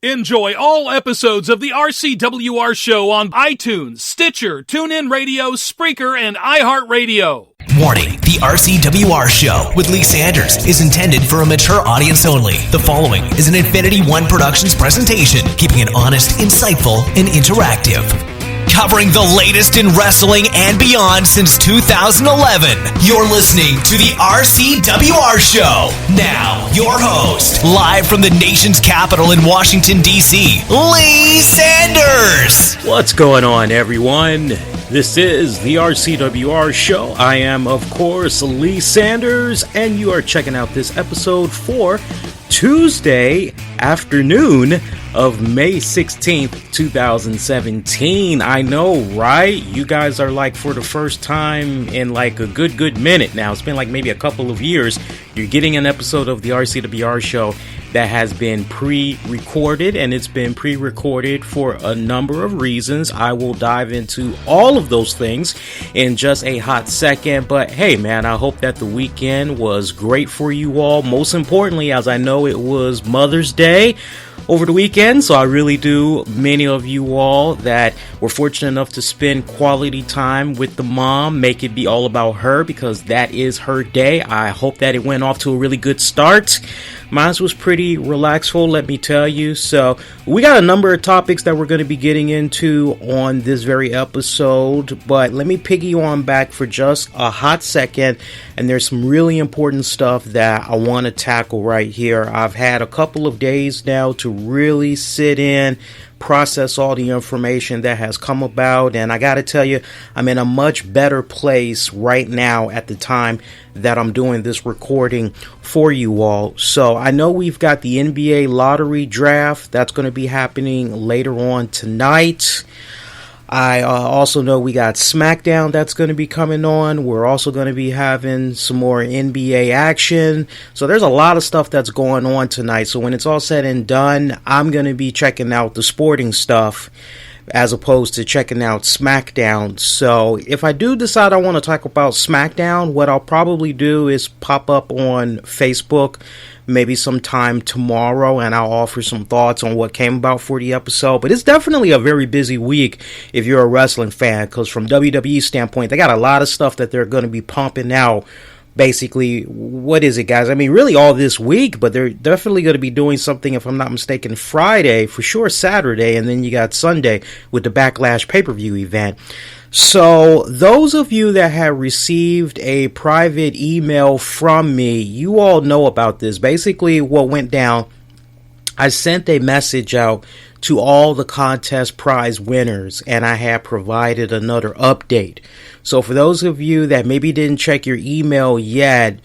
Enjoy all episodes of the RCWR Show on iTunes, Stitcher, TuneIn Radio, Spreaker, and iHeartRadio. Warning, the RCWR Show with Lee Sanders is intended for a mature audience only. The following is an Infinity One Productions presentation, keeping it honest, insightful, and interactive. Covering the latest in wrestling and beyond since 2011. You're listening to the RCWR Show. Now, your host, live from the nation's capital in Washington, D.C., Lee Sanders. What's going on, everyone? This is the RCWR Show. I am, of course, Lee Sanders, and you are checking out this episode for Tuesday afternoon of May 16th, 2017. I know, right? You guys are like, for the first time in like a good minute now, it's been like maybe a couple of years, you're getting an episode of the RCWR Show that has been pre-recorded, and it's been pre-recorded for a number of reasons. I will dive into all of those things in just a hot second, but hey man, I hope that the weekend was great for you all. Most importantly, as I know it was Mother's Day over the weekend, so I really do many of you all that were fortunate enough to spend quality time with the mom, make it be all about her, because that is her day. I hope that it went off to a really good start. Mine was pretty relaxful, let me tell you. So we got a number of topics that we're going to be getting into on this very episode, but let me piggy on back for just a hot second, and there's some really important stuff that I want to tackle right here. I've had a couple of days now to really sit in, process all the information that has come about, and I gotta tell you, I'm in a much better place right now at the time that I'm doing this recording for you all. So I know we've got the NBA lottery draft that's going to be happening later on tonight. I also know we got SmackDown that's going to be coming on. We're also going to be having some more NBA action. So there's a lot of stuff that's going on tonight. So when it's all said and done, I'm going to be checking out the sporting stuff as opposed to checking out SmackDown. So if I do decide I want to talk about SmackDown, what I'll probably do is pop up on Facebook maybe sometime tomorrow, and I'll offer some thoughts on what came about for the episode. But it's definitely a very busy week if you're a wrestling fan, because from WWE standpoint, they got a lot of stuff that they're going to be pumping out. Basically, what is it, guys? I mean, really all this week, but they're definitely going to be doing something, if I'm not mistaken, Friday, for sure Saturday, and then you got Sunday with the Backlash pay-per-view event. So those of you that have received a private email from me, you all know about this. Basically, what went down, I sent a message out to all the contest prize winners, and I have provided another update. So for those of you that maybe didn't check your email yet,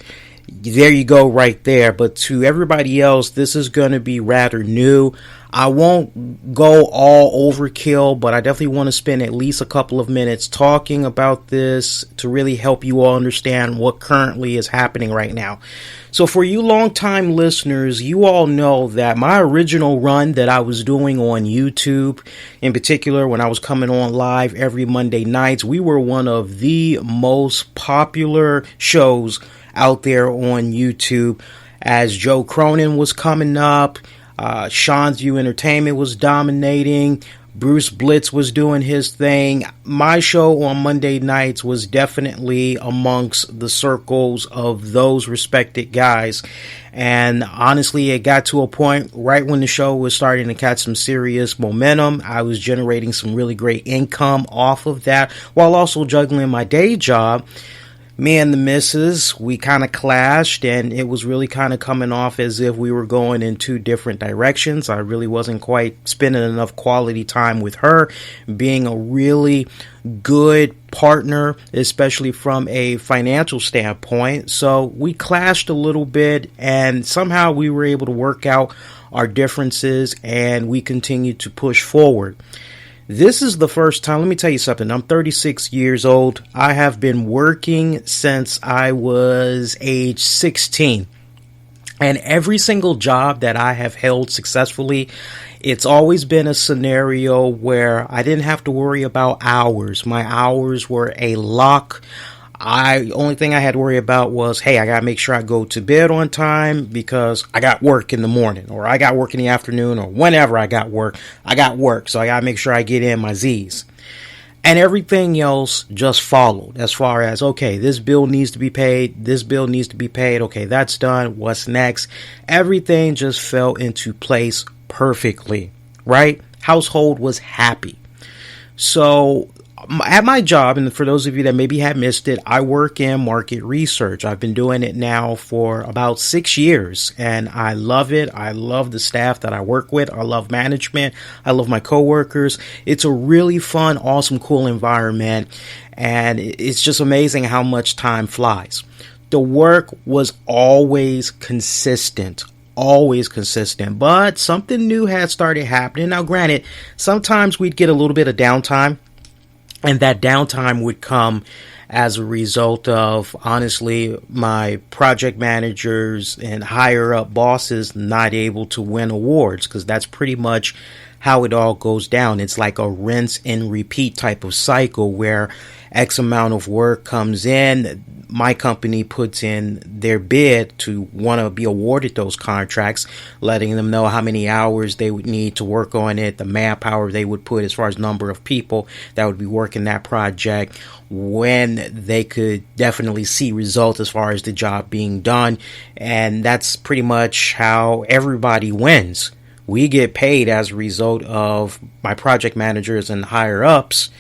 there you go right there. But to everybody else, this is going to be rather new. I won't go all overkill, but I definitely want to spend at least a couple of minutes talking about this to really help you all understand what currently is happening right now. So for you longtime listeners, you all know that my original run that I was doing on YouTube, in particular when I was coming on live every Monday nights, we were one of the most popular shows out there on YouTube, as Joe Cronin was coming up. Sean's View Entertainment was dominating. Bruce Blitz was doing his thing. My show on Monday nights was definitely amongst the circles of those respected guys. And honestly, it got to a point right when the show was starting to catch some serious momentum. I was generating some really great income off of that, while also juggling my day job. Me and the missus, we kind of clashed, and it was really kind of coming off as if we were going in two different directions. I really wasn't quite spending enough quality time with her, being a really good partner, especially from a financial standpoint. So we clashed a little bit, and somehow we were able to work out our differences, and we continued to push forward. This is the first time, let me tell you something, I'm 36 years old. I have been working since I was age 16. And every single job that I have held successfully, it's always been a scenario where I didn't have to worry about hours. My hours were a lock. Only thing I had to worry about was, hey, I got to make sure I go to bed on time because I got work in the morning, or I got work in the afternoon, or whenever I got work. So I got to make sure I get in my Z's. And everything else just followed as far as, okay, this bill needs to be paid. This bill needs to be paid. Okay, that's done. What's next? Everything just fell into place perfectly, right? Household was happy. So at my job, and for those of you that maybe have missed it, I work in market research. I've been doing it now for about 6 years, and I love it. I love the staff that I work with. I love management. I love my coworkers. It's a really fun, awesome, cool environment, and it's just amazing how much time flies. The work was always consistent. But something new had started happening. Now, granted, sometimes we'd get a little bit of downtime, and that downtime would come as a result of, honestly, my project managers and higher up bosses not able to win awards, because that's pretty much how it all goes down. It's like a rinse and repeat type of cycle where X amount of work comes in. My company puts in their bid to want to be awarded those contracts, letting them know how many hours they would need to work on it, the manpower they would put as far as number of people that would be working that project, when they could definitely see results as far as the job being done. And that's pretty much how everybody wins. We get paid as a result of my project managers and higher ups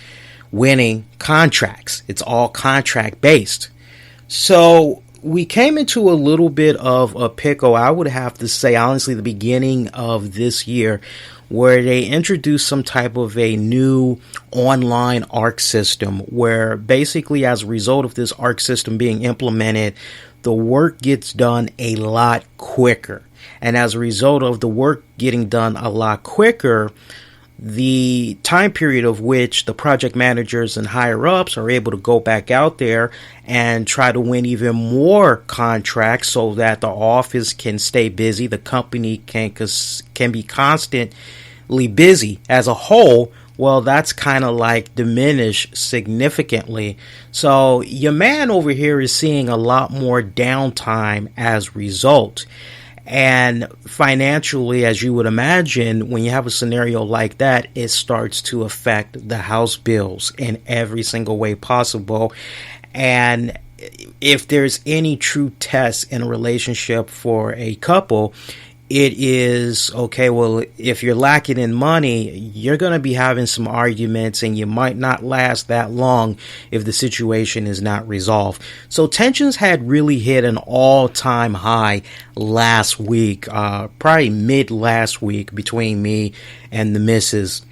winning contracts. It's all contract based. So we came into a little bit of a pickle, I would have to say, honestly, the beginning of this year, where they introduced some type of a new online ARC system, where basically as a result of this ARC system being implemented, the work gets done a lot quicker. And as a result of the work getting done a lot quicker, the time period of which the project managers and higher ups are able to go back out there and try to win even more contracts so that the office can stay busy, the company can be constantly busy as a whole. Well, that's kind of like diminished significantly. So your man over here is seeing a lot more downtime as a result. And financially, as you would imagine, when you have a scenario like that, it starts to affect the house bills in every single way possible. And if there's any true test in a relationship for a couple, it is, okay, well, if you're lacking in money, you're going to be having some arguments, and you might not last that long if the situation is not resolved. So tensions had really hit an all-time high last week, probably mid last week, between me and the missus.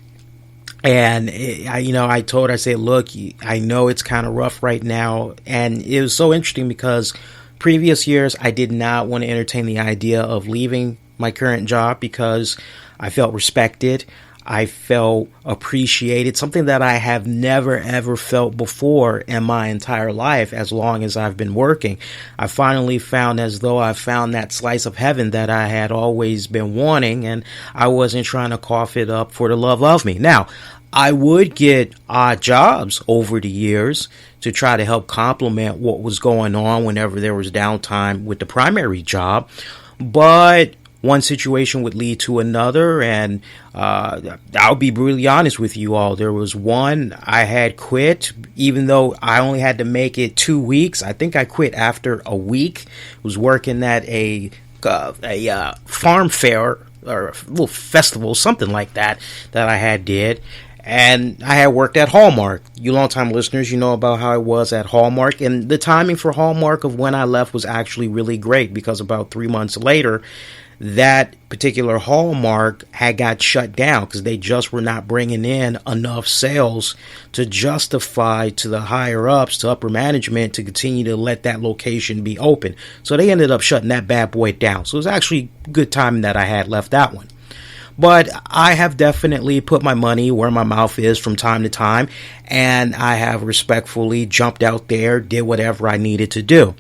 And I told her, I said, look, I know it's kind of rough right now. And it was so interesting because previous years I did not want to entertain the idea of leaving my current job because I felt respected. I felt appreciated, something that I have never ever felt before in my entire life as long as I've been working. I finally found as though I found that slice of heaven that I had always been wanting, and I wasn't trying to cough it up for the love of me. Now, I would get odd jobs over the years to try to help complement what was going on whenever there was downtime with the primary job, but one situation would lead to another, and I'll be brutally honest with you all. There was one I had quit, even though I only had to make it 2 weeks. I think I quit after a week. I was working at a farm fair or a little festival, something like that I had did. And I had worked at Hallmark. You longtime listeners, you know about how I was at Hallmark. And the timing for Hallmark of when I left was actually really great, because about 3 months later, that particular Hallmark had got shut down because they just were not bringing in enough sales to justify to the higher ups, to upper management, to continue to let that location be open. So they ended up shutting that bad boy down. So it was actually good timing that I had left that one. But I have definitely put my money where my mouth is from time to time, and I have respectfully jumped out there, did whatever I needed to do.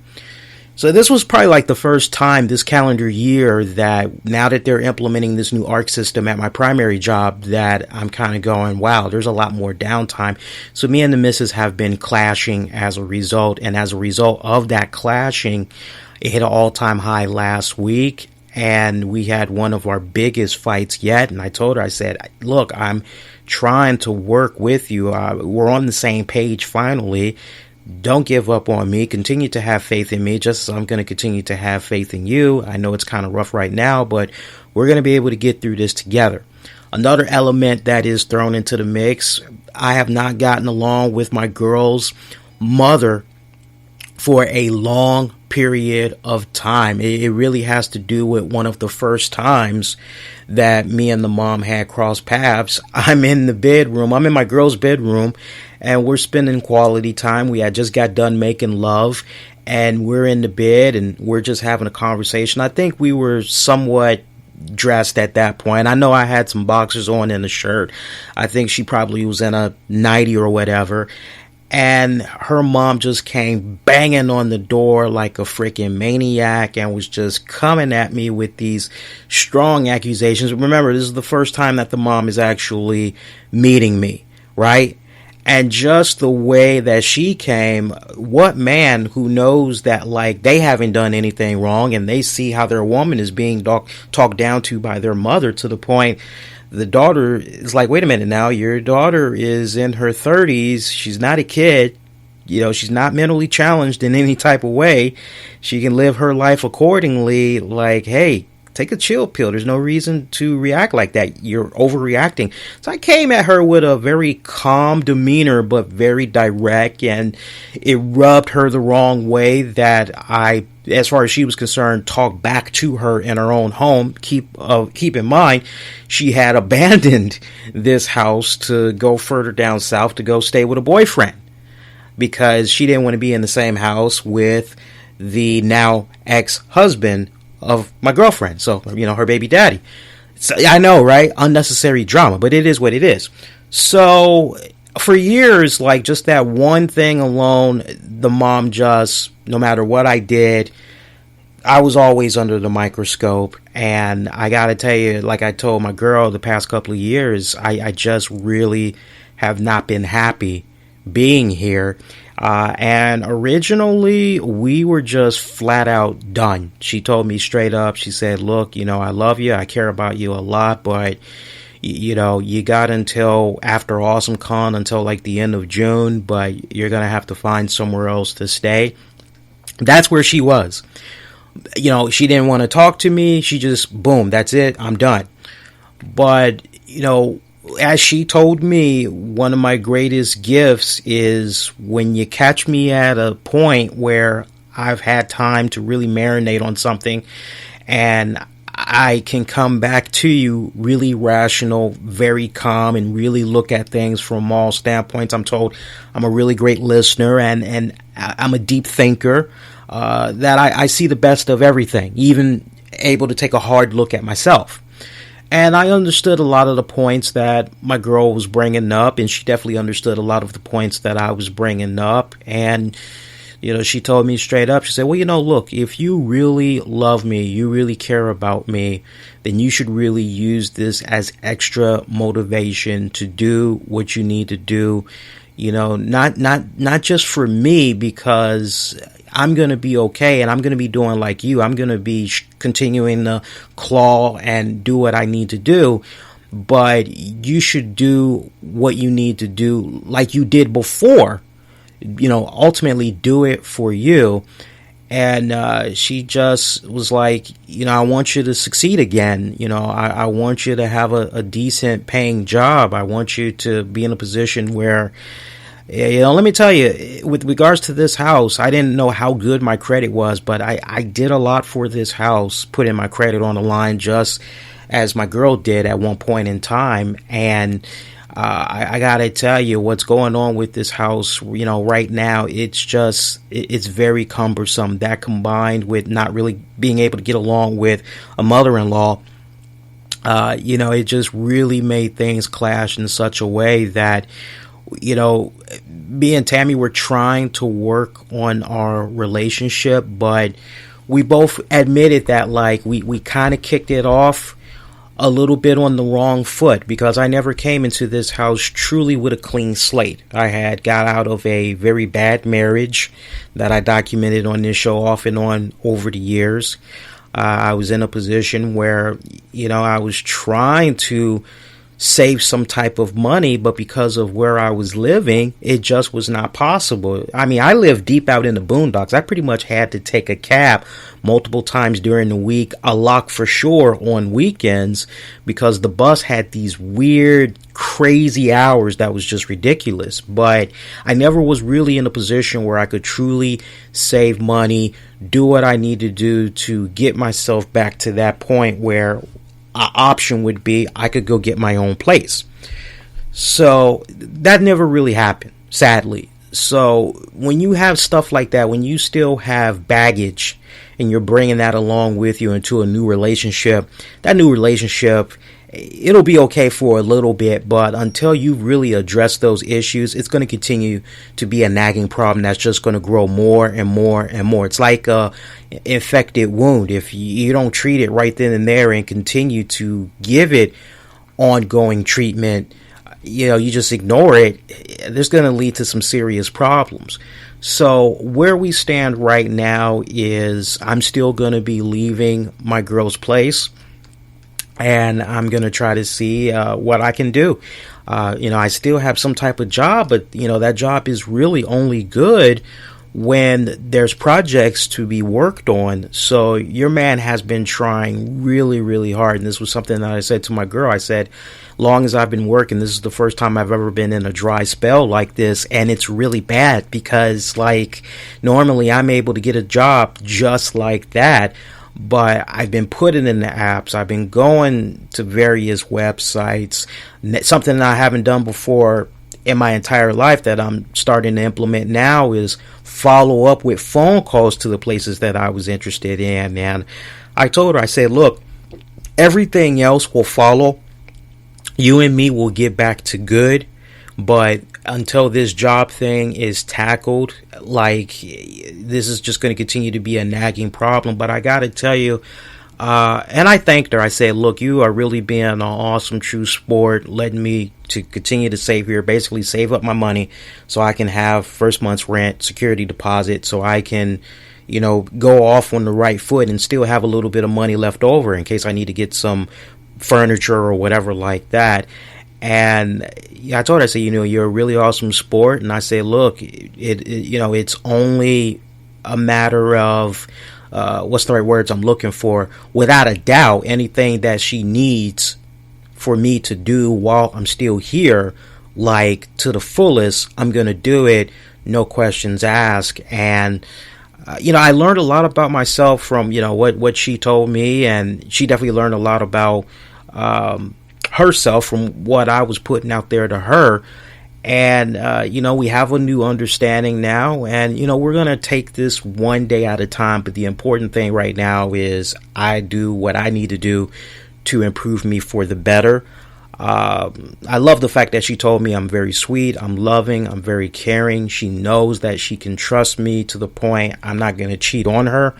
So this was probably like the first time this calendar year that now that they're implementing this new ARC system at my primary job that I'm kind of going, wow, there's a lot more downtime. So me and the missus have been clashing as a result. And as a result of that clashing, it hit an all-time high last week. And we had one of our biggest fights yet. And I told her, I said, look, I'm trying to work with you. We're on the same page finally. Don't give up on me. Continue to have faith in me, just as I'm going to continue to have faith in you. I know it's kind of rough right now, but we're going to be able to get through this together. Another element that is thrown into the mix, I have not gotten along with my girl's mother for a long period of time. It really has to do with one of the first times that me and the mom had crossed paths. I'm in the bedroom. I'm in my girl's bedroom, and we're spending quality time. We had just got done making love, and we're in the bed, and we're just having a conversation. I think we were somewhat dressed at that point. I know I had some boxers on and a shirt. I think she probably was in a nightie or whatever. And her mom just came banging on the door like a freaking maniac and was just coming at me with these strong accusations. Remember, this is the first time that the mom is actually meeting me, right? And just the way that she came, what man who knows that, like, they haven't done anything wrong and they see how their woman is being talked down to by their mother, to the point the daughter is like, wait a minute now, your daughter is in her 30s. She's not a kid. You know, she's not mentally challenged in any type of way. She can live her life accordingly. Like, hey, take a chill pill. There's no reason to react like that. You're overreacting. So I came at her with a very calm demeanor, but very direct, and it rubbed her the wrong way that I, as far as she was concerned, talked back to her in her own home. Keep in mind, she had abandoned this house to go further down south to go stay with a boyfriend because she didn't want to be in the same house with the now ex-husband of my girlfriend. So, you know, her baby daddy. So, I know, right? Unnecessary drama, but it is what it is. So for years, like, just that one thing alone, the mom just, no matter what I did, I was always under the microscope. And I gotta tell you, like I told my girl the past couple of years, I just really have not been happy being here. And originally we were just flat out done. She told me straight up, she said, look, you know, I love you. I care about you a lot, but you know, you got until after AwesomeCon, until like the end of June, but you're going to have to find somewhere else to stay. That's where she was. You know, she didn't want to talk to me. She just, boom, that's it. I'm done. But, you know, as she told me, one of my greatest gifts is when you catch me at a point where I've had time to really marinate on something and I can come back to you really rational, very calm, and really look at things from all standpoints. I'm told I'm a really great listener and I'm a deep thinker, that I see the best of everything, even able to take a hard look at myself. And I understood a lot of the points that my girl was bringing up, and she definitely understood a lot of the points that I was bringing up. And, you know, she told me straight up, she said, well, you know, look, if you really love me, you really care about me, then you should really use this as extra motivation to do what you need to do. You know, not just for me, because I'm going to be okay and I'm going to be doing like you. I'm going to be continuing to claw and do what I need to do. But you should do what you need to do like you did before. You know, ultimately do it for you. And she just was like, you know, I want you to succeed again. You know, I want you to have a decent paying job. I want you to be in a position where, you know, let me tell you, with regards to this house, I didn't know how good my credit was, but I did a lot for this house, putting my credit on the line just as my girl did at one point in time. And I gotta tell you, what's going on with this house, you know, right now, it's very cumbersome. That combined with not really being able to get along with a mother-in-law, you know, it just really made things clash in such a way that you know, me and Tammy were trying to work on our relationship, but we both admitted that, like, we kind of kicked it off a little bit on the wrong foot, because I never came into this house truly with a clean slate. I had got out of a very bad marriage that I documented on this show off and on over the years. I was in a position where, you know, I was trying to save some type of money, but because of where I was living, it just was not possible. I mean, I live deep out in the boondocks. I pretty much had to take a cab multiple times during the week, a lot for sure on weekends, because the bus had these weird, crazy hours that was just ridiculous. But I never was really in a position where I could truly save money, do what I need to do to get myself back to that point where option would be I could go get my own place. So that never really happened, sadly. So when you have stuff like that, when you still have baggage and you're bringing that along with you into a new relationship, that new relationship, it'll be okay for a little bit, but until you really address those issues, it's going to continue to be a nagging problem that's just going to grow more and more and more. It's like a infected wound. If you don't treat it right then and there and continue to give it ongoing treatment, you know, you just ignore it, there's going to lead to some serious problems. So where we stand right now is I'm still going to be leaving my girl's place, and I'm going to try to see what I can do. You know, I still have some type of job, but, you know, that job is really only good when there's projects to be worked on. So your man has been trying really, really hard. And this was something that I said to my girl. I said, long as I've been working, this is the first time I've ever been in a dry spell like this. And it's really bad because, like, normally I'm able to get a job just like that. But I've been putting in the apps. I've been going to various websites. Something that I haven't done before in my entire life that I'm starting to implement now is follow up with phone calls to the places that I was interested in. And I told her, I said, look, everything else will follow. You and me will get back to good. But until this job thing is tackled, like, this is just going to continue to be a nagging problem. But I got to tell you, and I thanked her. I said, look, you are really being an awesome, true sport, letting me to continue to save here, basically save up my money so I can have first month's rent, security deposit, so I can, you know, go off on the right foot and still have a little bit of money left over in case I need to get some furniture or whatever like that. And I told her, I said, you know, you're a really awesome sport. And I said, look, you know, it's only a matter of, what's the right words I'm looking for? Without a doubt, anything that she needs for me to do while I'm still here, like, to the fullest, I'm going to do it. No questions asked. And, you know, I learned a lot about myself from, you know, what she told me. And she definitely learned a lot about, herself from what I was putting out there to her. And, you know, we have a new understanding now, and, you know, we're going to take this one day at a time. But the important thing right now is I do what I need to do to improve me for the better. I love the fact that she told me I'm very sweet, I'm loving, I'm very caring. She knows that she can trust me to the point I'm not going to cheat on her.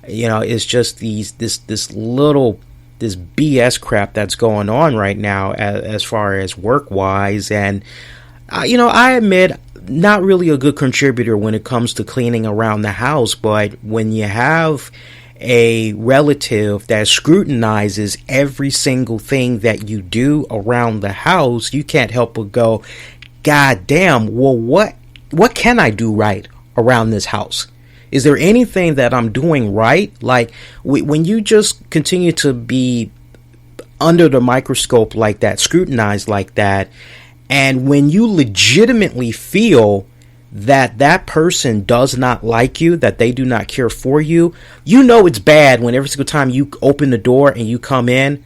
You know, it's just this BS crap that's going on right now as far as work-wise. And, you know, I admit, not really a good contributor when it comes to cleaning around the house. But when you have a relative that scrutinizes every single thing that you do around the house, you can't help but go, God damn, well, what can I do right around this house? Is there anything that I'm doing right? Like, when you just continue to be under the microscope like that, scrutinized like that, and when you legitimately feel that that person does not like you, that they do not care for you, you know it's bad when every single time you open the door and you come in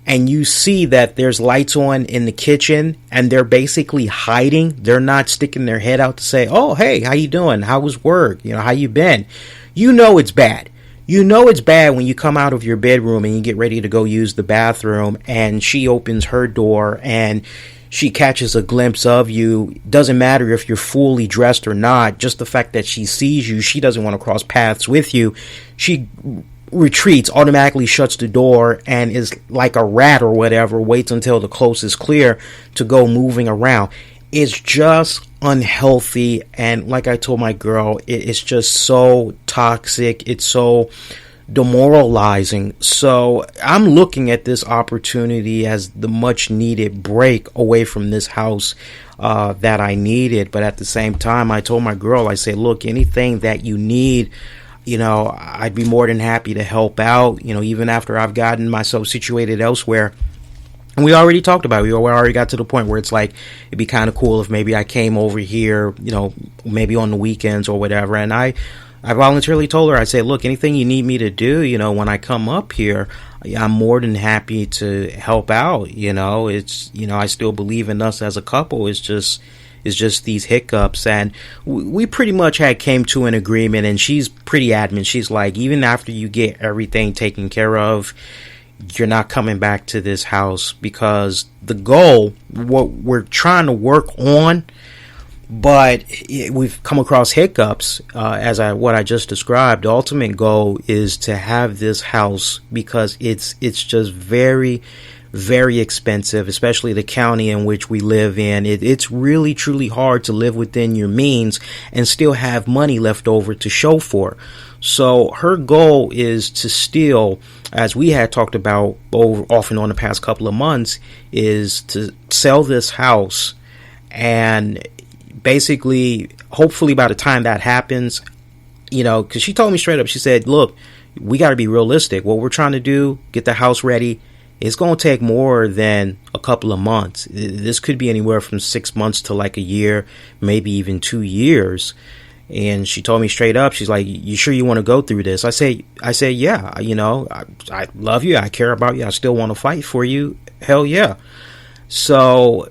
and you see that there's lights on in the kitchen and they're basically hiding. They're not sticking their head out to say, oh, hey, how you doing? How was work? You know, how you been? You know it's bad. You know it's bad when you come out of your bedroom and you get ready to go use the bathroom and she opens her door and she catches a glimpse of you, doesn't matter if you're fully dressed or not, just the fact that she sees you, she doesn't want to cross paths with you. She retreats, automatically shuts the door, and is like a rat or whatever, waits until the coast is clear to go moving around. It's just unhealthy, and like I told my girl, it's just so toxic, it's so demoralizing. So I'm looking at this opportunity as the much needed break away from this house that I needed. But at the same time, I told my girl, I said, look, anything that you need, I'd be more than happy to help out, even after I've gotten myself situated elsewhere. And we already talked about it. We already got to the point where it's like, it'd be kind of cool if maybe I came over here, maybe on the weekends or whatever. And I voluntarily told her, I said, look, anything you need me to do, when I come up here, I'm more than happy to help out. It's, I still believe in us as a couple. It's just these hiccups. And we pretty much came to an agreement, and she's pretty adamant. She's like, even after you get everything taken care of, you're not coming back to this house, because the goal, what we're trying to work on, but we've come across hiccups, what I just described. The ultimate goal is to have this house, because it's just very, very expensive, especially the county in which we live in. It's really, truly hard to live within your means and still have money left over to show for. So her goal is to still, as we had talked about off and on the past couple of months, is to sell this house, and basically, hopefully by the time that happens, because she told me straight up, she said, look, we got to be realistic. What we're trying to do, get the house ready, it's going to take more than a couple of months. This could be anywhere from 6 months to like a year, maybe even 2 years. And she told me straight up, she's like, you sure you want to go through this? I say, yeah, I love you. I care about you. I still want to fight for you. Hell yeah. So,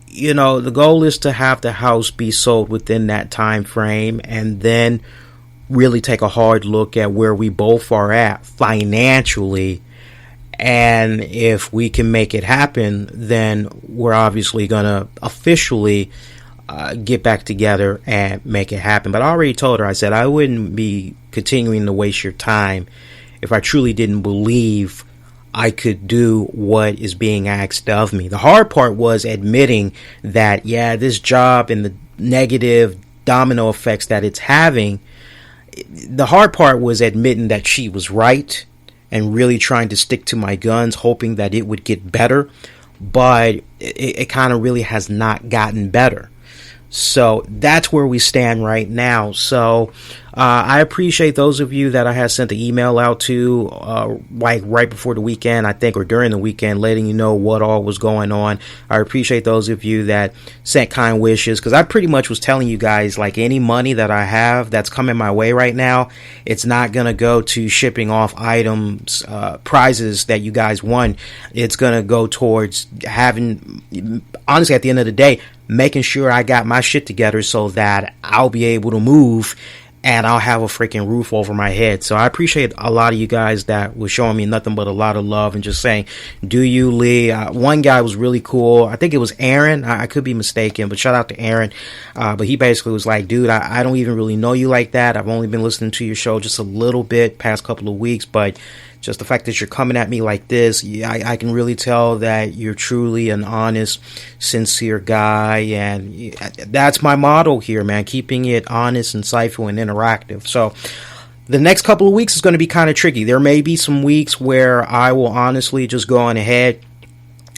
the goal is to have the house be sold within that time frame, and then really take a hard look at where we both are at financially. And if we can make it happen, then we're obviously going to officially get back together and make it happen. But I already told her, I said, I wouldn't be continuing to waste your time if I truly didn't believe I could do what is being asked of me. The hard part was admitting that, this job and the negative domino effects that it's having. The hard part was admitting that she was right and really trying to stick to my guns, hoping that it would get better. But it kind of really has not gotten better. So that's where we stand right now. So I appreciate those of you that I had sent the email out to like right before the weekend, I think, or during the weekend, letting you know what all was going on. I appreciate those of you that sent kind wishes, because I pretty much was telling you guys, like, any money that I have that's coming my way right now, it's not going to go to shipping off items, prizes that you guys won. It's going to go towards having, honestly, at the end of the day, making sure I got my shit together so that I'll be able to move and I'll have a freaking roof over my head. So I appreciate a lot of you guys that were showing me nothing but a lot of love and just saying, do you, Lee? One guy was really cool. I think it was Aaron. I could be mistaken, but shout out to Aaron. But he basically was like, dude, I don't even really know you like that. I've only been listening to your show just a little bit past couple of weeks, but just the fact that you're coming at me like this, I can really tell that you're truly an honest, sincere guy. And that's my motto here, man, keeping it honest, insightful, and interactive. So the next couple of weeks is going to be kind of tricky. There may be some weeks where I will honestly just go on ahead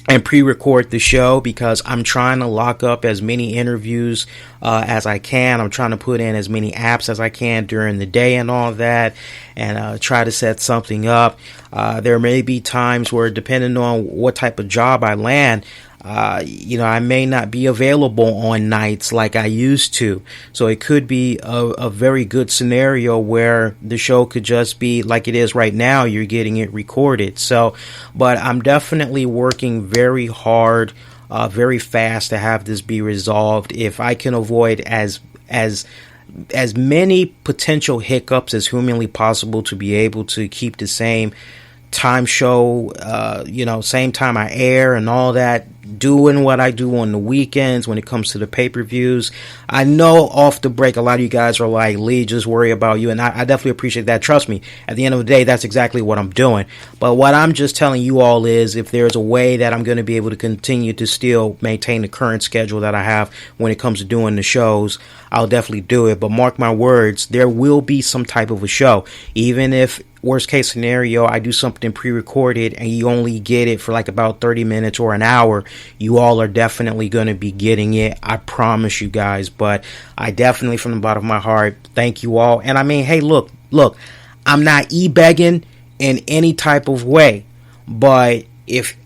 and pre-record the show, because I'm trying to lock up as many interviews as I can. I'm trying to put in as many apps as I can during the day and all that, and try to set something up. There may be times where, depending on what type of job I land, I may not be available on nights like I used to. So it could be a very good scenario where the show could just be like it is right now. You're getting it recorded. So, but I'm definitely working very hard, very fast to have this be resolved. If I can avoid as many potential hiccups as humanly possible to be able to keep the same time show, same time I air and all that, doing what I do on the weekends when it comes to the pay-per-views. I know off the break, a lot of you guys are like, Lee, just worry about you. And I definitely appreciate that. Trust me, at the end of the day, that's exactly what I'm doing. But what I'm just telling you all is if there's a way that I'm going to be able to continue to still maintain the current schedule that I have when it comes to doing the shows, I'll definitely do it. But mark my words, there will be some type of a show. Even if, worst case scenario, I do something pre-recorded and you only get it for like about 30 minutes or an hour, you all are definitely going to be getting it. I promise you guys. But I definitely, from the bottom of my heart, thank you all. And I mean, hey, look, I'm not e-begging in any type of way. But if,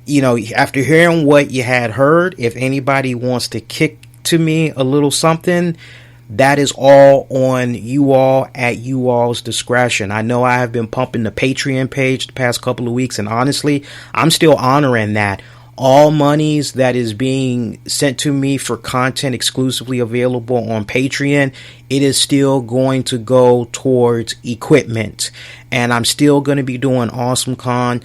after hearing what you had heard, if anybody wants to kick to me a little something, that is all on you all at you all's discretion. I know I have been pumping the Patreon page the past couple of weeks, and honestly, I'm still honoring that. All monies that is being sent to me for content exclusively available on Patreon, it is still going to go towards equipment. And I'm still going to be doing AwesomeCon.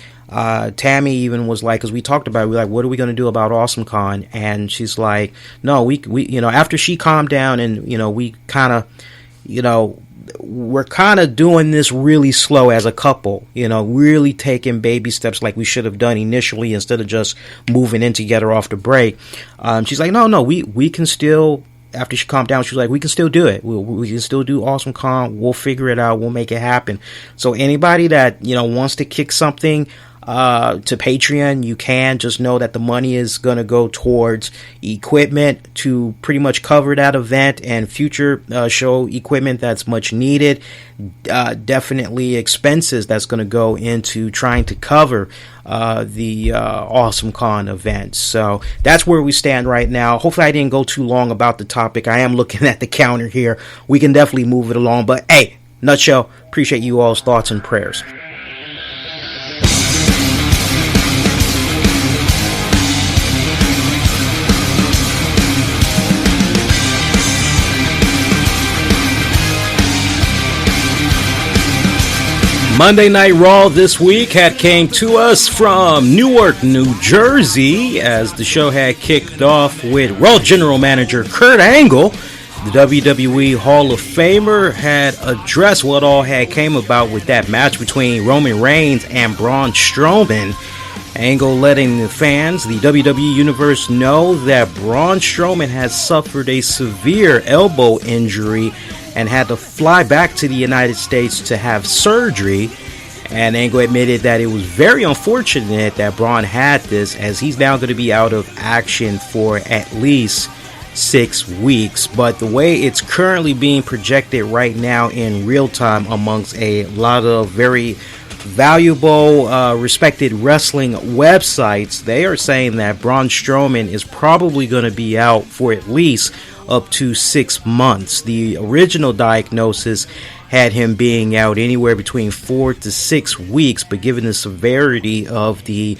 Tammy even was like, because we talked about it, we're like, what are we going to do about AwesomeCon? And she's like, no, we after she calmed down and, we kind of, we're kind of doing this really slow as a couple, really taking baby steps like we should have done initially instead of just moving in together off the break. She's like, no, we can still, after she calmed down, she was like, we can still do it. We can still do AwesomeCon. We'll figure it out. We'll make it happen. So anybody that, wants to kick something to Patreon, you can. Just know that the money is going to go towards equipment to pretty much cover that event and future show equipment that's much needed. Definitely expenses that's going to go into trying to cover the AwesomeCon event. So that's where we stand right now. Hopefully I didn't go too long about the topic. I am looking at the counter here. We can definitely move it along. But hey, nutshell, appreciate you all's thoughts and prayers. Monday Night Raw this week had came to us from Newark, New Jersey, as the show had kicked off with Raw General Manager Kurt Angle. The WWE Hall of Famer had addressed what all had came about with that match between Roman Reigns and Braun Strowman. Angle letting the fans, the WWE Universe, know that Braun Strowman has suffered a severe elbow injury and had to fly back to the United States to have surgery. And Angle admitted that it was very unfortunate that Braun had this, as he's now going to be out of action for at least 6 weeks. But the way it's currently being projected right now in real time amongst a lot of very valuable, respected wrestling websites, they are saying that Braun Strowman is probably going to be out for at least up to 6 months. The original diagnosis had him being out anywhere between 4 to 6 weeks, but given the severity of the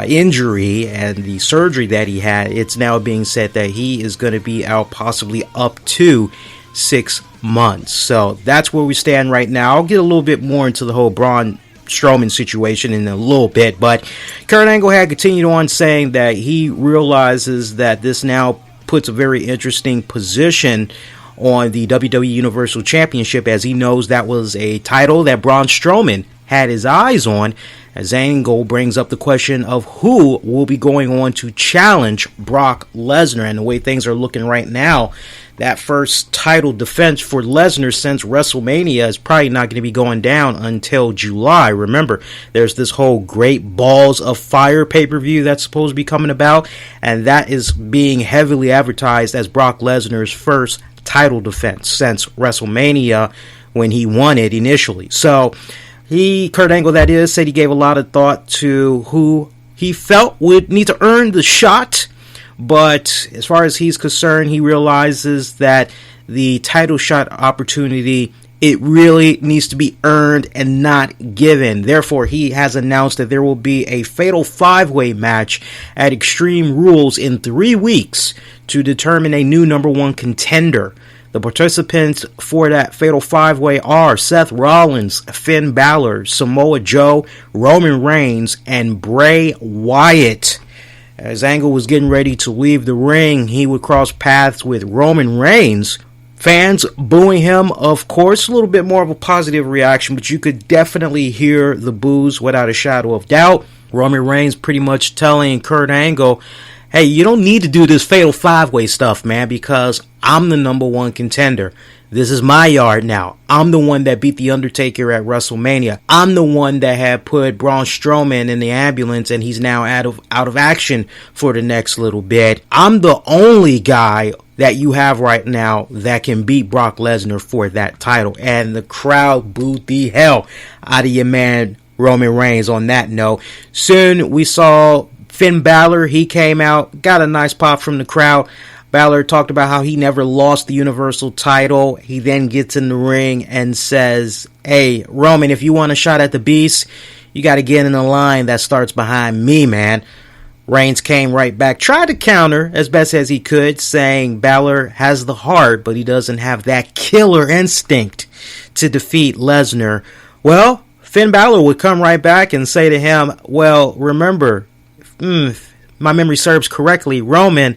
injury and the surgery that he had, it's now being said that he is going to be out possibly up to 6 months. So that's where we stand right now. I'll get a little bit more into the whole Braun Strowman situation in a little bit, but Kurt Angle had continued on saying that he realizes that this now puts a very interesting position on the WWE Universal Championship, as he knows that was a title that Braun Strowman had his eyes on, as Angle brings up the question of who will be going on to challenge Brock Lesnar. And the way things are looking right now, that first title defense for Lesnar since WrestleMania is probably not going to be going down until July. Remember, there's this whole Great Balls of Fire pay-per-view that's supposed to be coming about, and that is being heavily advertised as Brock Lesnar's first title defense since WrestleMania when he won it initially. So Kurt Angle that is, said he gave a lot of thought to who he felt would need to earn the shot. But as far as he's concerned, he realizes that the title shot opportunity, it really needs to be earned and not given. Therefore, he has announced that there will be a fatal 5-way match at Extreme Rules in 3 weeks to determine a new number 1 contender. The participants for that fatal 5-way are Seth Rollins, Finn Balor, Samoa Joe, Roman Reigns, and Bray Wyatt. As Angle was getting ready to leave the ring, he would cross paths with Roman Reigns. Fans booing him, of course, a little bit more of a positive reaction, but you could definitely hear the boos without a shadow of doubt. Roman Reigns pretty much telling Kurt Angle, hey, you don't need to do this fatal five-way stuff, man, because I'm the number one contender. This is my yard now. I'm the one that beat The Undertaker at WrestleMania. I'm the one that had put Braun Strowman in the ambulance and he's now out of action for the next little bit. I'm the only guy that you have right now that can beat Brock Lesnar for that title. And the crowd booed the hell out of your man Roman Reigns on that note. Soon we saw Finn Balor. He came out, got a nice pop from the crowd. Balor talked about how he never lost the Universal title. He then gets in the ring and says, hey, Roman, if you want a shot at the Beast, you got to get in a line that starts behind me, man. Reigns came right back, tried to counter as best as he could, saying Balor has the heart, but he doesn't have that killer instinct to defeat Lesnar. Well, Finn Balor would come right back and say to him, well, remember, if my memory serves correctly, Roman,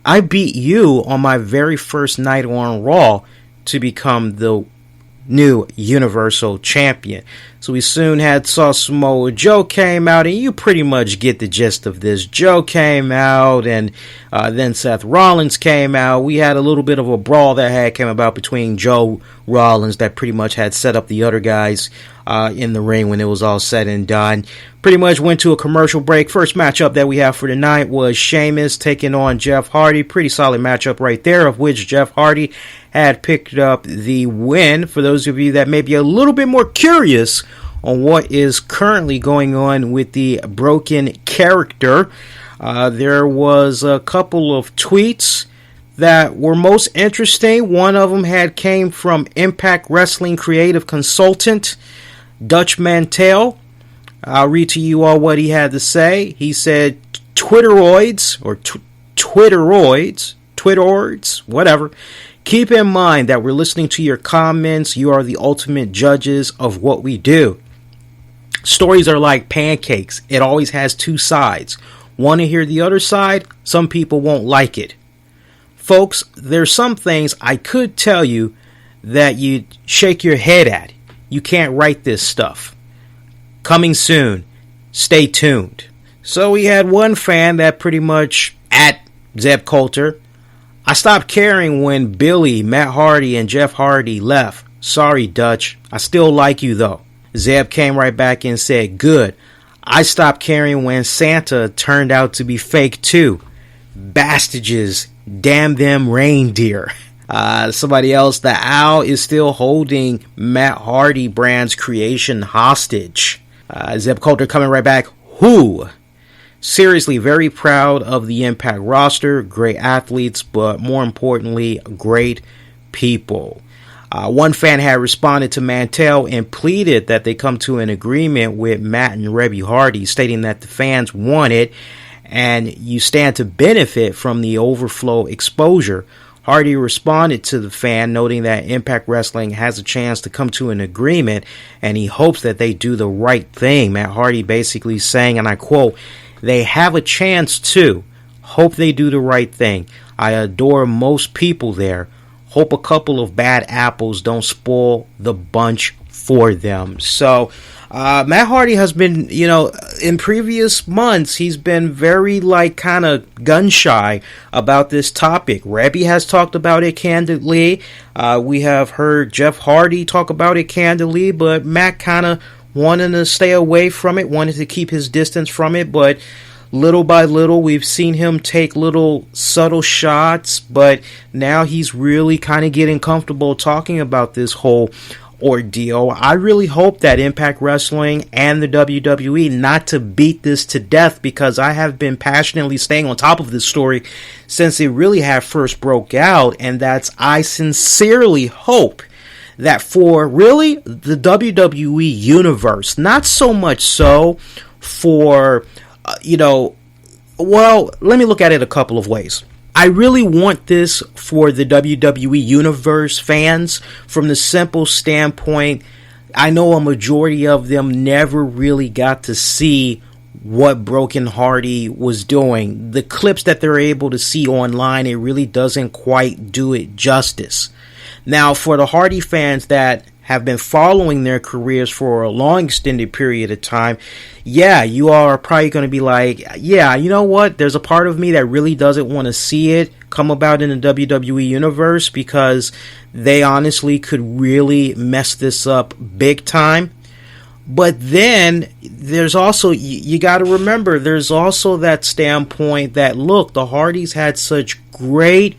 I beat you on my very first night on Raw to become the new Universal Champion. So we soon saw Samoa Joe came out, and you pretty much get the gist of this. Joe came out, and then Seth Rollins came out. We had a little bit of a brawl that came about between Joe Rollins that pretty much had set up the other guys in the ring when it was all said and done. Pretty much went to a commercial break. First matchup that we have for tonight was Sheamus taking on Jeff Hardy. Pretty solid matchup right there, of which Jeff Hardy had picked up the win. For those of you that may be a little bit more curious on what is currently going on with the broken character, there was a couple of tweets that were most interesting. One of them came from Impact Wrestling creative consultant Dutch Mantell. I'll read to you all what he had to say. He said, Twitteroids, or Twitteroids, whatever. Keep in mind that we're listening to your comments. You are the ultimate judges of what we do. Stories are like pancakes. It always has two sides. Want to hear the other side? Some people won't like it. Folks, there's some things I could tell you that you'd shake your head at. You can't write this stuff. Coming soon. Stay tuned. So we had one fan that pretty much, at Zeb Coulter, I stopped caring when Billy, Matt Hardy, and Jeff Hardy left. Sorry, Dutch. I still like you, though. Zeb came right back and said, good. I stopped caring when Santa turned out to be fake, too. Bastages. Damn them reindeer. Somebody else, the Owl is still holding Matt Hardy brand's creation hostage. Zeb Coulter coming right back. Who? Seriously, very proud of the Impact roster. Great athletes, but more importantly, great people. One fan had responded to Mantell and pleaded that they come to an agreement with Matt and Rebby Hardy, stating that the fans want it and you stand to benefit from the overflow exposure. Hardy responded to the fan, noting that Impact Wrestling has a chance to come to an agreement and he hopes that they do the right thing. Matt Hardy basically saying, and I quote, they have a chance to. Hope they do the right thing. I adore most people there. Hope a couple of bad apples don't spoil the bunch for them. So, Matt Hardy has been, in previous months, he's been very, kind of gun-shy about this topic. Rebby has talked about it candidly. We have heard Jeff Hardy talk about it candidly, but Matt kind of wanted to stay away from it, wanted to keep his distance from it, but little by little, we've seen him take little subtle shots, but now he's really kind of getting comfortable talking about this whole ordeal. I really hope that Impact Wrestling and the WWE not to beat this to death, because I have been passionately staying on top of this story since it really had first broke out, and I sincerely hope that for really the WWE universe, not so much so for let me look at it a couple of ways. I really want this for the WWE Universe fans from the simple standpoint, I know a majority of them never really got to see what Broken Hardy was doing. The clips that they're able to see online, it really doesn't quite do it justice. Now, for the Hardy fans that have been following their careers for a long extended period of time, yeah, you are probably going to be like, yeah, you know what? There's a part of me that really doesn't want to see it come about in the WWE universe, because they honestly could really mess this up big time. But then there's also, you got to remember, there's also that standpoint that, look, the Hardys had such great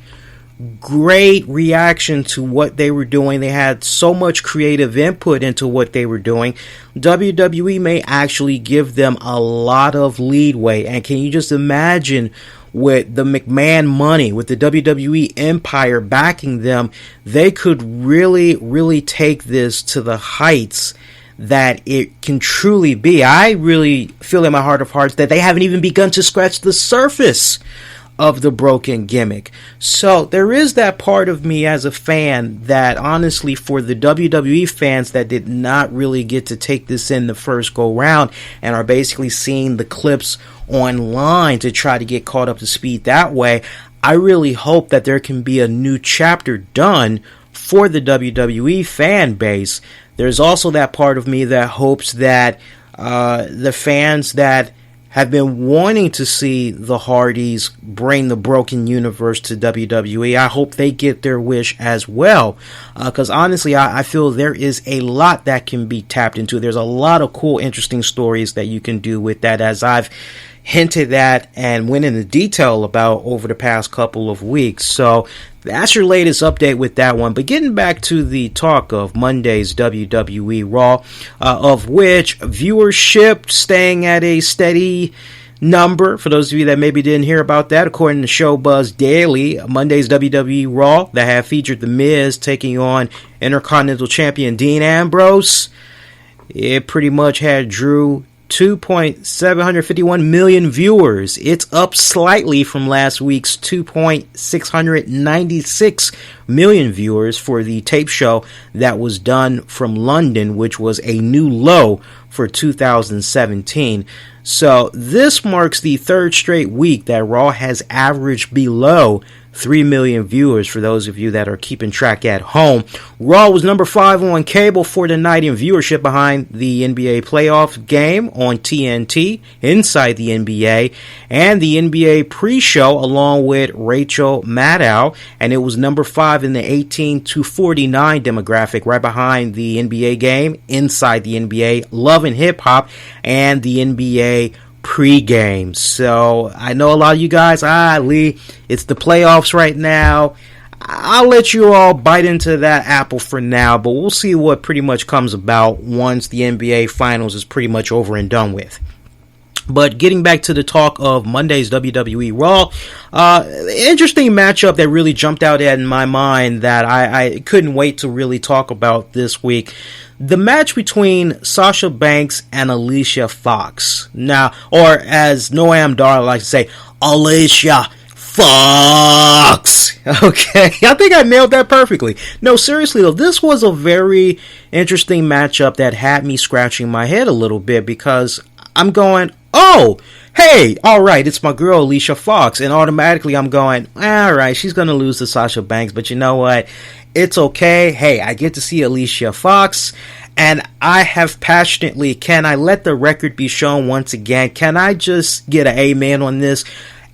reaction to what they were doing. They had so much creative input into what they were doing. WWE may actually give them a lot of leadway. And can you just imagine, with the McMahon money, with the WWE empire backing them, they could really take this to the heights that it can truly be. I really feel in my heart of hearts that they haven't even begun to scratch the surface of the broken gimmick. So there is that part of me as a fan that, honestly, for the WWE fans that did not really get to take this in the first go round and are basically seeing the clips online to try to get caught up to speed that way, I really hope that there can be a new chapter done for the WWE fan base. There's also that part of me that hopes that the fans that have been wanting to see the Hardys bring the broken universe to WWE, I hope they get their wish as well. Because honestly, I feel there is a lot that can be tapped into. There's a lot of cool, interesting stories that you can do with that, as I've hinted at and went into detail about over the past couple of weeks. So that's your latest update with that one. But getting back to the talk of Monday's WWE Raw, of which viewership staying at a steady number. For those of you that maybe didn't hear about that, according to Showbuzz Daily, Monday's WWE Raw that have featured The Miz taking on Intercontinental Champion Dean Ambrose, it pretty much had drew 2.751 million viewers. It's up slightly from last week's 2.696 million viewers for the tape show that was done from London, which was a new low for 2017. So this marks the third straight week that Raw has averaged below 3 million viewers, for those of you that are keeping track at home. Raw was number 5 on cable for the night in viewership, behind the NBA playoff game on TNT, Inside the NBA, and the NBA pre-show along with Rachel Maddow, and it was number 5 in the 18 to 49 demographic, right behind the NBA game, Inside the NBA, Love and Hip Hop, and the NBA pre-game. So I know a lot of you guys, Lee, it's the playoffs right now. I'll let you all bite into that apple for now, but we'll see what pretty much comes about once the NBA Finals is pretty much over and done with. But getting back to the talk of Monday's WWE Raw, interesting matchup that really jumped out in my mind that I couldn't wait to really talk about this week. The match between Sasha Banks and Alicia Fox. Now, or as Noam Dar likes to say, Alicia Fox. Okay, I think I nailed that perfectly. No, seriously though, this was a very interesting matchup that had me scratching my head a little bit, because I'm going, oh, hey, alright, it's my girl Alicia Fox, and automatically I'm going, alright, she's gonna lose to Sasha Banks, but you know what? It's okay. Hey, I get to see Alicia Fox, and I have passionately, can I let the record be shown once again? Can I just get an amen on this?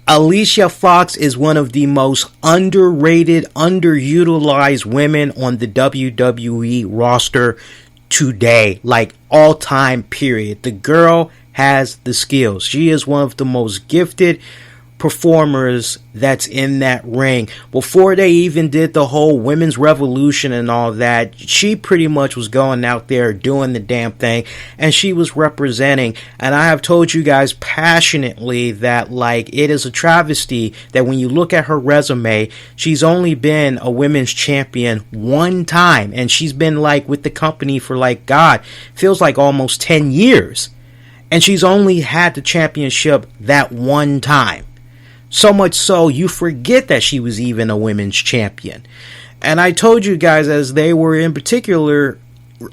Alicia Fox is one of the most underrated, underutilized women on the WWE roster today. Like, all time period. The girl has the skills. She is one of the most gifted performers that's in that ring. Before they even did the whole women's revolution and all that, she pretty much was going out there doing the damn thing, and she was representing. And I have told you guys passionately that, like, it is a travesty that when you look at her resume, she's only been a women's champion one time, and she's been like with the company for, like, God, feels like almost 10 years, and she's only had the championship that one time. So much so, you forget that she was even a women's champion. And I told you guys, as they were in particular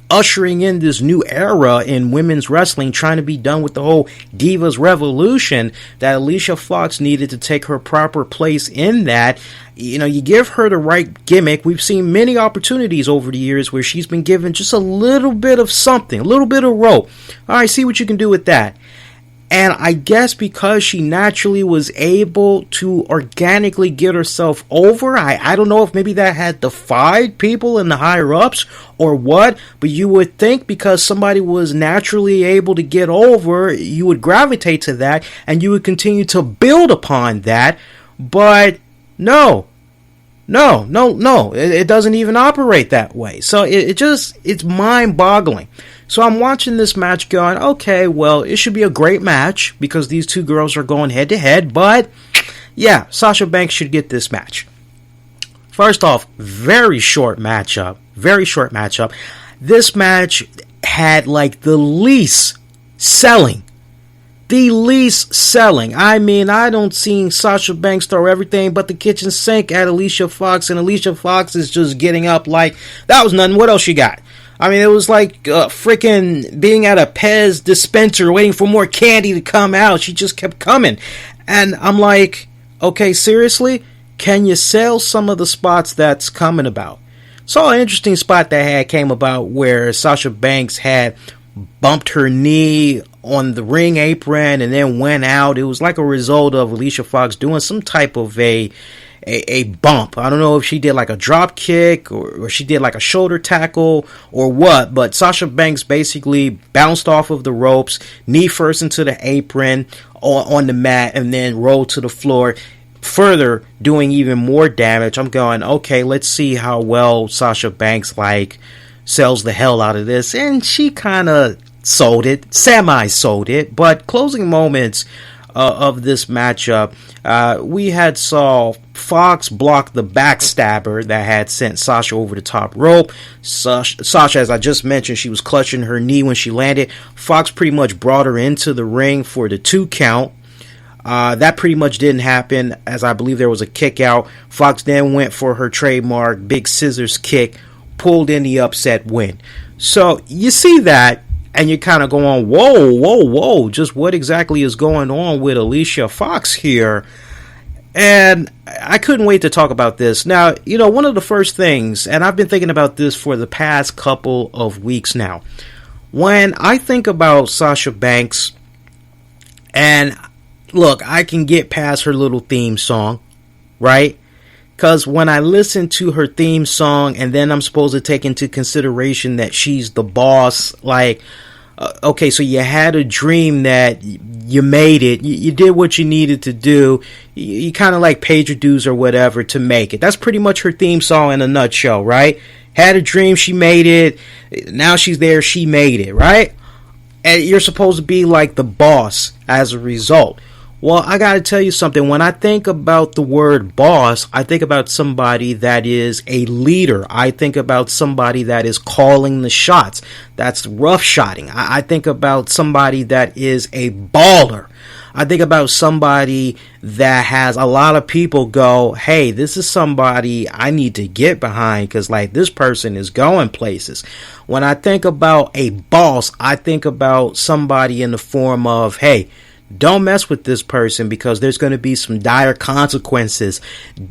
ushering in this new era in women's wrestling, trying to be done with the whole Divas Revolution, that Alicia Fox needed to take her proper place in that. You know, you give her the right gimmick. We've seen many opportunities over the years where she's been given just a little bit of something, a little bit of rope. All right, see what you can do with that. And I guess because she naturally was able to organically get herself over, I don't know if maybe that had defied people in the higher ups or what, but you would think because somebody was naturally able to get over, you would gravitate to that and you would continue to build upon that. But no. It doesn't even operate that way. So it's mind-boggling. So I'm watching this match going, okay, well, it should be a great match because these two girls are going head-to-head. But, yeah, Sasha Banks should get this match. First off, very short matchup. This match had, like, the least selling. I mean, I don't see Sasha Banks throw everything but the kitchen sink at Alicia Fox, and Alicia Fox is just getting up like, that was nothing. What else you got? I mean, it was like freaking being at a Pez dispenser waiting for more candy to come out. She just kept coming. And I'm like, okay, seriously? Can you sell some of the spots that's coming about? Saw an interesting spot that came about where Sasha Banks had bumped her knee on the ring apron and then went out. It was like a result of Alicia Fox doing some type of a bump. I don't know if she did like a drop kick or she did like a shoulder tackle or what, but Sasha Banks basically bounced off of the ropes, knee first into the apron on the mat, and then rolled to the floor, further doing even more damage. I'm going, okay, let's see how well Sasha Banks sells the hell out of this. And she kind of semi-sold it, but closing moments of this matchup, we had saw Fox block the backstabber that had sent Sasha over the top rope. Sasha, as I just mentioned, she was clutching her knee when she landed. Fox pretty much brought her into the ring for the 2 count. That pretty much didn't happen, as I believe there was a kick out. Fox then went for her trademark big scissors kick, pulled in the upset win. So you see that, and you're kind of going, whoa, just what exactly is going on with Alicia Fox here? And I couldn't wait to talk about this. Now, you know, one of the first things, and I've been thinking about this for the past couple of weeks now, when I think about Sasha Banks, and look, I can get past her little theme song, right? Because when I listen to her theme song and then I'm supposed to take into consideration that she's the boss, okay, so you had a dream that you made it. You did what you needed to do. You kind of paid your dues or whatever to make it. That's pretty much her theme song in a nutshell, right? Had a dream, she made it. Now she's there, she made it, right? And you're supposed to be like the boss as a result. Well, I gotta tell you something. When I think about the word boss, I think about somebody that is a leader. I think about somebody that is calling the shots. That's roughshotting. I think about somebody that is a baller. I think about somebody that has a lot of people go, hey, this is somebody I need to get behind because this person is going places. When I think about a boss, I think about somebody in the form of, hey, don't mess with this person because there's going to be some dire consequences.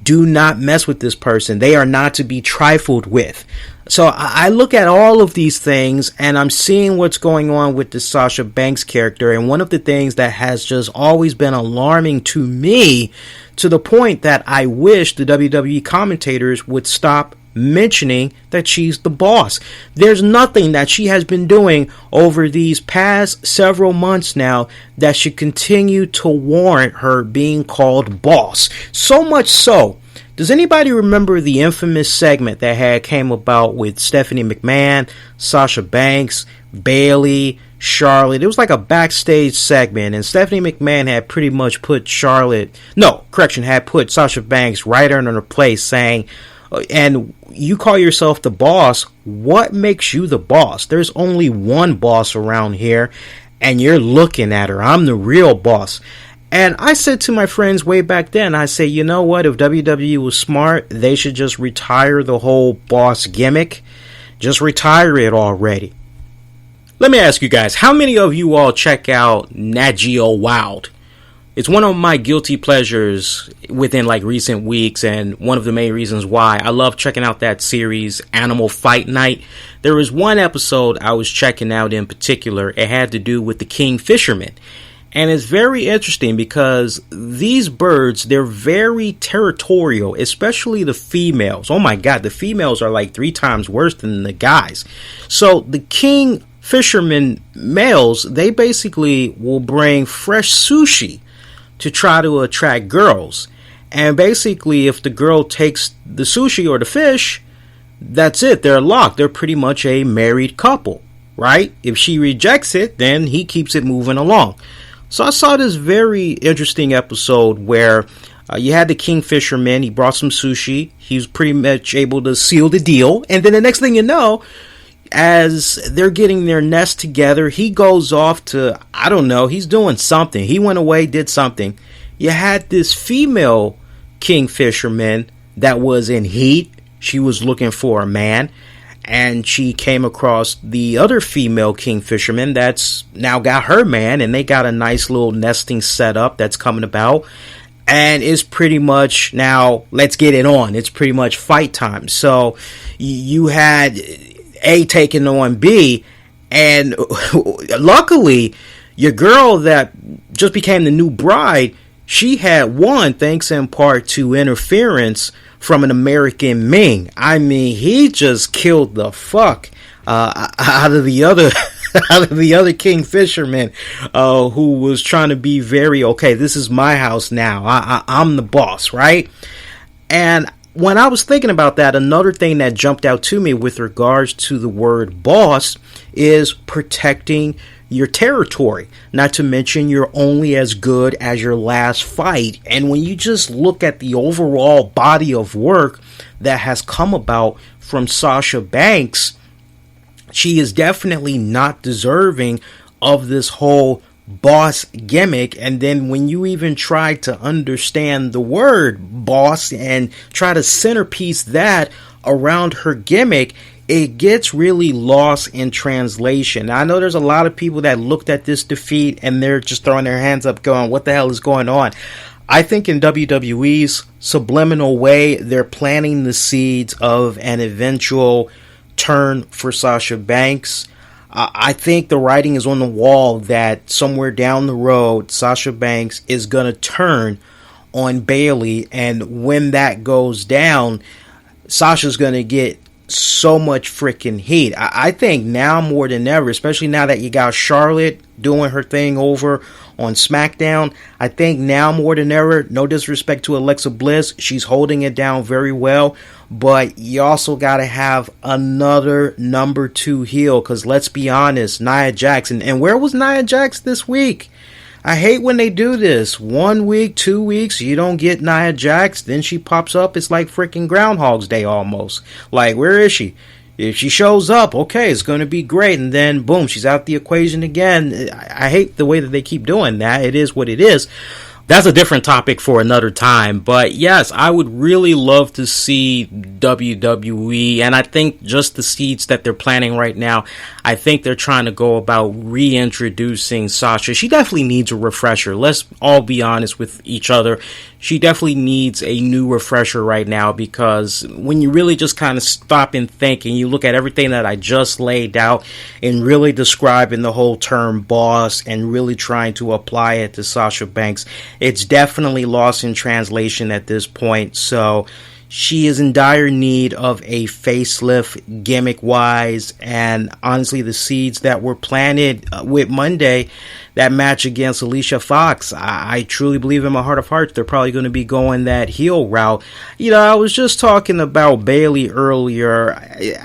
Do not mess with this person. They are not to be trifled with. So I look at all of these things and I'm seeing what's going on with the Sasha Banks character. And one of the things that has just always been alarming to me, to the point that I wish the WWE commentators would stop mentioning that she's the boss. There's nothing that she has been doing over these past several months now that should continue to warrant her being called boss. So much so, does anybody remember the infamous segment that came about with Stephanie McMahon, Sasha Banks, Bayley, Charlotte? It was like a backstage segment, and Stephanie McMahon had pretty much put had put Sasha Banks right in her place, saying, and you call yourself the boss, what makes you the boss? There's only one boss around here, and you're looking at her. I'm the real boss. And I said to my friends way back then, I say, you know what? If WWE was smart, they should just retire the whole boss gimmick. Just retire it already. Let me ask you guys, how many of you all check out Nat Geo Wild? It's one of my guilty pleasures within like recent weeks, and one of the main reasons why I love checking out that series, Animal Fight Night. There was one episode I was checking out in particular. It had to do with the king fisherman. And it's very interesting because these birds, they're very territorial, especially the females. Oh my God, the females are like 3 times worse than the guys. So the king fisherman males, they basically will bring fresh sushi to try to attract girls. And basically, if the girl takes the sushi or the fish, that's it. They're locked. They're pretty much a married couple, right? If she rejects it, then he keeps it moving along. So I saw this very interesting episode where you had the king fisherman. He brought some sushi. He was pretty much able to seal the deal. And then the next thing you know, as they're getting their nest together, he goes off to, I don't know, he's doing something. He went away, did something. You had this female king fisherman that was in heat. She was looking for a man. And she came across the other female king fisherman that's now got her man, and they got a nice little nesting setup that's coming about. And it's pretty much now, let's get it on. It's pretty much fight time. So you had A taking on B, and luckily, your girl that just became the new bride, she had won thanks in part to interference from an American Ming. I mean, he just killed the fuck out of the other out of the other king fisherman who was trying to be very, okay, this is my house now. I'm the boss, right? And when I was thinking about that, another thing that jumped out to me with regards to the word boss is protecting your territory. Not to mention, you're only as good as your last fight. And when you just look at the overall body of work that has come about from Sasha Banks, she is definitely not deserving of this whole boss gimmick. And then when you even try to understand the word boss and try to centerpiece that around her gimmick, it gets really lost in translation. I know there's a lot of people that looked at this defeat and they're just throwing their hands up going, what the hell is going on? I think in WWE's subliminal way, they're planting the seeds of an eventual turn for Sasha Banks. I think the writing is on the wall that somewhere down the road, Sasha Banks is going to turn on Bayley. And when that goes down, Sasha's going to get so much freaking heat. I think now more than ever, especially now that you got Charlotte doing her thing over on SmackDown, I think now more than ever, no disrespect to Alexa Bliss, she's holding it down very well, but you also got to have another number 2 heel, because let's be honest, Nia Jax, and where was Nia Jax this week? I hate when they do this. 1 week, 2 weeks, you don't get Nia Jax, then she pops up. It's like freaking Groundhog's Day almost. Like, where is she? If she shows up, okay, it's going to be great. And then, boom, she's out the equation again. I hate the way that they keep doing that. It is what it is. That's a different topic for another time. But yes, I would really love to see WWE, and I think just the seeds that they're planning right now, I think they're trying to go about reintroducing Sasha. She definitely needs a refresher. Let's all be honest with each other. She definitely needs a new refresher right now, because when you really just kind of stop and think and you look at everything that I just laid out and really describing the whole term boss and really trying to apply it to Sasha Banks, it's definitely lost in translation at this point. So she is in dire need of a facelift gimmick-wise, and honestly, the seeds that were planted with Monday, that match against Alicia Fox, I truly believe in my heart of hearts they're probably going to be going that heel route. You know, I was just talking about Bayley earlier.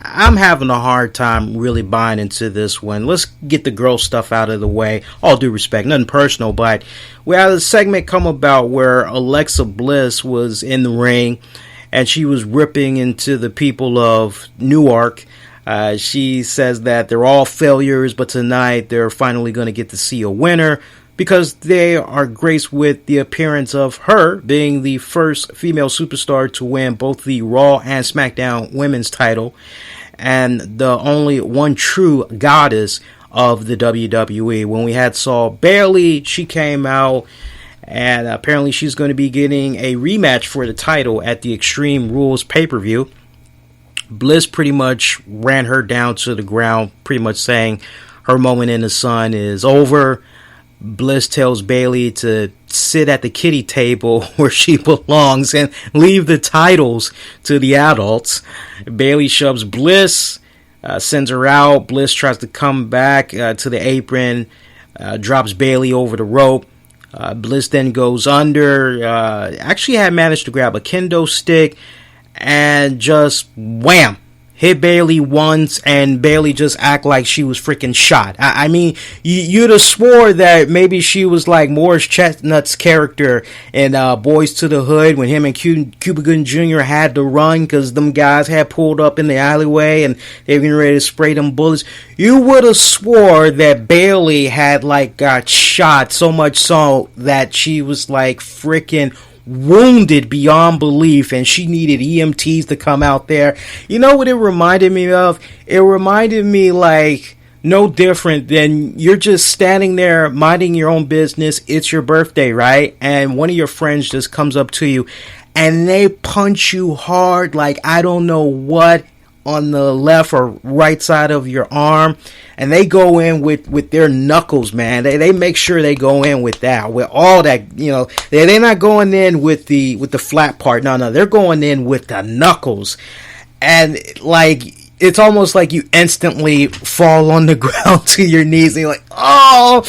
I'm having a hard time really buying into this one. Let's get the girl stuff out of the way. All due respect, nothing personal, but we had a segment come about where Alexa Bliss was in the ring and she was ripping into the people of Newark. She says that they're all failures, but tonight they're finally going to get to see a winner because they are graced with the appearance of her being the first female superstar to win both the Raw and SmackDown women's title. and the only one true goddess of the WWE. When we had saw Bayley, she came out, and apparently she's going to be getting a rematch for the title at the Extreme Rules pay-per-view. Bliss pretty much ran her down to the ground, pretty much saying her moment in the sun is over. Bliss tells Bayley to sit at the kiddie table where she belongs and leave the titles to the adults. Bayley shoves Bliss, sends her out. Bliss tries to come back to the apron, drops Bayley over the rope. Bliss then goes under. Actually had managed to grab a kendo stick and just wham! Hit Bayley once, and Bayley just act like she was freaking shot. I mean, you'd have swore that maybe she was like Morris Chestnut's character in Boys to the Hood when him and Cuba Gooding Jr. had to run because them guys had pulled up in the alleyway and they were getting ready to spray them bullets. You would have swore that Bayley had like got shot so much so that she was like freaking wounded beyond belief and she needed EMTs to come out there. You know what it reminded me of? It reminded me like no different than you're just standing there minding your own business. It's your birthday, right? And one of your friends just comes up to you and they punch you hard like I don't know what on the left or right side of your arm, and they go in with their knuckles, man. They make sure they go in with that, with all that, you know. They're not going in with the flat part. No, they're going in with the knuckles, and like it's almost like you instantly fall on the ground to your knees, and you're like, oh.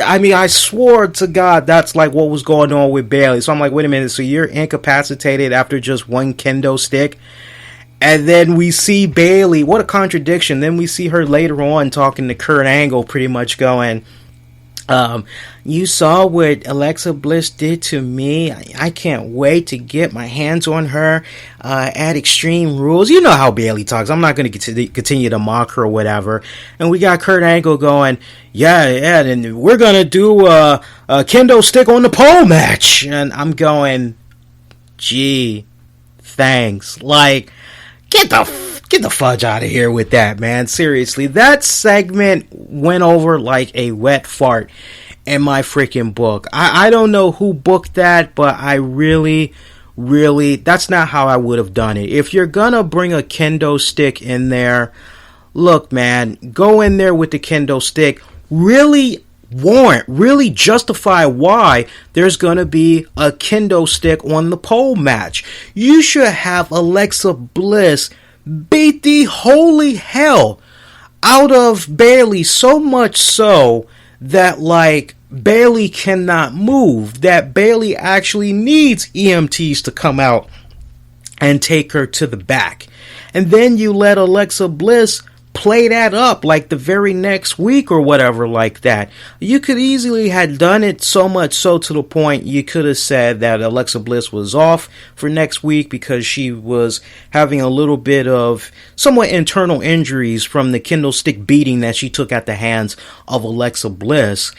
I mean, I swore to God that's like what was going on with Bayley. So I'm like, wait a minute, so you're incapacitated after just one kendo stick? And then we see Bayley, what a contradiction. Then we see her later on talking to Kurt Angle, pretty much going, you saw what Alexa Bliss did to me. I can't wait to get my hands on her at Extreme Rules. You know how Bayley talks. I'm not going to continue to mock her or whatever. And we got Kurt Angle going, yeah, and we're going to do a kendo stick on the pole match. And I'm going, gee, thanks. Like, get the fudge out of here with that, man. Seriously, that segment went over like a wet fart in my freaking book. I don't know who booked that, but I really, that's not how I would have done it. If you're gonna bring a kendo stick in there, look, man, go in there with the kendo stick. Really justify why there's gonna be a kendo stick on the pole match. You should have Alexa Bliss beat the holy hell out of Bayley, so much so that like Bayley cannot move, that Bayley actually needs EMTs to come out and take her to the back. And then you let Alexa Bliss play that up like the very next week or whatever like that. You could easily have done it so much so to the point you could have said that Alexa Bliss was off for next week because she was having a little bit of somewhat internal injuries from the kendo stick beating that she took at the hands of Alexa Bliss.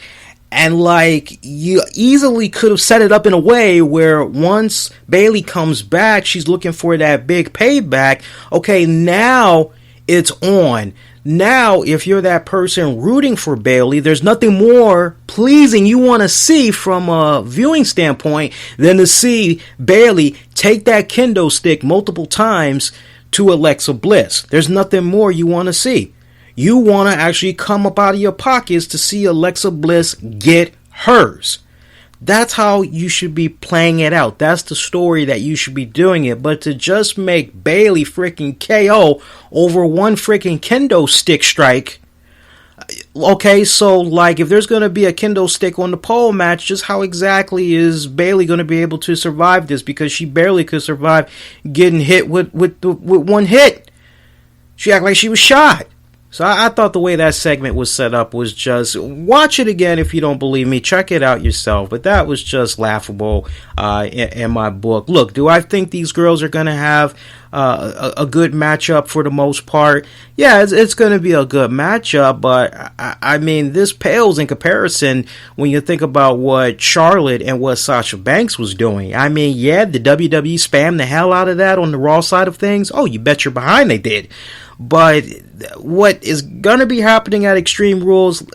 And like you easily could have set it up in a way where once Bayley comes back, she's looking for that big payback. Okay, now it's on. Now, if you're that person rooting for Bayley, there's nothing more pleasing you want to see from a viewing standpoint than to see Bayley take that kendo stick multiple times to Alexa Bliss. There's nothing more you want to see. You want to actually come up out of your pockets to see Alexa Bliss get hers. That's how you should be playing it out. That's the story that you should be doing it. But to just make Bayley freaking KO over one freaking kendo stick strike. Okay, so like if there's going to be a kendo stick on the pole match, just how exactly is Bayley going to be able to survive this? Because she barely could survive getting hit with one hit. She acted like she was shot. So I thought the way that segment was set up was just, watch it again if you don't believe me, check it out yourself, but that was just laughable in my book. Look, do I think these girls are going to have a good matchup for the most part. Yeah, it's going to be a good matchup, but I mean, this pales in comparison when you think about what Charlotte and what Sasha Banks was doing. I mean, yeah, the WWE spammed the hell out of that on the Raw side of things. Oh, you bet your behind they did. But what is going to be happening at Extreme Rules,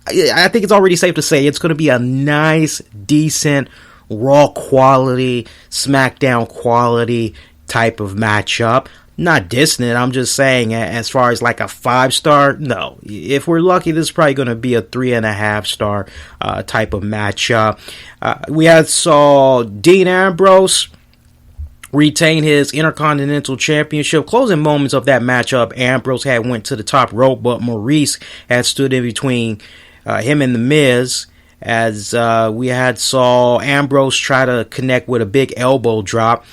I think it's already safe to say it's going to be a nice, decent, Raw quality, SmackDown quality type of matchup. Not dissing it, I'm just saying, as far as like a 5-star, no. If we're lucky, this is probably going to be a 3.5-star type of matchup. We saw Dean Ambrose retain his Intercontinental Championship. Closing moments of that matchup, Ambrose had went to the top rope, but Maurice had stood in between him and The Miz, as we saw Ambrose try to connect with a big elbow drop.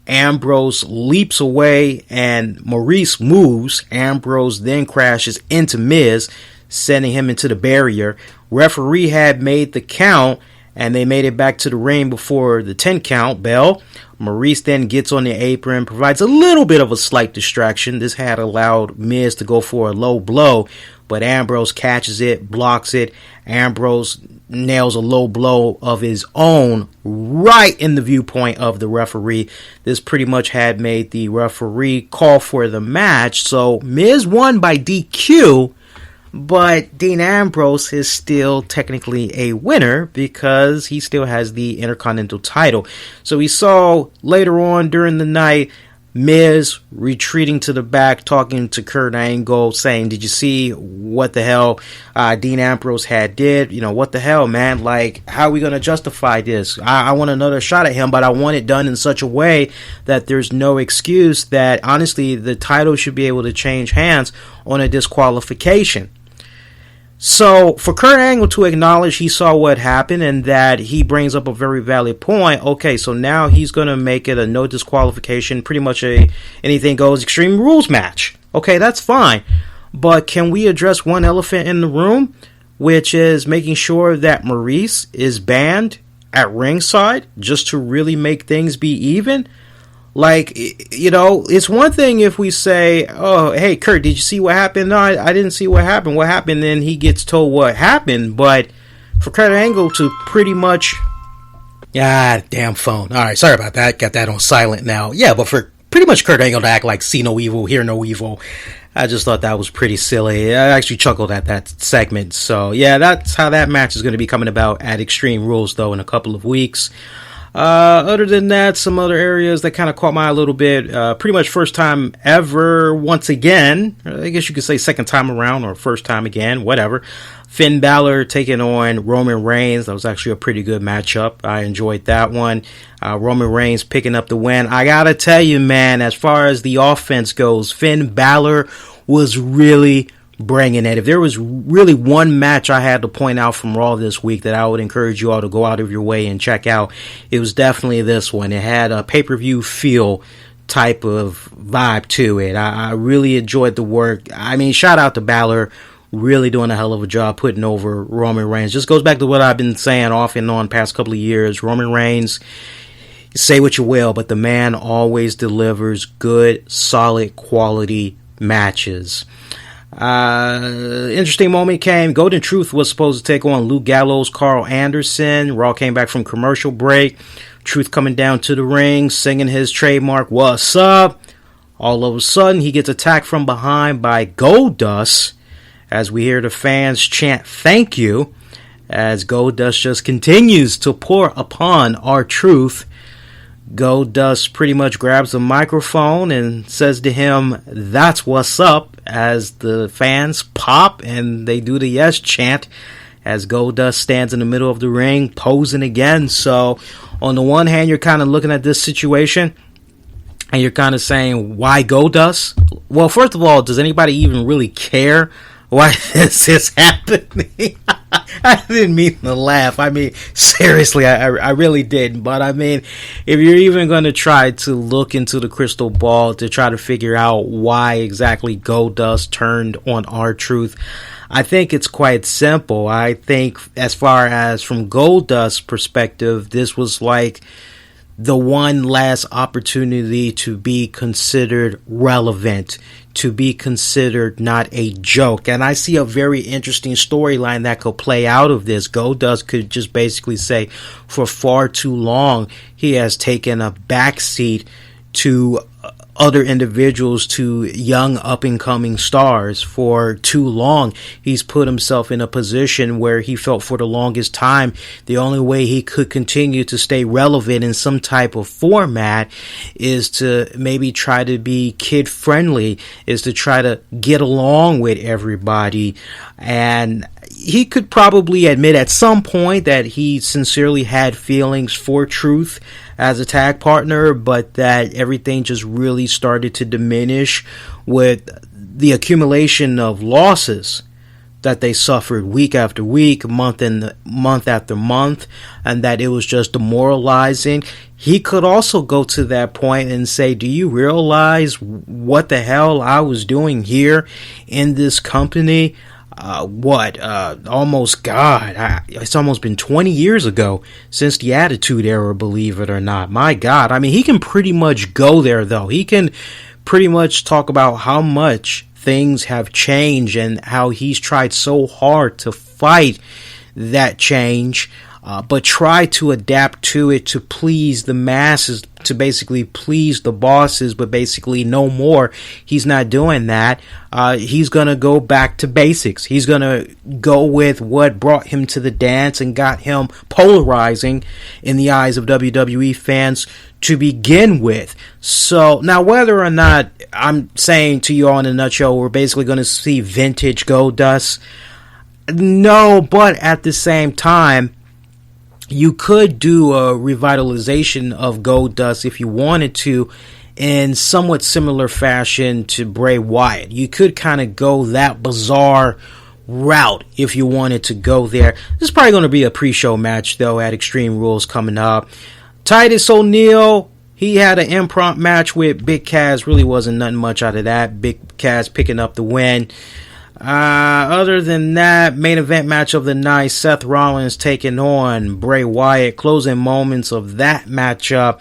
Ambrose leaps away and Maurice moves. Ambrose then crashes into Miz, sending him into the barrier. Referee had made the count, and they made it back to the ring before the 10 count bell. Maurice then gets on the apron, provides a little bit of a slight distraction. This had allowed Miz to go for a low blow, but Ambrose catches it, blocks it. Ambrose nails a low blow of his own right in the viewpoint of the referee. This pretty much had made the referee call for the match. So Miz won by DQ, but Dean Ambrose is still technically a winner because he still has the Intercontinental title. So we saw later on during the night Miz retreating to the back, talking to Kurt Angle, saying, "Did you see what the hell Dean Ambrose had did? You know, what the hell, man? Like, how are we going to justify this? I want another shot at him, but I want it done in such a way that there's no excuse that, honestly, the title should be able to change hands on a disqualification." So for Kurt Angle to acknowledge he saw what happened and that he brings up a very valid point, okay, so now he's going to make it a no disqualification, pretty much a anything goes Extreme Rules match. Okay, that's fine. But can we address one elephant in the room, which is making sure that Maurice is banned at ringside just to really make things be even? Like, you know, it's one thing if we say, "Oh, hey, Kurt, did you see what happened?" "No, I didn't see what happened." What happened? Then he gets told what happened. But for Kurt Angle to pretty much... damn phone. All right, sorry about that. Got that on silent now. Yeah, but for pretty much Kurt Angle to act like see no evil, hear no evil, I just thought that was pretty silly. I actually chuckled at that segment. So, yeah, that's how that match is going to be coming about at Extreme Rules, though, in a couple of weeks. Other than that, some other areas that kind of caught my eye a little bit. Pretty much first time ever, once again. I guess you could say second time around or first time again, whatever. Finn Balor taking on Roman Reigns. That was actually a pretty good matchup. I enjoyed that one. Roman Reigns picking up the win. I gotta tell you, man, as far as the offense goes, Finn Balor was really bringing it. If there was really one match I had to point out from Raw this week that I would encourage you all to go out of your way and check out, it was definitely this one. It had a pay-per-view feel type of vibe to it. I really enjoyed the work. I mean, shout out to Balor, really doing a hell of a job putting over Roman Reigns. Just goes back to what I've been saying off and on past couple of years. Roman Reigns, say what you will, but the man always delivers good, solid, quality matches. Interesting moment came. Golden Truth was supposed to take on Luke Gallows, Carl Anderson. Raw came back from commercial break. Truth coming down to the ring, singing his trademark "What's up?" All of a sudden, he gets attacked from behind by Goldust, as we hear the fans chant "Thank you," as Goldust just continues to pour upon R-Truth. Goldust pretty much grabs the microphone and says to him, "That's what's up," as the fans pop and they do the yes chant as Goldust stands in the middle of the ring posing again. So on the one hand, you're kind of looking at this situation and you're kind of saying, why Goldust? Well, first of all, does anybody even really care why this is happening? I didn't mean to laugh. I mean, seriously, I really didn't. But I mean, if you're even going to try to look into the crystal ball to try to figure out why exactly Goldust turned on R-Truth, I think it's quite simple. I think as far as from Goldust's perspective, this was like the one last opportunity to be considered relevant, to be considered not a joke. And I see a very interesting storyline that could play out of this. Goldust could just basically say, for far too long, he has taken a backseat to other individuals, to young up-and-coming stars. For too long, he's put himself in a position where he felt for the longest time the only way he could continue to stay relevant in some type of format is to maybe try to be kid-friendly, is to try to get along with everybody. And he could probably admit at some point that he sincerely had feelings for Truth as a tag partner, but that everything just really started to diminish with the accumulation of losses that they suffered week after week, month after month, and that it was just demoralizing. He could also go to that point and say, do you realize what the hell I was doing here in this company? It's almost been 20 years ago since the Attitude Era, believe it or not. My God. I mean, he can pretty much go there, though. He can pretty much talk about how much things have changed and how he's tried so hard to fight that change, but try to adapt to it to please the masses, to basically please the bosses, but basically no more. He's not doing that. He's going to go back to basics. He's going to go with what brought him to the dance and got him polarizing in the eyes of WWE fans to begin with. So now, whether or not I'm saying to you all in a nutshell, we're basically going to see vintage Goldust, no, but at the same time, you could do a revitalization of Goldust if you wanted to, in somewhat similar fashion to Bray Wyatt. You could kind of go that bizarre route if you wanted to go there. This is probably going to be a pre-show match, though, at Extreme Rules coming up. Titus O'Neil, he had an impromptu match with Big Cass. Really wasn't nothing much out of that. Big Cass picking up the win. Other than that, main event match of the night, Seth Rollins taking on Bray Wyatt. Closing moments of that matchup,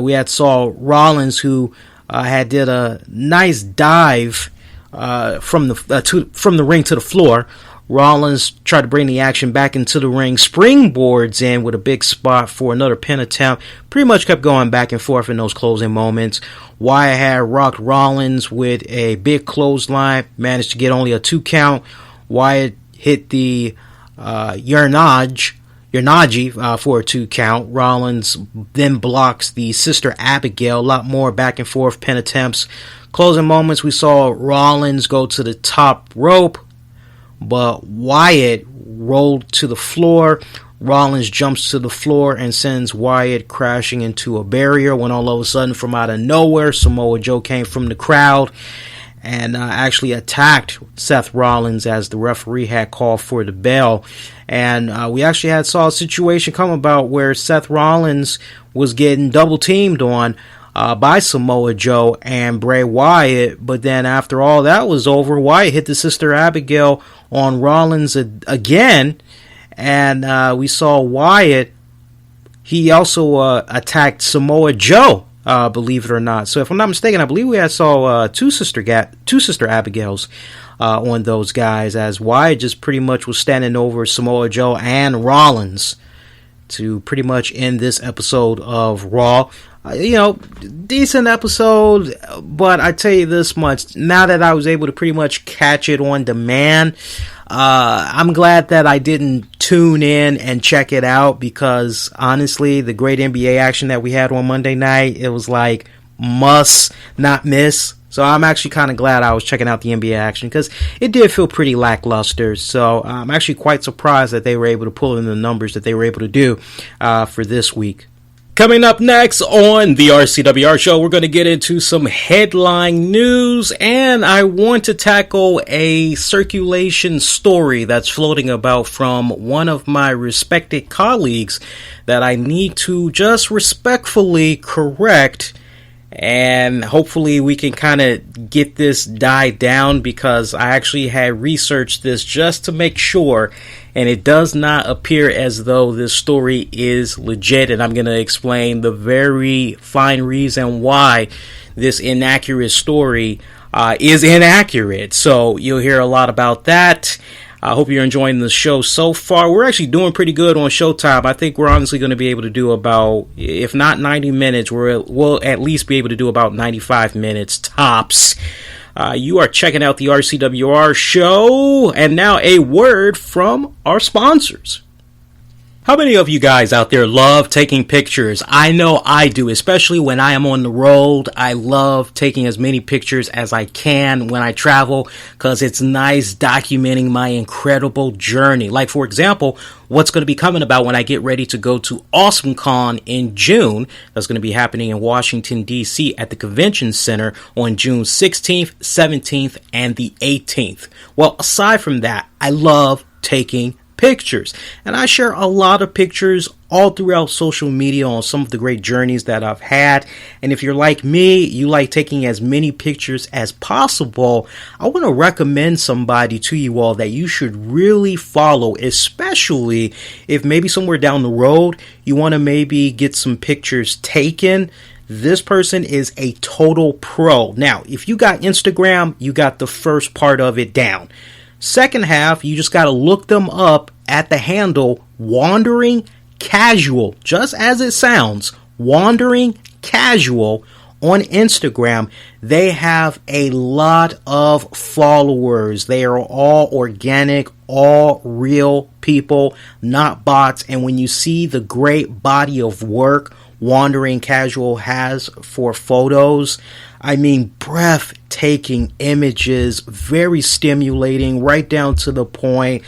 we saw Rollins, who had did a nice dive from the ring to the floor. Rollins tried to bring the action back into the ring, springboards in with a big spot for another pin attempt. Pretty much kept going back and forth in those closing moments. Wyatt had rocked Rollins with a big clothesline, managed to get only a 2 count. Wyatt hit the Yurnagi for a 2 count. Rollins then blocks the Sister Abigail. A lot more back and forth pin attempts. Closing moments, we saw Rollins go to the top rope, but Wyatt rolled to the floor. Rollins jumps to the floor and sends Wyatt crashing into a barrier, when all of a sudden, from out of nowhere, Samoa Joe came from the crowd and actually attacked Seth Rollins as the referee had called for the bell. And we actually saw a situation come about where Seth Rollins was getting double teamed on by Samoa Joe and Bray Wyatt, but then after all that was over, Wyatt hit the Sister Abigail on Rollins again, and we saw Wyatt, he also attacked Samoa Joe, believe it or not. So if I'm not mistaken, I believe we saw two Sister Abigails on those guys, as Wyatt just pretty much was standing over Samoa Joe and Rollins to pretty much end this episode of Raw. Decent episode, but I tell you this much, now that I was able to pretty much catch it on demand, I'm glad that I didn't tune in and check it out, because honestly, the great NBA action that we had on Monday night, it was like must not miss. So I'm actually kind of glad I was checking out the NBA action, because it did feel pretty lackluster. So I'm actually quite surprised that they were able to pull in the numbers that they were able to do for this week. Coming up next on the RCWR Show, we're going to get into some headline news, and I want to tackle a circulation story that's floating about from one of my respected colleagues that I need to just respectfully correct and hopefully we can kind of get this died down, because I actually had researched this just to make sure, and it does not appear as though this story is legit, and I'm going to explain the very fine reason why this inaccurate story is inaccurate. So you'll hear a lot about that. I hope you're enjoying the show so far. We're actually doing pretty good on Showtime. I think we're honestly going to be able to do about, if not 90 minutes, we'll at least be able to do about 95 minutes tops. You are checking out the RCWR Show, and now a word from our sponsors. How many of you guys out there love taking pictures? I know I do, especially when I am on the road. I love taking as many pictures as I can when I travel, because it's nice documenting my incredible journey. Like, for example, what's going to be coming about when I get ready to go to AwesomeCon in June. That's going to be happening in Washington, D.C. at the Convention Center on June 16th, 17th, and the 18th. Well, aside from that, I love taking pictures, and I share a lot of pictures all throughout social media on some of the great journeys that I've had. And if you're like me, you like taking as many pictures as possible, I want to recommend somebody to you all that you should really follow, especially if maybe somewhere down the road you want to maybe get some pictures taken. This person is a total pro. Now, if you got Instagram, you got the first part of it down. Second half, you just got to look them up at the handle Wandering Casual, just as it sounds, Wandering Casual on Instagram. They have a lot of followers. They are all organic, all real people, not bots. And when you see the great body of work Wandering Casual has for photos, I mean, breathtaking images, very stimulating, right down to the point.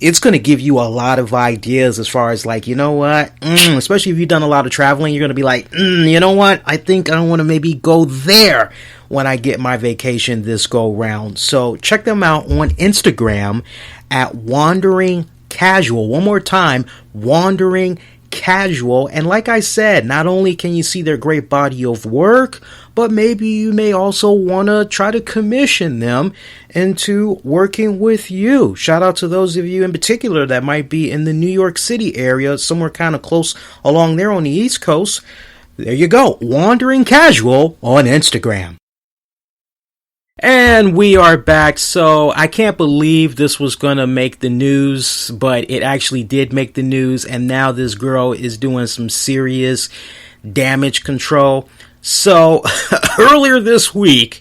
It's going to give you a lot of ideas as far as, like, you know what, especially if you've done a lot of traveling, you're going to be like, you know what, I think I want to maybe go there when I get my vacation this go round. So check them out on Instagram at Wandering Casual. One more time, Wandering Casual. And like I said, not only can you see their great body of work, but maybe you may also want to try to commission them into working with you. Shout out to those of you in particular that might be in the New York City area, somewhere kind of close along there on the East Coast. There you go, Wandering Casual on Instagram. And we are back. So I can't believe this was going to make the news, but it actually did make the news. And now this girl is doing some serious damage control. So earlier this week,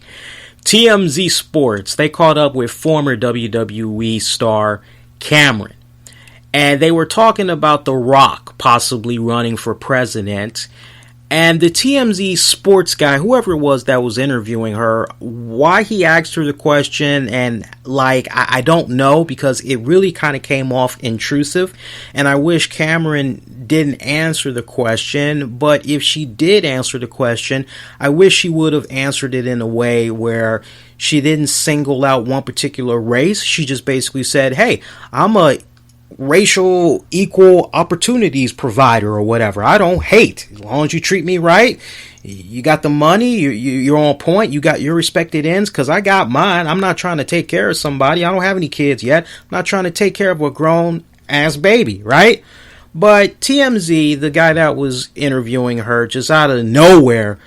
TMZ Sports, they caught up with former WWE star Cameron. And they were talking about The Rock possibly running for president. And the TMZ Sports guy, whoever it was that was interviewing her, why he asked her the question, and I don't know, because it really kind of came off intrusive. And I wish Cameron didn't answer the question, but if she did answer the question, I wish she would have answered it in a way where she didn't single out one particular race. She just basically said, hey, I'm a racial equal opportunities provider or whatever. I don't hate, as long as you treat me right. You got the money, you're on point, you got your respected ends, because I got mine. I'm not trying to take care of somebody. I don't have any kids yet. I'm not trying to take care of a grown ass baby, right? But TMZ, the guy that was interviewing her, just out of nowhere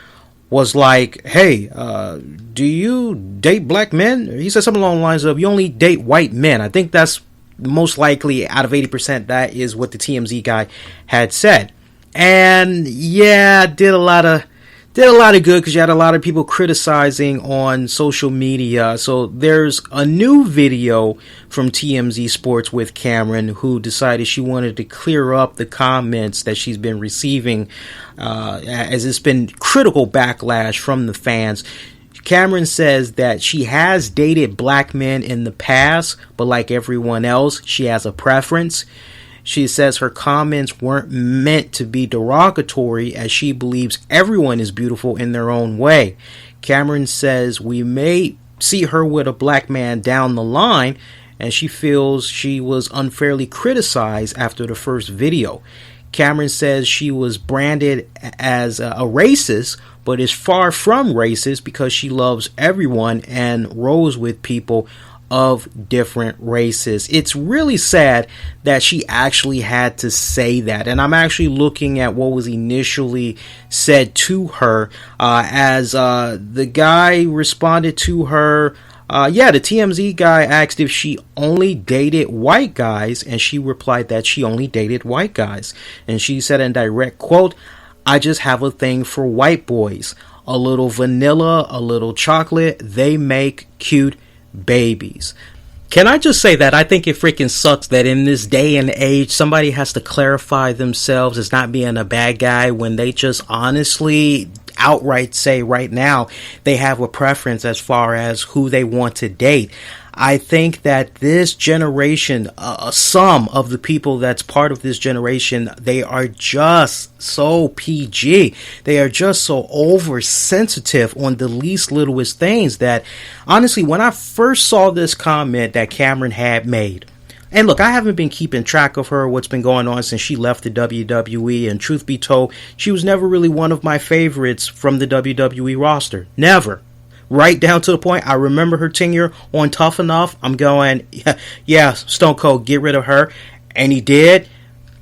was like, hey, do you date black men? He said something along the lines of, you only date white men. I think that's most likely, out of 80%, that is what the TMZ guy had said. And yeah, did a lot of good, because you had a lot of people criticizing on social media. So there's a new video from TMZ Sports with Cameron, who decided she wanted to clear up the comments that she's been receiving, as it's been critical backlash from the fans. Cameron says that she has dated black men in the past, but like everyone else, she has a preference. She says her comments weren't meant to be derogatory, as she believes everyone is beautiful in their own way. Cameron says we may see her with a black man down the line, and she feels she was unfairly criticized after the first video. Cameron says she was branded as a racist, but is far from racist because she loves everyone and rolls with people of different races. It's really sad that she actually had to say that. And I'm actually looking at what was initially said to her as the guy responded to her. The TMZ guy asked if she only dated white guys, and she replied that she only dated white guys. And she said in direct quote, "I just have a thing for white boys. A little vanilla, a little chocolate. They make cute babies." Can I just say that I think it freaking sucks that in this day and age somebody has to clarify themselves as not being a bad guy when they just honestly outright say right now they have a preference as far as who they want to date. I think that this generation, some of the people that's part of this generation, they are just so PG. They are just so oversensitive on the least littlest things that, honestly, when I first saw this comment that Cameron had made, and look, I haven't been keeping track of her, what's been going on since she left the WWE, and truth be told, she was never really one of my favorites from the WWE roster. Never. Right down to the point, I remember her tenure on Tough Enough. I'm going, yeah, Stone Cold, get rid of her. And he did.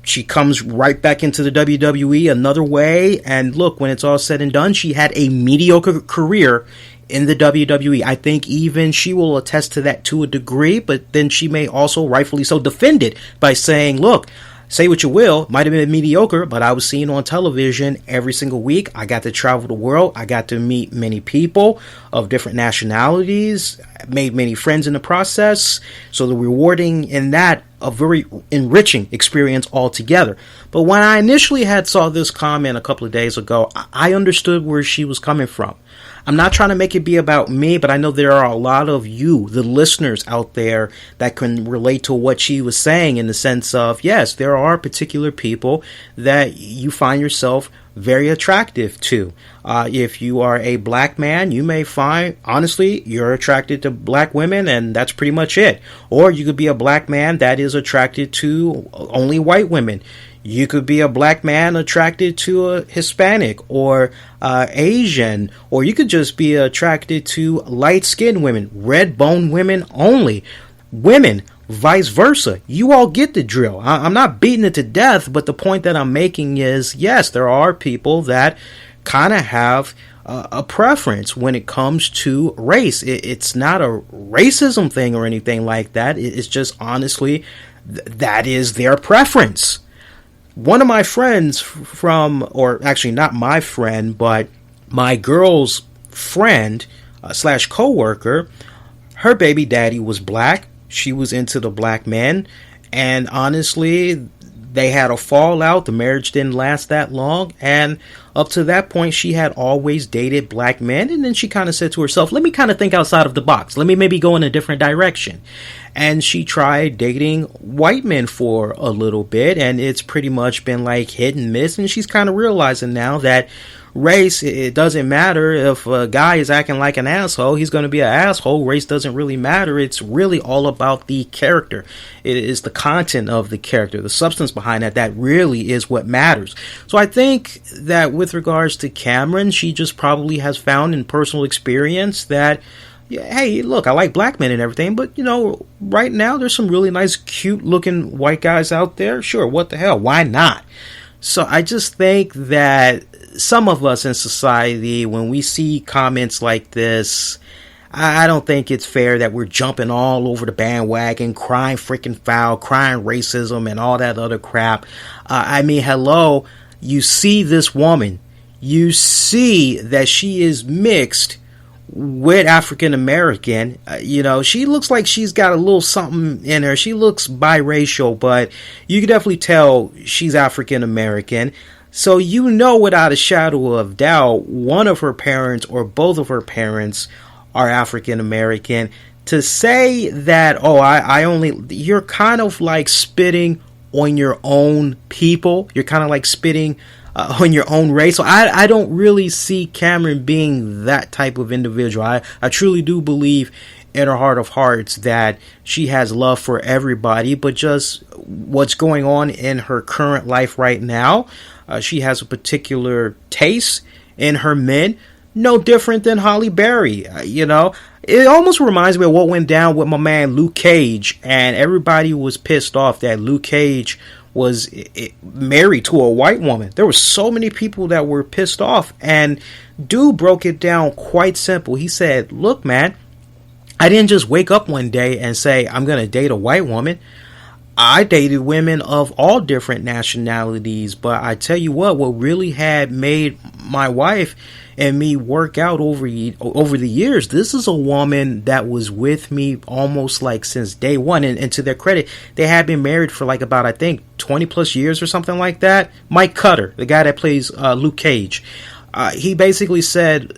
She comes right back into the WWE another way. And look, when it's all said and done, she had a mediocre career in the WWE. I think even she will attest to that to a degree, but then she may also rightfully so defend it by saying, look, say what you will, might have been mediocre, but I was seen on television every single week. I got to travel the world. I got to meet many people of different nationalities, made many friends in the process. So the rewarding in that, a very enriching experience altogether. But when I initially saw this comment a couple of days ago, I understood where she was coming from. I'm not trying to make it be about me, but I know there are a lot of you, the listeners out there, that can relate to what she was saying in the sense of, yes, there are particular people that you find yourself very attractive to. If you are a black man, you may find, honestly, you're attracted to black women, and that's pretty much it. Or you could be a black man that is attracted to only white women. You could be a black man attracted to a Hispanic or Asian, or you could just be attracted to light-skinned women, red-boned women only. Women, vice versa. You all get the drill. I'm not beating it to death, but the point that I'm making is, yes, there are people that kind of have a preference when it comes to race. It's not a racism thing or anything like that. It's just honestly, that is their preference. One of my friends or actually not my friend, but my girl's friend / co-worker, her baby daddy was black. She was into the black men. And honestly, they had a fallout. The marriage didn't last that long. And up to that point, she had always dated black men. And then she kind of said to herself, let me kind of think outside of the box. Let me maybe go in a different direction. And she tried dating white men for a little bit. And it's pretty much been like hit and miss. And she's kind of realizing now that race, it doesn't matter if a guy is acting like an asshole, he's going to be an asshole. Race doesn't really matter. It's really all about the character. It is the content of the character, the substance behind that really is what matters. So I think that with regards to Cameron, she just probably has found in personal experience that, hey, look, I like black men and everything, but, right now there's some really nice, cute-looking white guys out there. Sure, what the hell? Why not? So I just think that some of us in society, when we see comments like this, I don't think it's fair that we're jumping all over the bandwagon, crying freaking foul, crying racism and all that other crap. Hello, you see this woman, you see that she is mixed with African American. She looks like she's got a little something in her. She looks biracial, but you can definitely tell she's African American. So without a shadow of doubt, one of her parents or both of her parents are African American. To say that, you're kind of like spitting on your own people. You're kind of like spitting on your own race. So I don't really see Cameron being that type of individual. I truly do believe in her heart of hearts that she has love for everybody, but just what's going on in her current life right now, she has a particular taste in her mid. No different than Holly Berry, It almost reminds me of what went down with my man Luke Cage, and everybody was pissed off that Luke Cage was married to a white woman. There were so many people that were pissed off, and dude broke it down quite simple. He said, look, man, I didn't just wake up one day and say, I'm going to date a white woman. I dated women of all different nationalities, but I tell you what really had made my wife and me work out over the years, this is a woman that was with me almost like since day one. And to their credit, they had been married for like about, I think, 20 plus years or something like that. Mike Cutter, the guy that plays Luke Cage, he basically said,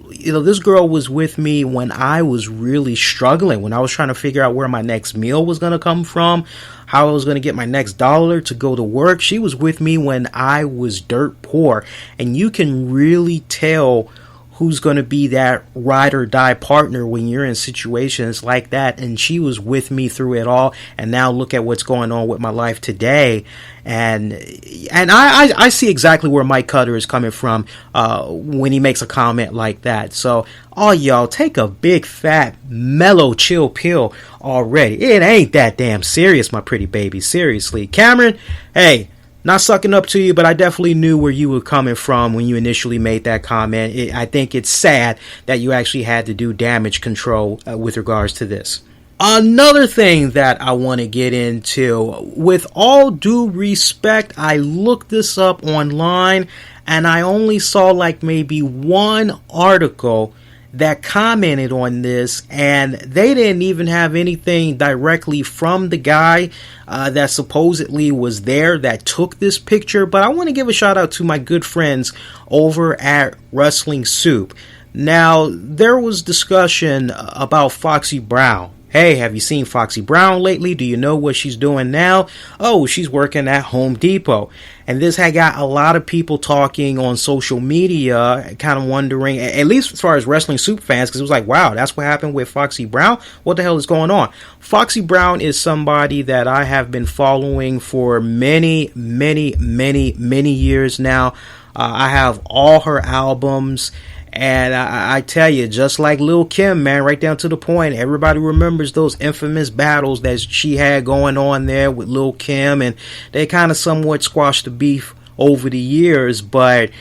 this girl was with me when I was really struggling, when I was trying to figure out where my next meal was going to come from, how I was going to get my next dollar to go to work. She was with me when I was dirt poor. And you can really tell who's going to be that ride or die partner when you're in situations like that. And she was with me through it all. And now look at what's going on with my life today. And I see exactly where Mike Cutter is coming from when he makes a comment like that. So, y'all, take a big, fat, mellow, chill pill already. It ain't that damn serious, my pretty baby. Seriously. Cameron, hey, not sucking up to you, but I definitely knew where you were coming from when you initially made that comment. I think it's sad that you actually had to do damage control with regards to this. Another thing that I want to get into, with all due respect, I looked this up online and I only saw like maybe one article that commented on this, and they didn't even have anything directly from the guy that supposedly was there that took this picture. But I want to give a shout out to my good friends over at Wrestling Soup. Now, there was discussion about Foxy Brown. Hey, have you seen Foxy Brown lately? Do you know what she's doing now? Oh, she's working at Home Depot. And this had got a lot of people talking on social media, kind of wondering, at least as far as Wrestling Soup fans, because it was like, wow, that's what happened with Foxy Brown? What the hell is going on? Foxy Brown is somebody that I have been following for many, many, many, many years now. I have all her albums. And I tell you, just like Lil' Kim, man, right down to the point, everybody remembers those infamous battles that she had going on there with Lil' Kim, and they kind of somewhat squashed the beef over the years, but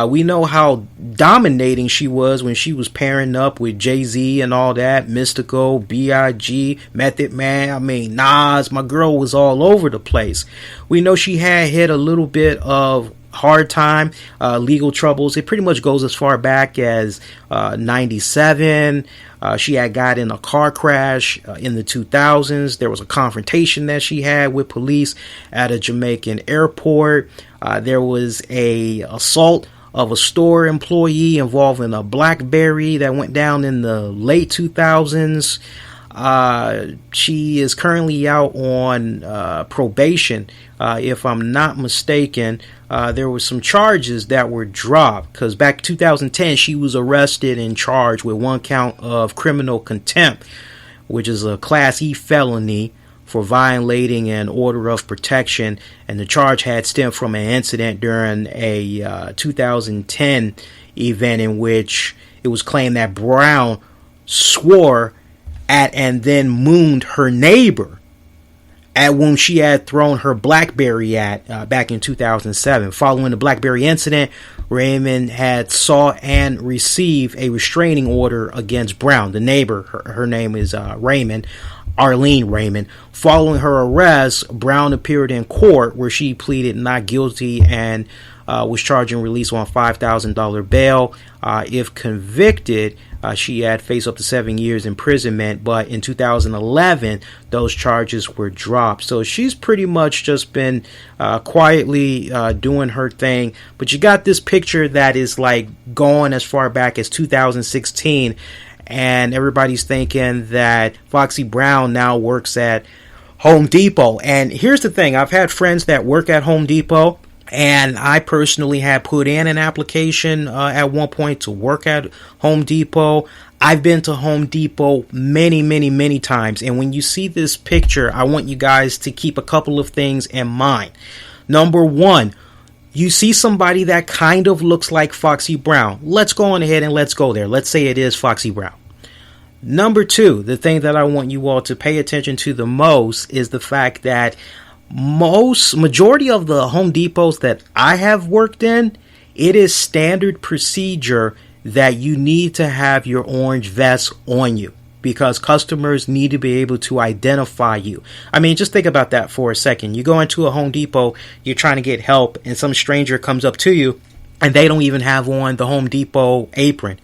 we know how dominating she was when she was pairing up with Jay-Z and all that, Mystico, B.I.G., Method Man, I mean, Nas, my girl was all over the place. We know she had hit a little bit of hard time, legal troubles. It pretty much goes as far back as 97. She had got in a car crash in the 2000s. There was a confrontation that she had with police at a Jamaican airport. There was a assault of a store employee involving a BlackBerry that went down in the late 2000s. She is currently out on probation, if I'm not mistaken. There were some charges that were dropped because back in 2010 she was arrested and charged with one count of criminal contempt, which is a Class E felony for violating an order of protection, and the charge had stemmed from an incident during a 2010 event in which it was claimed that Brown swore at and then mooned her neighbor at whom she had thrown her BlackBerry at back in 2007. Following the BlackBerry incident, Raymond had sought and received a restraining order against Brown, the neighbor. Her name is Arlene Raymond. Following her arrest, Brown appeared in court where she pleaded not guilty and was charged and released on $5,000 bail. If convicted, she had faced up to 7 years imprisonment, but in 2011, those charges were dropped. So she's pretty much just been quietly doing her thing. But you got this picture that is like going as far back as 2016, and everybody's thinking that Foxy Brown now works at Home Depot. And here's the thing, I've had friends that work at Home Depot, and I personally had put in an application at one point to work at Home Depot. I've been to Home Depot many, many, many times. And when you see this picture, I want you guys to keep a couple of things in mind. Number one, you see somebody that kind of looks like Foxy Brown. Let's go on ahead and let's go there. Let's say it is Foxy Brown. Number two, the thing that I want you all to pay attention to the most is the fact that majority of the Home Depots that I have worked in, it is standard procedure that you need to have your orange vest on you, because customers need to be able to identify you. I mean, just think about that for a second. You go into a Home Depot, you're trying to get help, and some stranger comes up to you, and they don't even have on the Home Depot apron.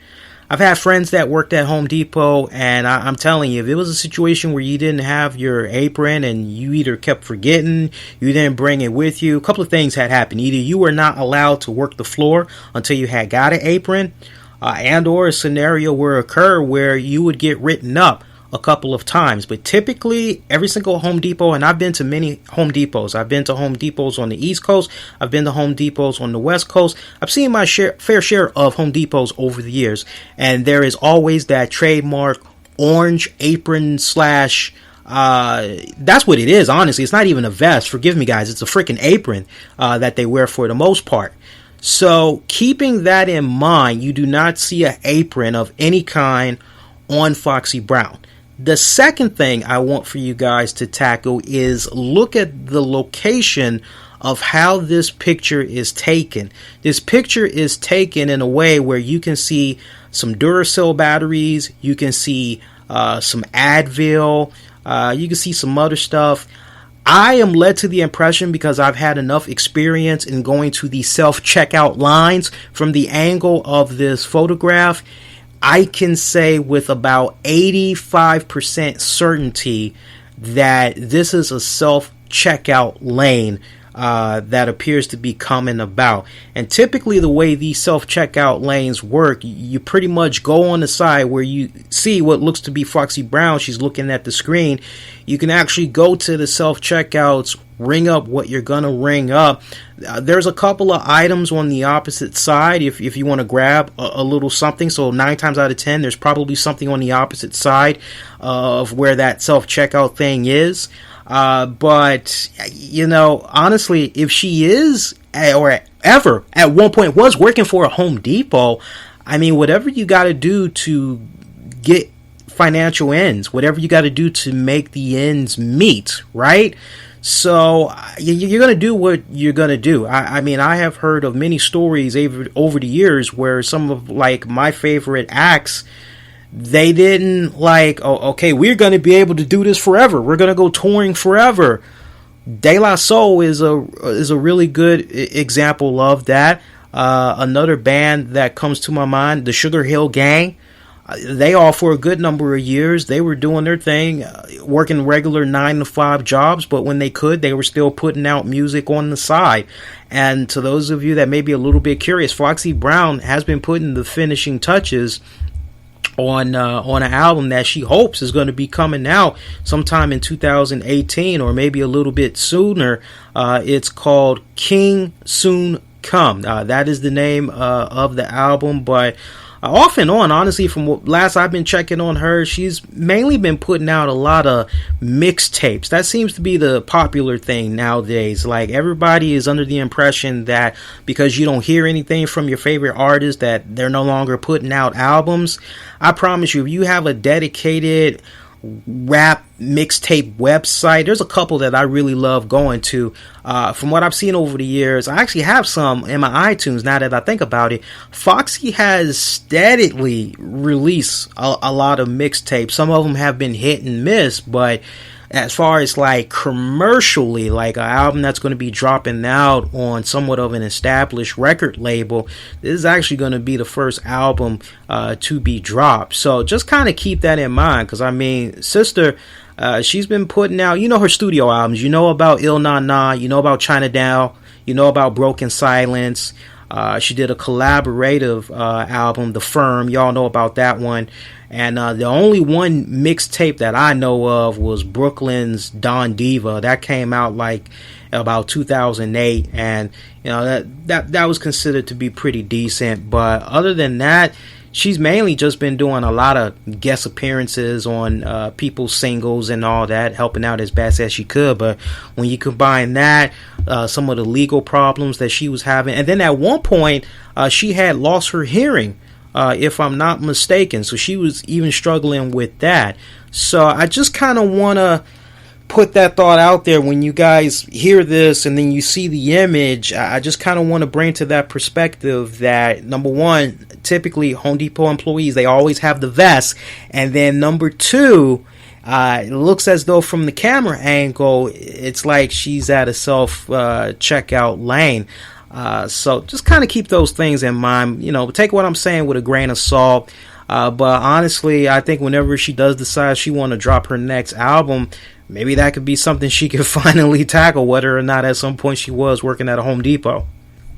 I've had friends that worked at Home Depot, and I'm telling you, if it was a situation where you didn't have your apron and you either kept forgetting, you didn't bring it with you, a couple of things had happened. Either you were not allowed to work the floor until you had got an apron, and or a scenario would occur where you would get written up a couple of times. But typically, every single Home Depot, and I've been to many Home Depots. I've been to Home Depots on the East Coast. I've been to Home Depots on the West Coast. I've seen my fair share of Home Depots over the years. And there is always that trademark orange apron slash... that's what it is, honestly. It's not even a vest. Forgive me, guys. It's a freaking apron that they wear for the most part. So, keeping that in mind, you do not see an apron of any kind on Foxy Brown. The second thing I want for you guys to tackle is look at the location of how this picture is taken. This picture is taken in a way where you can see some Duracell batteries, you can see some Advil, you can see some other stuff. I am led to the impression, because I've had enough experience in going to the self-checkout lines from the angle of this photograph, I can say with about 85% certainty that this is a self-checkout lane that appears to be coming about. And typically the way these self-checkout lanes work, you pretty much go on the side where you see what looks to be Foxy Brown. She's looking at the screen. You can actually go to the self-checkouts, ring up what you're going to ring up. There's a couple of items on the opposite side if you want to grab a little something. So 9 times out of 10, there's probably something on the opposite side of where that self-checkout thing is. But, you know, honestly, if she is, or ever at one point was working for a Home Depot, I mean, whatever you got to do to get financial ends, whatever you got to do to make the ends meet, right? So you're going to do what you're going to do. I mean, I have heard of many stories over the years where some of like my favorite acts, they didn't like, oh, okay, we're going to be able to do this forever. We're going to go touring forever. De La Soul is a really good example of that. Another band that comes to my mind, the Sugar Hill Gang. They all, for a good number of years, they were doing their thing, working regular 9-to-5 jobs, but when they could, they were still putting out music on the side. And to those of you that may be a little bit curious, Foxy Brown has been putting the finishing touches on an album that she hopes is going to be coming out sometime in 2018 or maybe a little bit sooner. It's called King Soon Come. That is the name of the album, but off and on, honestly, from what last I've been checking on her, she's mainly been putting out a lot of mixtapes. That seems to be the popular thing nowadays. Like, everybody is under the impression that because you don't hear anything from your favorite artist that they're no longer putting out albums. I promise you, if you have a dedicated rap mixtape website, there's a couple that I really love going to. From what I've seen over the years, I actually have some in my iTunes now that I think about it. Foxy has steadily released a lot of mixtapes. Some of them have been hit and miss, but as far as like commercially, like an album that's going to be dropping out on somewhat of an established record label, this is actually going to be the first album to be dropped. So just kind of keep that in mind, because I mean, sister, she's been putting out, you know, her studio albums. You know about Il Na Na, you know about China Down, you know about Broken Silence. She did a collaborative album, The Firm. Y'all know about that one. And the only one mixtape that I know of was Brooklyn's Don Diva. That came out like about 2008, and you know that was considered to be pretty decent. But other than that, she's mainly just been doing a lot of guest appearances on people's singles and all that, helping out as best as she could. But when you combine that, some of the legal problems that she was having, and then at one point she had lost her hearing, if I'm not mistaken. So she was even struggling with that. So I just kind of want to put that thought out there. When you guys hear this and then you see the image, I just kind of want to bring to that perspective that, number one, typically Home Depot employees, they always have the vest, and then number two, it looks as though from the camera angle it's like she's at a self checkout lane. So just kind of keep those things in mind. Take what I'm saying with a grain of salt. But honestly, I think whenever she does decide she want to drop her next album, maybe that could be something she could finally tackle, whether or not at some point she was working at a Home Depot.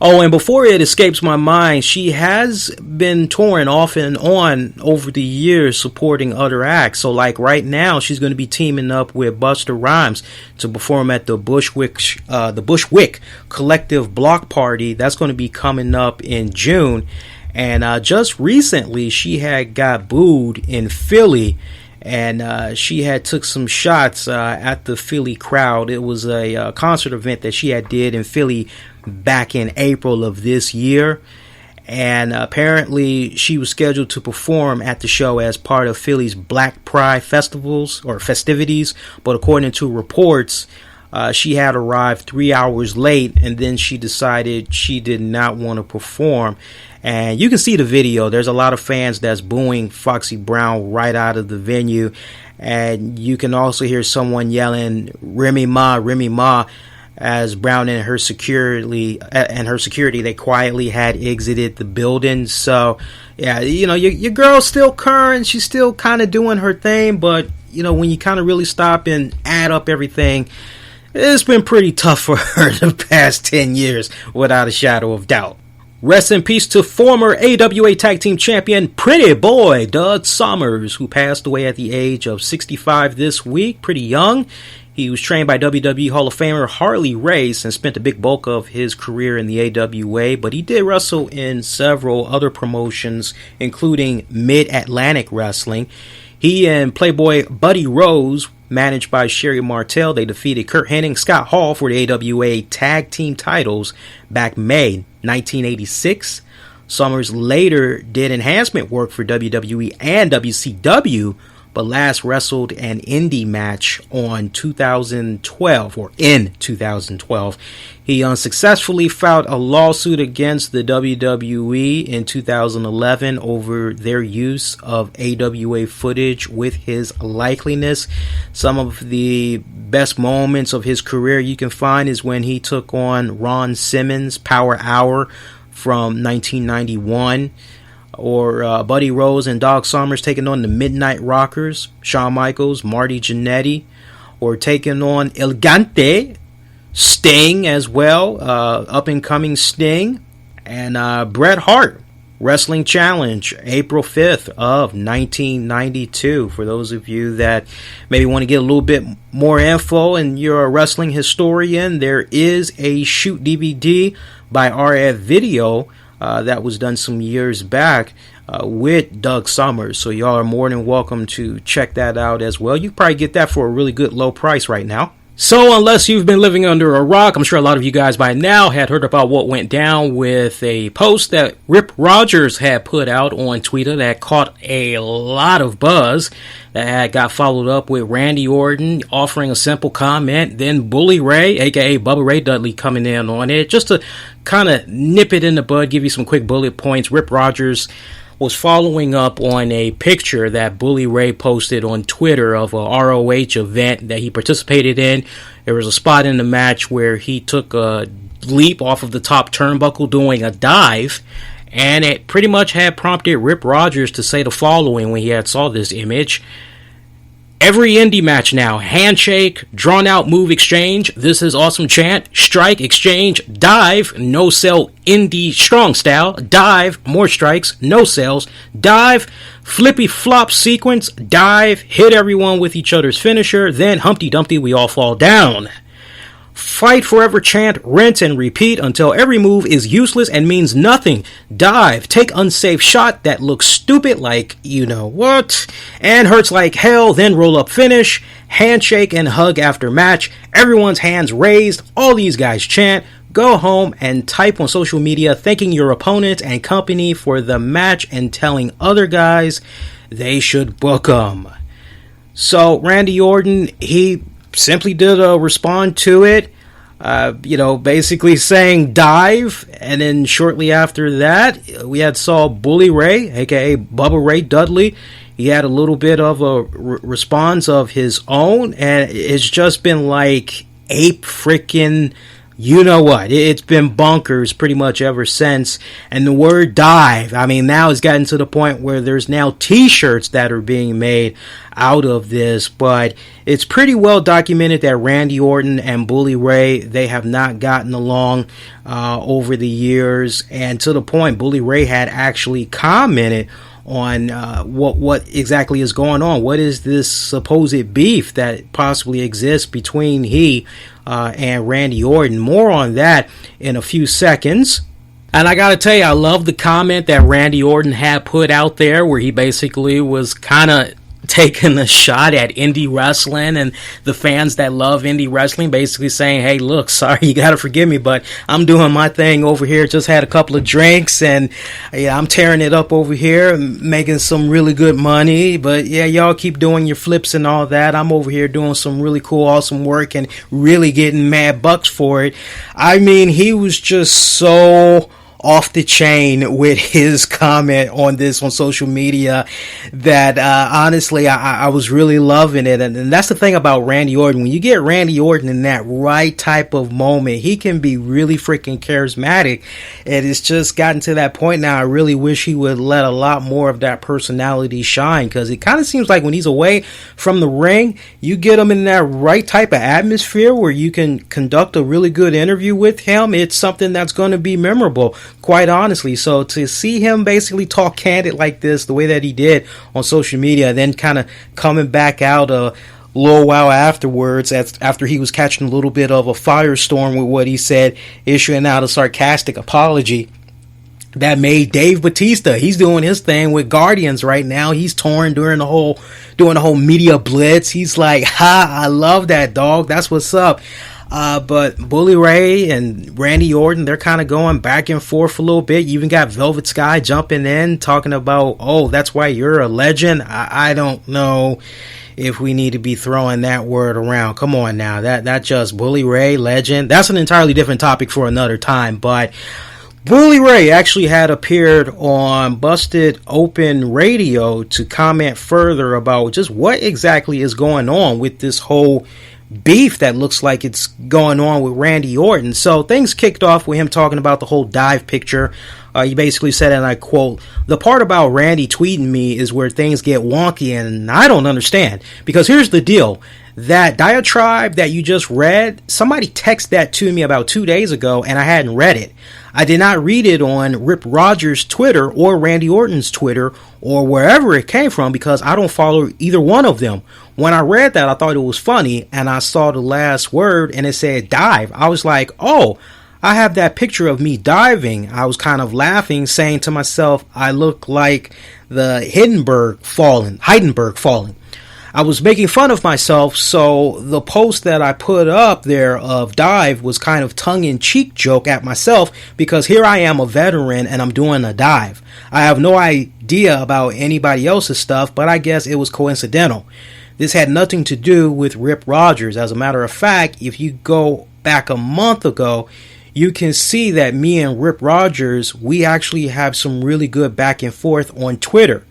Oh, and before it escapes my mind, she has been touring off and on over the years supporting other acts. So like right now, she's going to be teaming up with Busta Rhymes to perform at the Bushwick Collective Block Party. That's going to be coming up in June. And just recently, she had got booed in Philly, and she had took some shots at the Philly crowd. It was a concert event that she had did in Philly back in April of this year, and apparently she was scheduled to perform at the show as part of Philly's Black Pride festivals or festivities, but according to reports, she had arrived 3 hours late, and then she decided she did not want to perform. And you can see the video. There's a lot of fans that's booing Foxy Brown right out of the venue. And you can also hear someone yelling, Remy Ma, as Brown and her security, they quietly had exited the building. So, yeah, your girl's still current. She's still kind of doing her thing. But, when you kind of really stop and add up everything, it's been pretty tough for her the past 10 years, without a shadow of doubt. Rest in peace to former AWA Tag Team Champion Pretty Boy Doug Somers, who passed away at the age of 65 this week, pretty young. He was trained by WWE Hall of Famer Harley Race and spent a big bulk of his career in the AWA, but he did wrestle in several other promotions, including Mid-Atlantic Wrestling. He and Playboy Buddy Rose, managed by Sherry Martel, they defeated Kurt Hennig, Scott Hall for the AWA Tag Team titles back May 1986. Summers later did enhancement work for WWE and WCW, but last wrestled an indie match in 2012. He unsuccessfully filed a lawsuit against the WWE in 2011 over their use of AWA footage with his likeliness. Some of the best moments of his career you can find is when he took on Ron Simmons' Power Hour from 1991. Or Buddy Rose and Doug Somers taking on the Midnight Rockers, Shawn Michaels, Marty Jannetty, or taking on El Gigante, Sting as well, up-and-coming Sting, and Bret Hart, Wrestling Challenge, April 5th of 1992. For those of you that maybe want to get a little bit more info and you're a wrestling historian, there is a shoot DVD by RF Video that was done some years back with Doug Somers. So y'all are more than welcome to check that out as well. You can probably get that for a really good low price right now. So unless you've been living under a rock, I'm sure a lot of you guys by now had heard about what went down with a post that Rip Rogers had put out on Twitter that caught a lot of buzz, that got followed up with Randy Orton offering a simple comment, then Bully Ray, aka Bubba Ray Dudley, coming in on it. Just to kind of nip it in the bud, give you some quick bullet points, Rip Rogers was following up on a picture that Bully Ray posted on Twitter of a ROH event that he participated in. There was a spot in the match where he took a leap off of the top turnbuckle doing a dive, and it pretty much had prompted Rip Rogers to say the following when he had saw this image. Every indie match now, handshake, drawn out move exchange, this is awesome chant, strike, exchange, dive, no sell, indie strong style, dive, more strikes, no sells, dive, flippy flop sequence, dive, hit everyone with each other's finisher, then Humpty Dumpty, we all fall down. Fight forever chant, rinse and repeat until every move is useless and means nothing. Dive, take unsafe shot that looks stupid like you know what, and hurts like hell, then roll up finish, handshake and hug after match, everyone's hands raised, all these guys chant, go home and type on social media thanking your opponent and company for the match and telling other guys they should book them. So Randy Orton, he simply did respond to it, basically saying dive, and then shortly after that, we saw Bully Ray, aka Bubba Ray Dudley. He had a little bit of a response of his own, and it's just been like ape freaking you know what. It's been bonkers pretty much ever since. And the word dive, I mean, now it's gotten to the point where there's now t-shirts that are being made out of this. But it's pretty well documented that Randy Orton and Bully Ray, they have not gotten along over the years. And to the point, Bully Ray had actually commented on what exactly is going on. What is this supposed beef that possibly exists between he and Randy Orton? More on that in a few seconds. And I gotta tell you, I love the comment that Randy Orton had put out there where he basically was kind of taking a shot at indie wrestling and the fans that love indie wrestling, basically saying, hey, look, sorry, you gotta forgive me, but I'm doing my thing over here, just had a couple of drinks, and yeah, I'm tearing it up over here, making some really good money, but yeah, y'all keep doing your flips and all that. I'm over here doing some really cool, awesome work and really getting mad bucks for it. I mean, he was just so off the chain with his comment on this on social media that honestly I was really loving it. And that's the thing about Randy Orton. When you get Randy Orton in that right type of moment, he can be really freaking charismatic, and it's just gotten to that point now. I really wish he would let a lot more of that personality shine, because it kind of seems like when he's away from the ring, you get him in that right type of atmosphere where you can conduct a really good interview with him. It's something that's going to be memorable, quite honestly. So to see him basically talk candid like this, the way that he did on social media, then kind of coming back out a little while afterwards, after he was catching a little bit of a firestorm with what he said, issuing out a sarcastic apology that made Dave Bautista, he's doing his thing with Guardians right now. He's touring doing the whole media blitz. He's like, ha, I love that, dog. That's what's up. But Bully Ray and Randy Orton, they're kind of going back and forth a little bit. You even got Velvet Sky jumping in, talking about, oh, that's why you're a legend. I don't know if we need to be throwing that word around. Come on now. That just Bully Ray, legend. That's an entirely different topic for another time. But Bully Ray actually had appeared on Busted Open Radio to comment further about just what exactly is going on with this whole beef that looks like it's going on with Randy Orton. So things kicked off with him talking about the whole dive picture. He basically said, and I quote, "The part about Randy tweeting me is where things get wonky, and I don't understand. Because here's the deal. That diatribe that you just read, somebody texted that to me about 2 days ago, and I hadn't read it. I did not read it on Rip Rogers' Twitter or Randy Orton's Twitter or wherever it came from, because I don't follow either one of them. When I read that, I thought it was funny, and I saw the last word, and it said dive. I was like, oh, I have that picture of me diving. I was kind of laughing, saying to myself, I look like the Hindenburg falling. I was making fun of myself, so the post that I put up there of dive was kind of tongue-in-cheek joke at myself, because here I am, a veteran, and I'm doing a dive. I have no idea about anybody else's stuff, but I guess it was coincidental. This had nothing to do with Rip Rogers. As a matter of fact, if you go back a month ago, you can see that me and Rip Rogers, we actually have some really good back and forth on Twitter,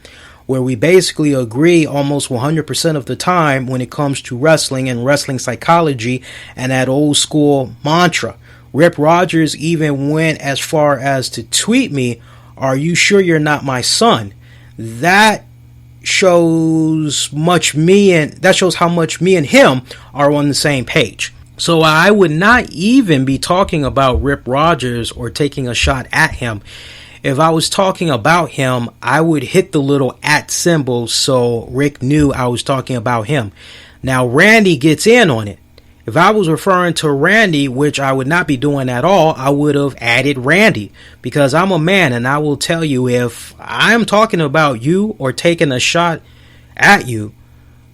where we basically agree almost 100% of the time when it comes to wrestling and wrestling psychology and that old school mantra. Rip Rogers even went as far as to tweet me, "Are you sure you're not my son?" That shows how much me and him are on the same page. So I would not even be talking about Rip Rogers or taking a shot at him. If I was talking about him, I would hit the little @ symbol so Rick knew I was talking about him. Now, Randy gets in on it. If I was referring to Randy, which I would not be doing at all, I would have added Randy, because I'm a man, and I will tell you, if I'm talking about you or taking a shot at you,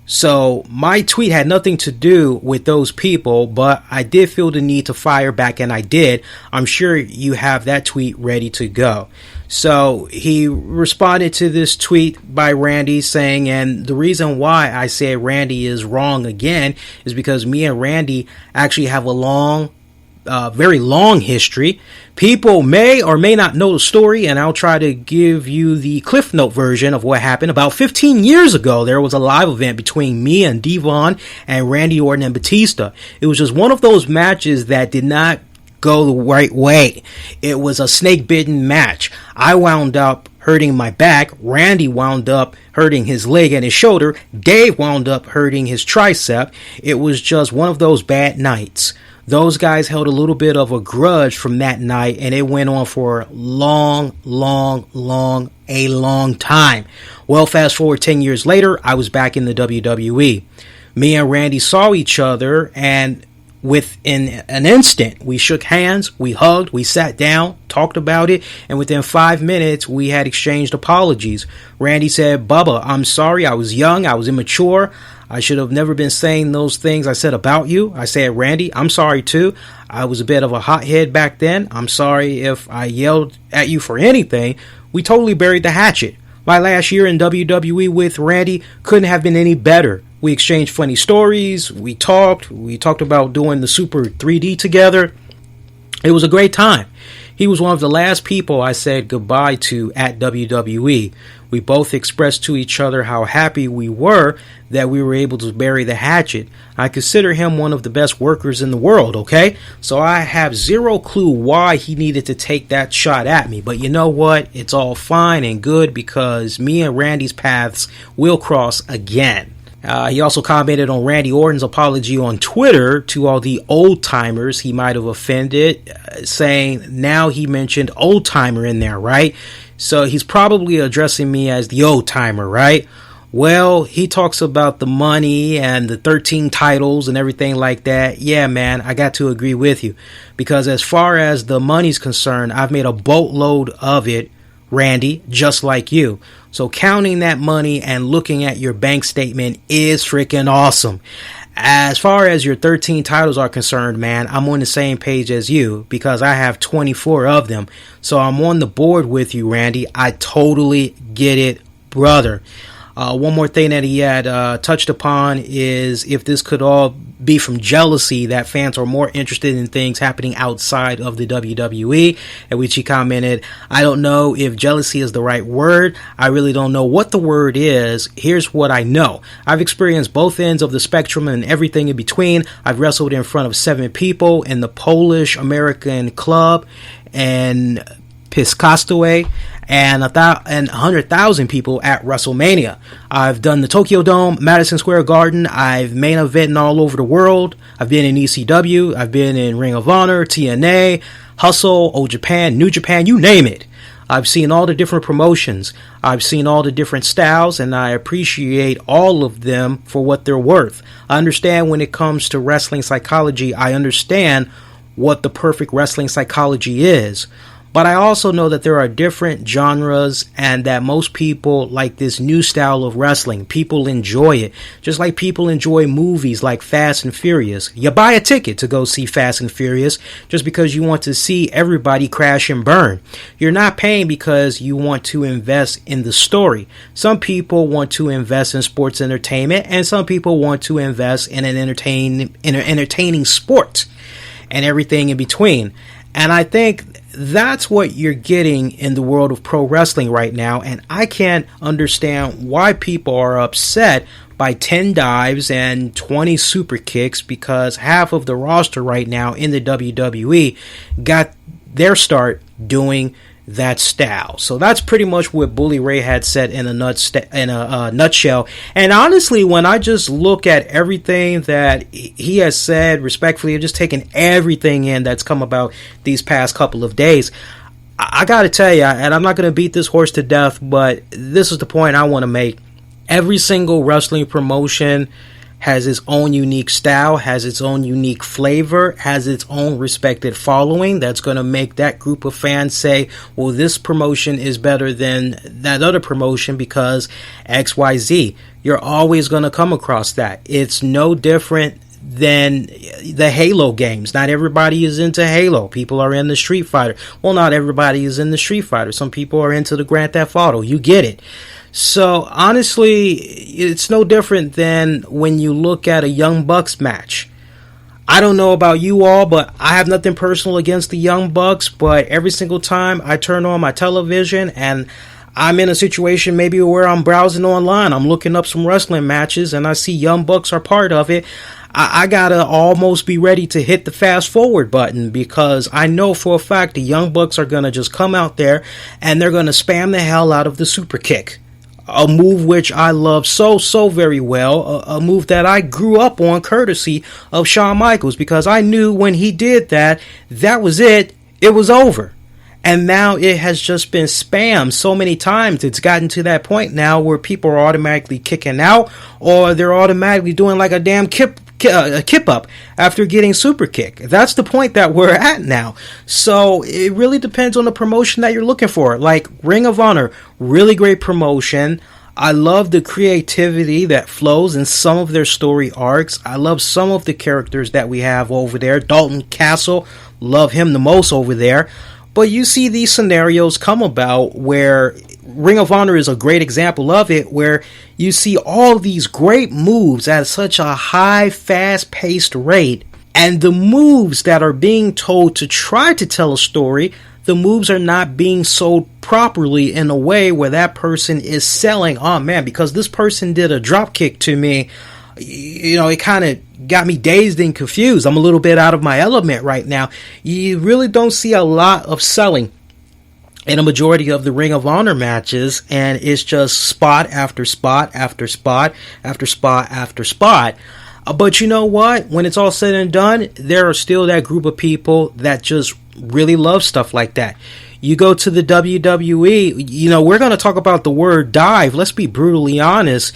so my tweet had nothing to do with those people, but I did feel the need to fire back, and I did. I'm sure you have that tweet ready to go. So he responded to this tweet by Randy saying, and the reason why I said Randy is wrong again is because me and Randy actually have a very long history. People may or may not know the story, and I'll try to give you the Cliff Note version of what happened. About 15 years ago, there was a live event between me and Devon and Randy Orton and Batista. It was just one of those matches that did not go the right way. It was a snake-bitten match. I wound up hurting my back. Randy wound up hurting his leg and his shoulder. Dave wound up hurting his tricep. It was just one of those bad nights. Those guys held a little bit of a grudge from that night, and it went on for a long time. Well, fast forward 10 years later, I was back in the WWE. Me and Randy saw each other, and within an instant, we shook hands, we hugged, we sat down, talked about it, and within 5 minutes, we had exchanged apologies. Randy said, "Bubba, I'm sorry, I was young, I was immature. I should have never been saying those things I said about you." I said, "Randy, I'm sorry too. I was a bit of a hothead back then. I'm sorry if I yelled at you for anything." We totally buried the hatchet. My last year in WWE with Randy couldn't have been any better. We exchanged funny stories. We talked about doing the Super 3D together. It was a great time. He was one of the last people I said goodbye to at WWE. We both expressed to each other how happy we were that we were able to bury the hatchet. I consider him one of the best workers in the world, okay? So I have zero clue why he needed to take that shot at me. But you know what? It's all fine and good, because me and Randy's paths will cross again. He also commented on Randy Orton's apology on Twitter to all the old-timers he might have offended, saying now he mentioned old-timer in there, right? So he's probably addressing me as the old-timer, right? Well, he talks about the money and the 13 titles and everything like that. Yeah, man, I got to agree with you. Because as far as the money's concerned, I've made a boatload of it, Randy, just like you. So counting that money and looking at your bank statement is freaking awesome. As far as your 13 titles are concerned, man, I'm on the same page as you, because I have 24 of them. So I'm on the board with you, Randy. I totally get it, brother. One more thing that he had touched upon is if this could all be from jealousy, that fans are more interested in things happening outside of the WWE, at which he commented, "I don't know if jealousy is the right word. I really don't know what the word is. Here's what I know. I've experienced both ends of the spectrum and everything in between. I've wrestled in front of 7 people in the Polish-American club and Piscastaway, and 100,000 people at WrestleMania. I've done the Tokyo Dome, Madison Square Garden. I've main evented all over the world. I've been in ECW. I've been in Ring of Honor, TNA, Hustle, Old Japan, New Japan, you name it. I've seen all the different promotions. I've seen all the different styles, and I appreciate all of them for what they're worth. I understand when it comes to wrestling psychology, I understand what the perfect wrestling psychology is. But I also know that there are different genres and that most people like this new style of wrestling. People enjoy it. Just like people enjoy movies like Fast and Furious. You buy a ticket to go see Fast and Furious just because you want to see everybody crash and burn. You're not paying because you want to invest in the story. Some people want to invest in sports entertainment, and some people want to invest in an entertaining sport and everything in between. And I think that's what you're getting in the world of pro wrestling right now, and I can't understand why people are upset by 10 dives and 20 super kicks, because half of the roster right now in the WWE got their start doing that style. So that's pretty much what Bully Ray had said in a nutshell. And honestly, when I just look at everything that he has said, respectfully, I've just taken everything in that's come about these past couple of days. I gotta tell you, and I'm not gonna beat this horse to death, but this is the point I want to make. Every single wrestling promotion has its own unique style, has its own unique flavor, has its own respected following that's going to make that group of fans say, well, this promotion is better than that other promotion because XYZ. You're always going to come across that. It's no different than the Halo games. Not everybody is into Halo. People are into Street Fighter. Well, not everybody is into Street Fighter. Some people are into the Grand Theft Auto. You get it. So, honestly, it's no different than when you look at a Young Bucks match. I don't know about you all, but I have nothing personal against the Young Bucks, but every single time I turn on my television and I'm in a situation maybe where I'm browsing online, I'm looking up some wrestling matches, and I see Young Bucks are part of it, I gotta almost be ready to hit the fast forward button, because I know for a fact the Young Bucks are gonna just come out there and they're gonna spam the hell out of the super kick. A move which I love so very well, a move that I grew up on courtesy of Shawn Michaels, because I knew when he did that, that was it was over. And now it has just been spammed so many times. It's gotten to that point now where people are automatically kicking out, or they're automatically doing like a damn kip up after getting super kick. That's the point that we're at now. So it really depends on the promotion that you're looking for. Like Ring of Honor, really great promotion. I love the creativity that flows in some of their story arcs. I love some of the characters that we have over there. Dalton Castle, love him the most over there. But you see these scenarios come about where Ring of Honor is a great example of it, where you see all these great moves at such a high, fast-paced rate, and the moves that are being told to try to tell a story, the moves are not being sold properly in a way where that person is selling, oh man, because this person did a drop kick to me, you know, it kind of got me dazed and confused. I'm a little bit out of my element right now. You really don't see a lot of selling in a majority of the Ring of Honor matches, and it's just spot after spot after spot after spot after spot. But you know what? When it's all said and done, there are still that group of people that just really love stuff like that. You go to the WWE, you know, we're going to talk about the word dive. Let's be brutally honest.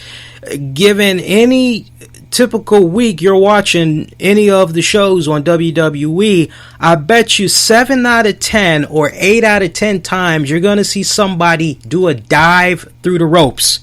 Given any typical week you're watching any of the shows on WWE, I bet you 7 out of 10 or 8 out of 10 times you're going to see somebody do a dive through the ropes.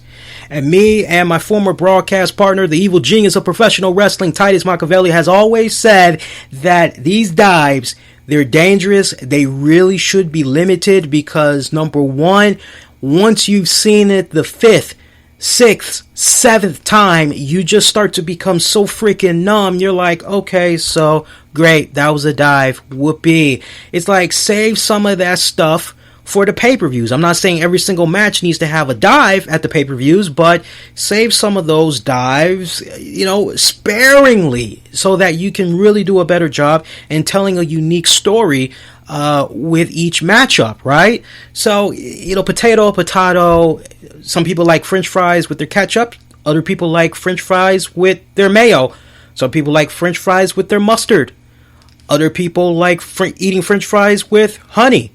And me and my former broadcast partner, the evil genius of professional wrestling, Titus Machiavelli, has always said that these dives, they're dangerous. They really should be limited because, number one, once you've seen it the 5th, 6th, 7th time, you just start to become so freaking numb. You're like, okay, so great, that was a dive. Whoopee. It's like, save some of that stuff for the pay-per-views. I'm not saying every single match needs to have a dive at the pay-per-views, but save some of those dives, you know, sparingly, so that you can really do a better job in telling a unique story with each matchup, right? So, you know, potato. Some people like French fries with their ketchup. Other people like French fries with their mayo. Some people like French fries with their mustard. Other people like eating French fries with honey.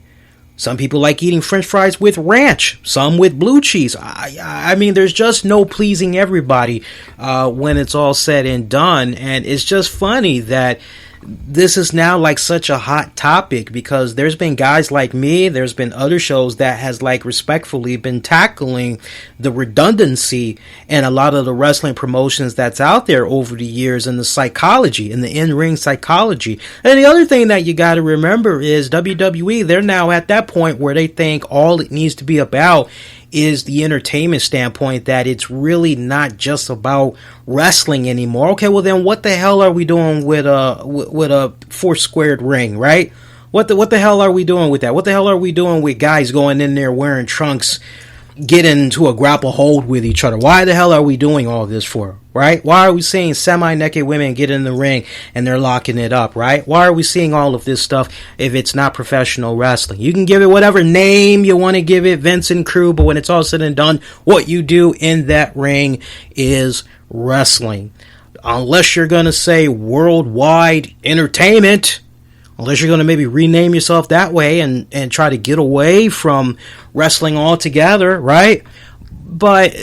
Some people like eating French fries with ranch, some with blue cheese. I mean, there's just no pleasing everybody when it's all said and done. And it's just funny that this is now like such a hot topic, because there's been guys like me, there's been other shows that has like respectfully been tackling the redundancy in a lot of the wrestling promotions that's out there over the years, and the psychology and the in-ring psychology. And the other thing that you got to remember is WWE, they're now at that point where they think all it needs to be about is the entertainment standpoint, that it's really not just about wrestling anymore. Okay, well then what the hell are we doing with a 4-squared ring, right? What the hell are we doing with that? What the hell are we doing with guys going in there wearing trunks, getting into a grapple hold with each other? Why the hell are we doing all this for, right? Why are we seeing semi-naked women get in the ring and they're locking it up, right? Why are we seeing all of this stuff if it's not professional wrestling? You can give it whatever name you want to give it, Vince and crew, but when it's all said and done, what you do in that ring is wrestling. Unless you're going to say worldwide entertainment, unless you're going to maybe rename yourself that way and try to get away from wrestling altogether, right? But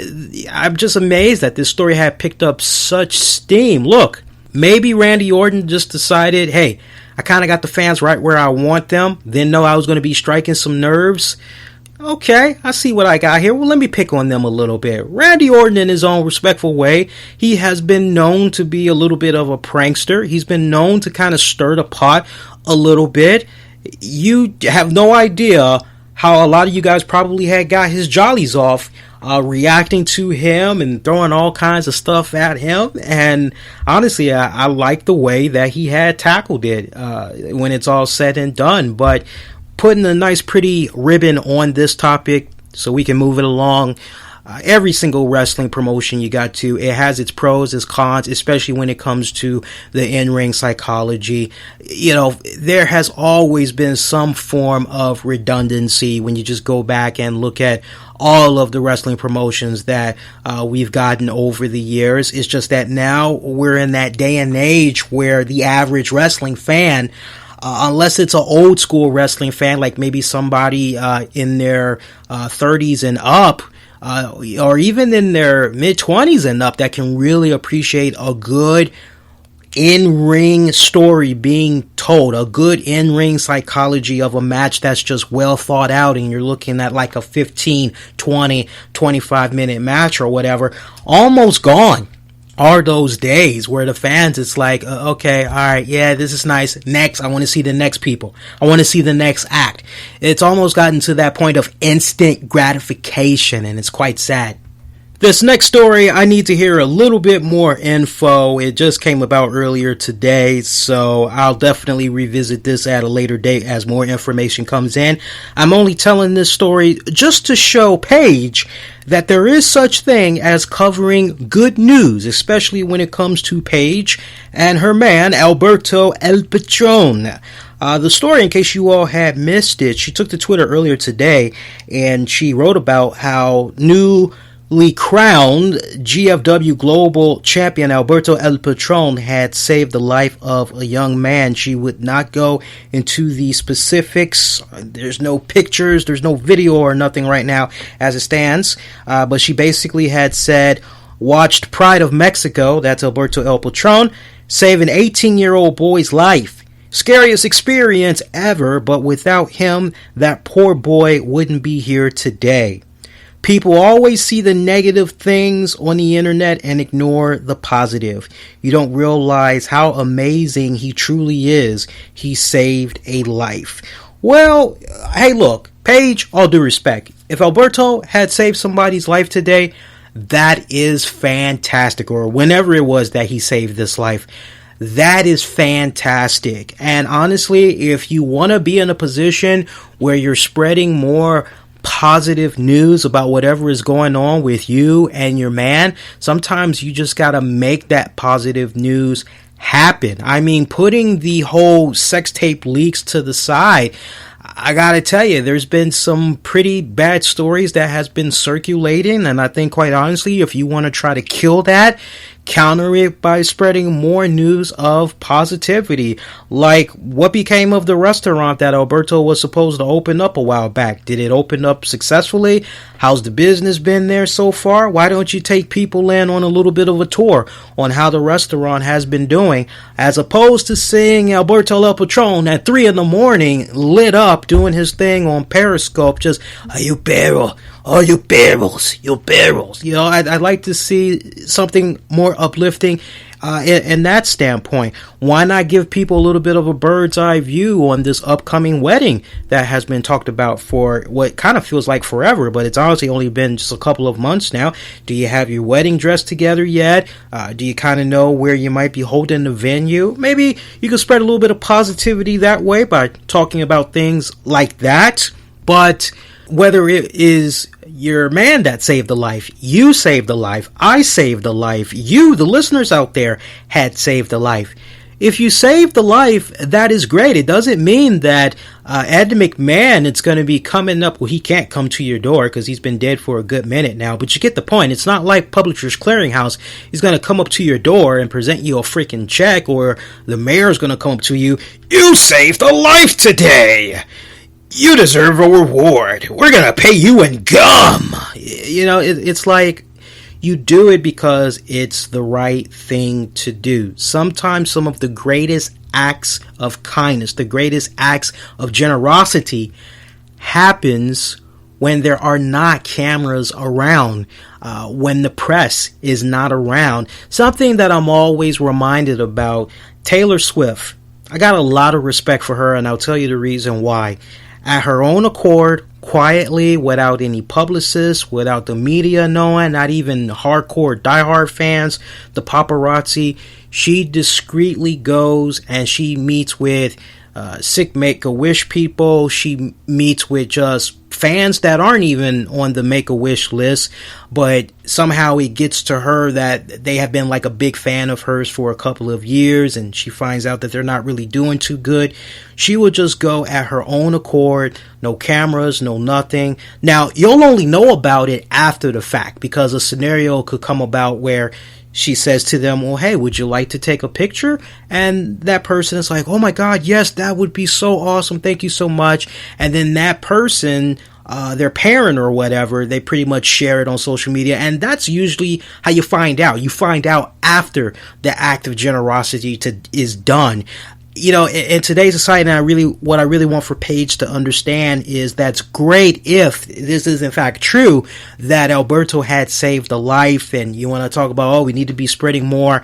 I'm just amazed that this story had picked up such steam. Look, maybe Randy Orton just decided, hey, I kind of got the fans right where I want them. Didn't know I was going to be striking some nerves. Okay, I see what I got here. Well, let me pick on them a little bit. Randy Orton, in his own respectful way, he has been known to be a little bit of a prankster. He's been known to kind of stir the pot a little bit. You have no idea how a lot of you guys probably had got his jollies off reacting to him and throwing all kinds of stuff at him. And honestly, I like the way that he had tackled it when it's all said and done. But putting a nice pretty ribbon on this topic so we can move it along. Every single wrestling promotion it has its pros, its cons, especially when it comes to the in-ring psychology. There has always been some form of redundancy when you just go back and look at all of the wrestling promotions that we've gotten over the years. It's just that now we're in that day and age where the average wrestling fan, unless it's an old school wrestling fan, like maybe somebody in their 30s and up, or even in their mid-20s and up, that can really appreciate a good in-ring story being told, a good in-ring psychology of a match that's just well thought out, and you're looking at like a 15, 20, 25-minute match or whatever. Almost gone are those days where the fans, it's like, okay, all right, yeah, this is nice. Next, I want to see the next people. I want to see the next act. It's almost gotten to that point of instant gratification, and it's quite sad. This next story, I need to hear a little bit more info. It just came about earlier today, so I'll definitely revisit this at a later date as more information comes in. I'm only telling this story just to show Paige that there is such thing as covering good news, especially when it comes to Paige and her man, Alberto El Patron. The story, in case you all had missed it, she took to Twitter earlier today and she wrote about how newly crowned GFW Global Champion Alberto El Patron had saved the life of a young man. She would not go into the specifics. There's no pictures, there's no video or nothing right now as it stands. But she basically had said, watched Pride of Mexico, that's Alberto El Patron, save an 18-year-old boy's life. Scariest experience ever, but without him, that poor boy wouldn't be here today. People always see the negative things on the internet and ignore the positive. You don't realize how amazing he truly is. He saved a life. Well, hey, look, Paige, all due respect, if Alberto had saved somebody's life today, that is fantastic. Or whenever it was that he saved this life, that is fantastic. And honestly, if you want to be in a position where you're spreading more positive news about whatever is going on with you and your man, sometimes you just gotta make that positive news happen. I mean, putting the whole sex tape leaks to the side, I gotta tell you, there's been some pretty bad stories that has been circulating, and I think, quite honestly, if you want to try to kill that, counter it by spreading more news of positivity. Like, what became of the restaurant that Alberto was supposed to open up a while back? Did it open up successfully? How's the business been there so far? Why don't you take people in on a little bit of a tour on how the restaurant has been doing, as opposed to seeing Alberto El Patron at 3 in the morning lit up doing his thing on Periscope, just, are you barrel? Oh, you barrels, you barrels. You know, I'd like to see something more uplifting in that standpoint. Why not give people a little bit of a bird's eye view on this upcoming wedding that has been talked about for what kind of feels like forever, but it's honestly only been just a couple of months now. Do you have your wedding dress together yet? Do you kind of know where you might be holding the venue? Maybe you could spread a little bit of positivity that way by talking about things like that. But whether it is your man that saved the life, you saved the life, I saved the life, you, the listeners out there, had saved the life. If you saved the life, that is great. It doesn't mean that Ed McMahon, it's going to be coming up. Well, he can't come to your door because he's been dead for a good minute now. But you get the point. It's not like Publishers Clearinghouse. He's going to come up to your door and present you a freaking check, or the mayor's going to come up to you. You saved a life today. you deserve a reward. We're going to pay you in gum. You know, it's like you do it because it's the right thing to do. Sometimes some of the greatest acts of kindness, the greatest acts of generosity happens when there are not cameras around, when the press is not around. Something that I'm always reminded about, Taylor Swift. I got a lot of respect for her, and I'll tell you the reason why. At her own accord, quietly, without any publicists, without the media knowing, not even hardcore diehard fans, the paparazzi, she discreetly goes and she meets with sick Make-A-Wish people. She meets with just fans that aren't even on the Make-A-Wish list, but somehow it gets to her that they have been like a big fan of hers for a couple of years, and she finds out that they're not really doing too good. She will just go at her own accord, no cameras, no nothing. Now, you'll only know about it after the fact, because a scenario could come about where she says to them, well, hey, would you like to take a picture? And that person is like, oh my God, yes, that would be so awesome. Thank you so much. And then that person, their parent or whatever, they pretty much share it on social media. And that's usually how you find out. You find out after the act of generosity is done. You know, in today's society, what I really want for Paige to understand is that's great if this is in fact true that Alberto had saved a life, and you want to talk about, oh, we need to be spreading more.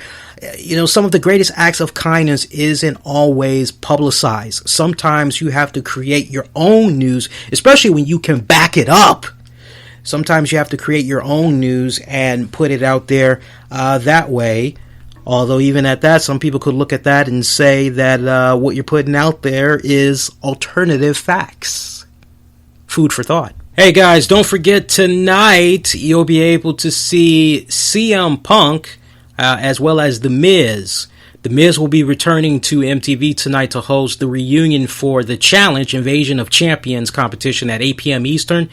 You know, some of the greatest acts of kindness isn't always publicized. Sometimes you have to create your own news, especially when you can back it up. Sometimes you have to create your own news and put it out there that way. Although even at that, some people could look at that and say that what you're putting out there is alternative facts. Food for thought. Hey guys, don't forget tonight you'll be able to see CM Punk as well as The Miz. The Miz will be returning to MTV tonight to host the reunion for the Challenge Invasion of Champions competition at 8 p.m. Eastern.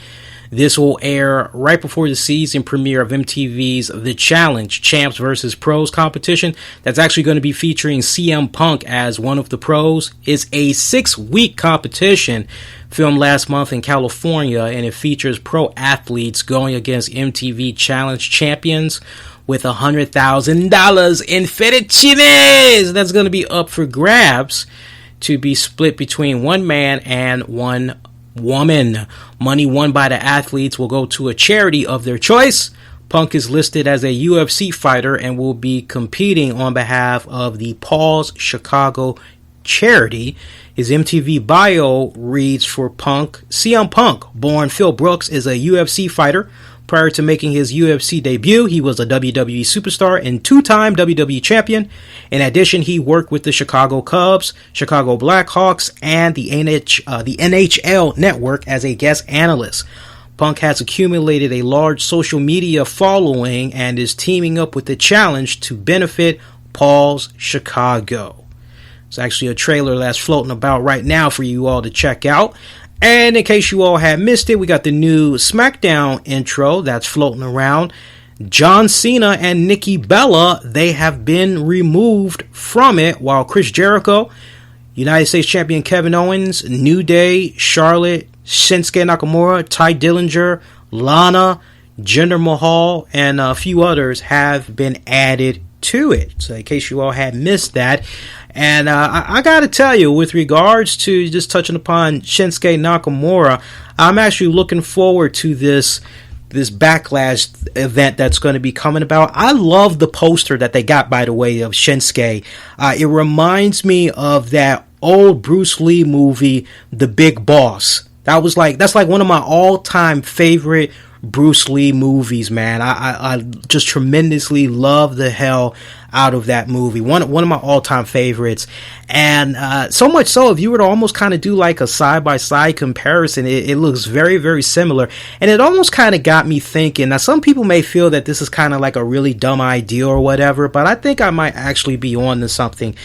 This will air right before the season premiere of MTV's The Challenge Champs vs. Pros competition. That's actually going to be featuring CM Punk as one of the pros. It's a 6-week competition filmed last month in California, and it features pro athletes going against MTV Challenge champions with $100,000 in fettuccines. That's going to be up for grabs to be split between one man and one woman. Money won by the athletes will go to a charity of their choice. Punk is listed as a UFC fighter and will be competing on behalf of the Paul's Chicago charity. His MTV bio reads for Punk, CM Punk, born Phil Brooks, is a UFC fighter. Prior to making his UFC debut, he was a WWE superstar and two-time WWE champion. In addition, he worked with the Chicago Cubs, Chicago Blackhawks, and the NHL Network as a guest analyst. Punk has accumulated a large social media following and is teaming up with The Challenge to benefit Paul's Chicago. It's actually a trailer that's floating about right now for you all to check out. And in case you all had missed it, we got the new SmackDown intro that's floating around. John Cena and Nikki Bella, they have been removed from it, while Chris Jericho, United States Champion Kevin Owens, New Day, Charlotte, Shinsuke Nakamura, Ty Dillinger, Lana, Jinder Mahal, and a few others have been added to it. So in case you all had missed that. And I got to tell you, with regards to just touching upon Shinsuke Nakamura, I'm actually looking forward to this Backlash event that's going to be coming about. I love the poster that they got, by the way, of Shinsuke. It reminds me of that old Bruce Lee movie, The Big Boss. That's like one of my all-time favorite Bruce Lee movies, man. I just tremendously love the hell out of that movie. One of my all-time favorites. And so much so, if you were to almost kind of do like a side-by-side comparison, it looks very, very similar. And it almost kind of got me thinking. Now, some people may feel that this is kind of like a really dumb idea or whatever, but I think I might actually be on to something.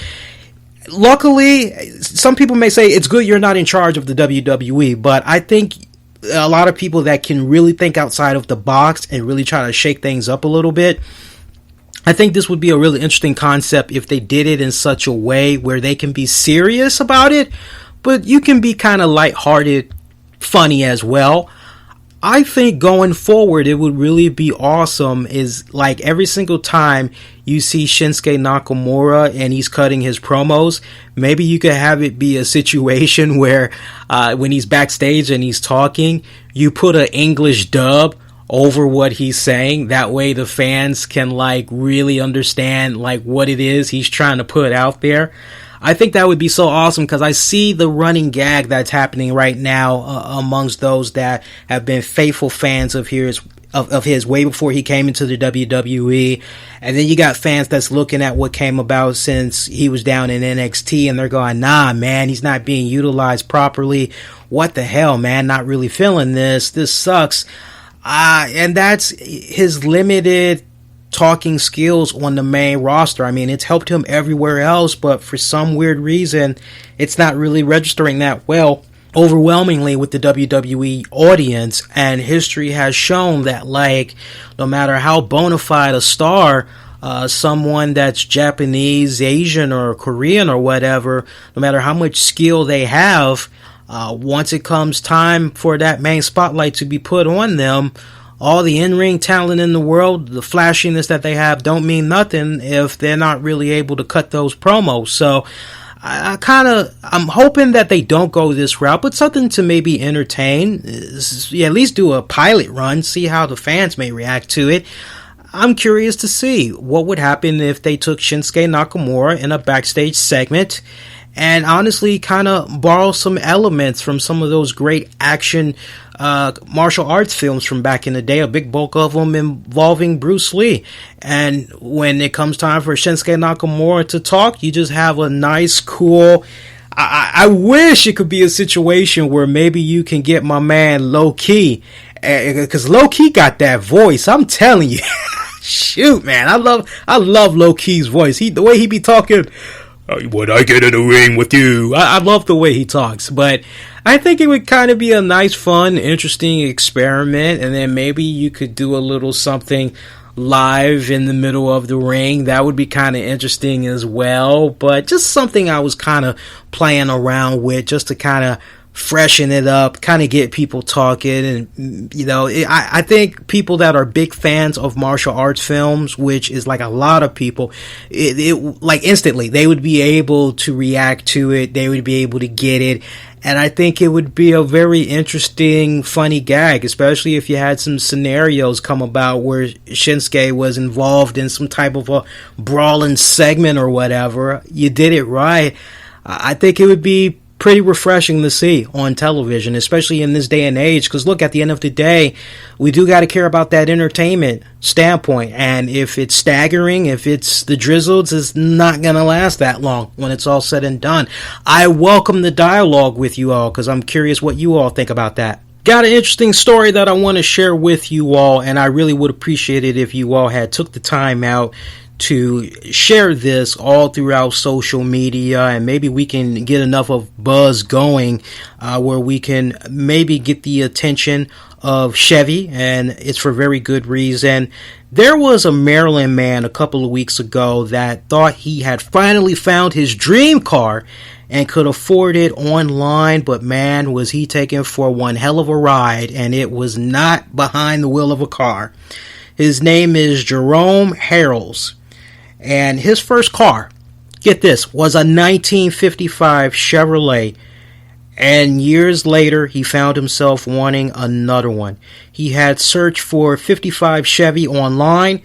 Luckily, some people may say it's good you're not in charge of the WWE, but I think a lot of people that can really think outside of the box and really try to shake things up a little bit, I think this would be a really interesting concept if they did it in such a way where they can be serious about it, but you can be kind of lighthearted funny as well. I think going forward, it would really be awesome is like every single time you see Shinsuke Nakamura and he's cutting his promos, maybe you could have it be a situation where when he's backstage and he's talking, you put an English dub over what he's saying. That way the fans can like really understand like what it is he's trying to put out there. I think that would be so awesome because I see the running gag that's happening right now amongst those that have been faithful fans of his way before he came into the WWE. And then you got fans that's looking at what came about since he was down in NXT and they're going, nah, man, he's not being utilized properly. What the hell, man? Not really feeling this. This sucks. And that's his limited talking skills on the main roster. I mean, it's helped him everywhere else, but for some weird reason, it's not really registering that well overwhelmingly with the WWE audience. And history has shown that, like, no matter how bona fide a star, someone that's Japanese, Asian, or Korean or whatever, no matter how much skill they have, once it comes time for that main spotlight to be put on them, all the in-ring talent in the world, the flashiness that they have, don't mean nothing if they're not really able to cut those promos. So I'm hoping that they don't go this route, but something to maybe entertain. At least do a pilot run, see how the fans may react to it. I'm curious to see what would happen if they took Shinsuke Nakamura in a backstage segment and honestly kind of borrow some elements from some of those great action martial arts films from back in the day, a big bulk of them involving Bruce Lee. And when it comes time for Shinsuke Nakamura to talk, you just have a nice, cool... I wish it could be a situation where maybe you can get my man Low Ki, because Low Ki got that voice. I'm telling you, shoot, man, I love Low Ki's voice. The way he be talking. When I get in the ring with you, I love the way he talks. But I think it would kind of be a nice, fun, interesting experiment, and then maybe you could do a little something live in the middle of the ring. That would be kind of interesting as well, but just something I was kind of playing around with just to kind of freshen it up, kind of get people talking. And you know, I think people that are big fans of martial arts films, which is like a lot of people, it like instantly they would be able to react to it, they would be able to get it. And I think it would be a very interesting, funny gag, especially if you had some scenarios come about where Shinsuke was involved in some type of a brawling segment or whatever. You did it right. I think it would be pretty refreshing to see on television, especially in this day and age, because look, at the end of the day, we do got to care about that entertainment standpoint, and if it's staggering, if it's the drizzles, it's not going to last that long when it's all said and done. I welcome the dialogue with you all, because I'm curious what you all think about that. Got an interesting story that I want to share with you all, and I really would appreciate it if you all had took the time out to share this all throughout social media, and maybe we can get enough of buzz going where we can maybe get the attention of Chevy, and it's for very good reason. There was a Maryland man a couple of weeks ago that thought he had finally found his dream car and could afford it online, but man, was he taken for one hell of a ride, and it was not behind the wheel of a car. His name is Jerome Harrells. And his first car, get this, was a 1955 Chevrolet. And years later, he found himself wanting another one. He had searched for 55 Chevy online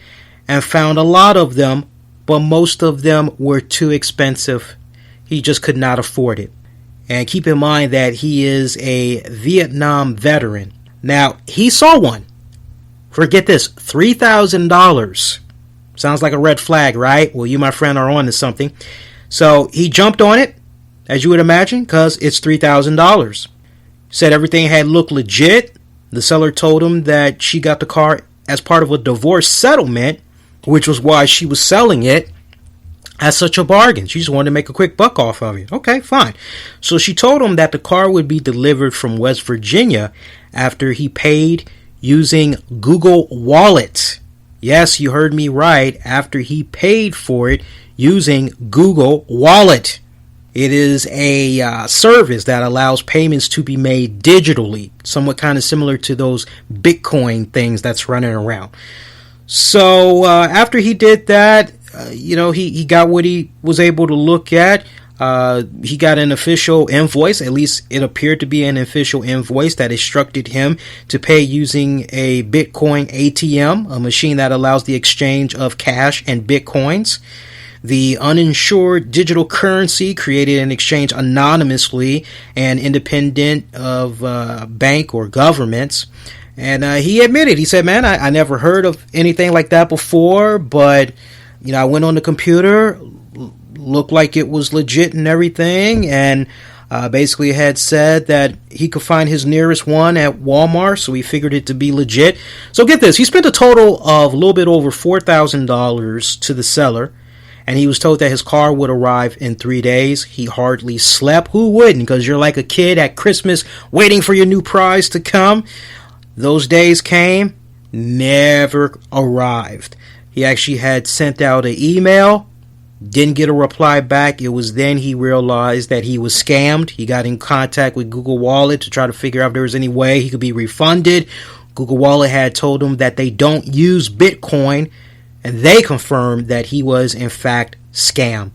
and found a lot of them, but most of them were too expensive. He just could not afford it. And keep in mind that he is a Vietnam veteran. Now, he saw one for, get this, $3,000. Sounds like a red flag, right? Well, you, my friend, are on to something. So he jumped on it, as you would imagine, because it's $3,000. Said everything had looked legit. The seller told him that she got the car as part of a divorce settlement, which was why she was selling it as such a bargain. She just wanted to make a quick buck off of it. Okay, fine. So she told him that the car would be delivered from West Virginia after he paid using Google Wallet. Yes, you heard me right. After he paid for it using Google Wallet. It is a service that allows payments to be made digitally, somewhat kind of similar to those Bitcoin things that's running around. So after he did that, he got what he was able to look at. He got an official invoice, at least it appeared to be an official invoice that instructed him to pay using a Bitcoin ATM, a machine that allows the exchange of cash and Bitcoins. The uninsured digital currency created an exchange anonymously and independent of bank or governments. And he admitted, he said, man, I never heard of anything like that before, but, I went on the computer, looked like it was legit and everything, and basically had said that he could find his nearest one at Walmart, so he figured it to be legit. So get this, he spent a total of a little bit over $4,000 to the seller, and he was told that his car would arrive in 3 days. He hardly slept. Who wouldn't? Because you're like a kid at Christmas waiting for your new prize to come. Those days came, never arrived. He actually had sent out an email, didn't get a reply back. It was then he realized that he was scammed. He got in contact with Google Wallet to try to figure out if there was any way he could be refunded. Google Wallet had told him that they don't use Bitcoin, and they confirmed that he was, in fact, scammed.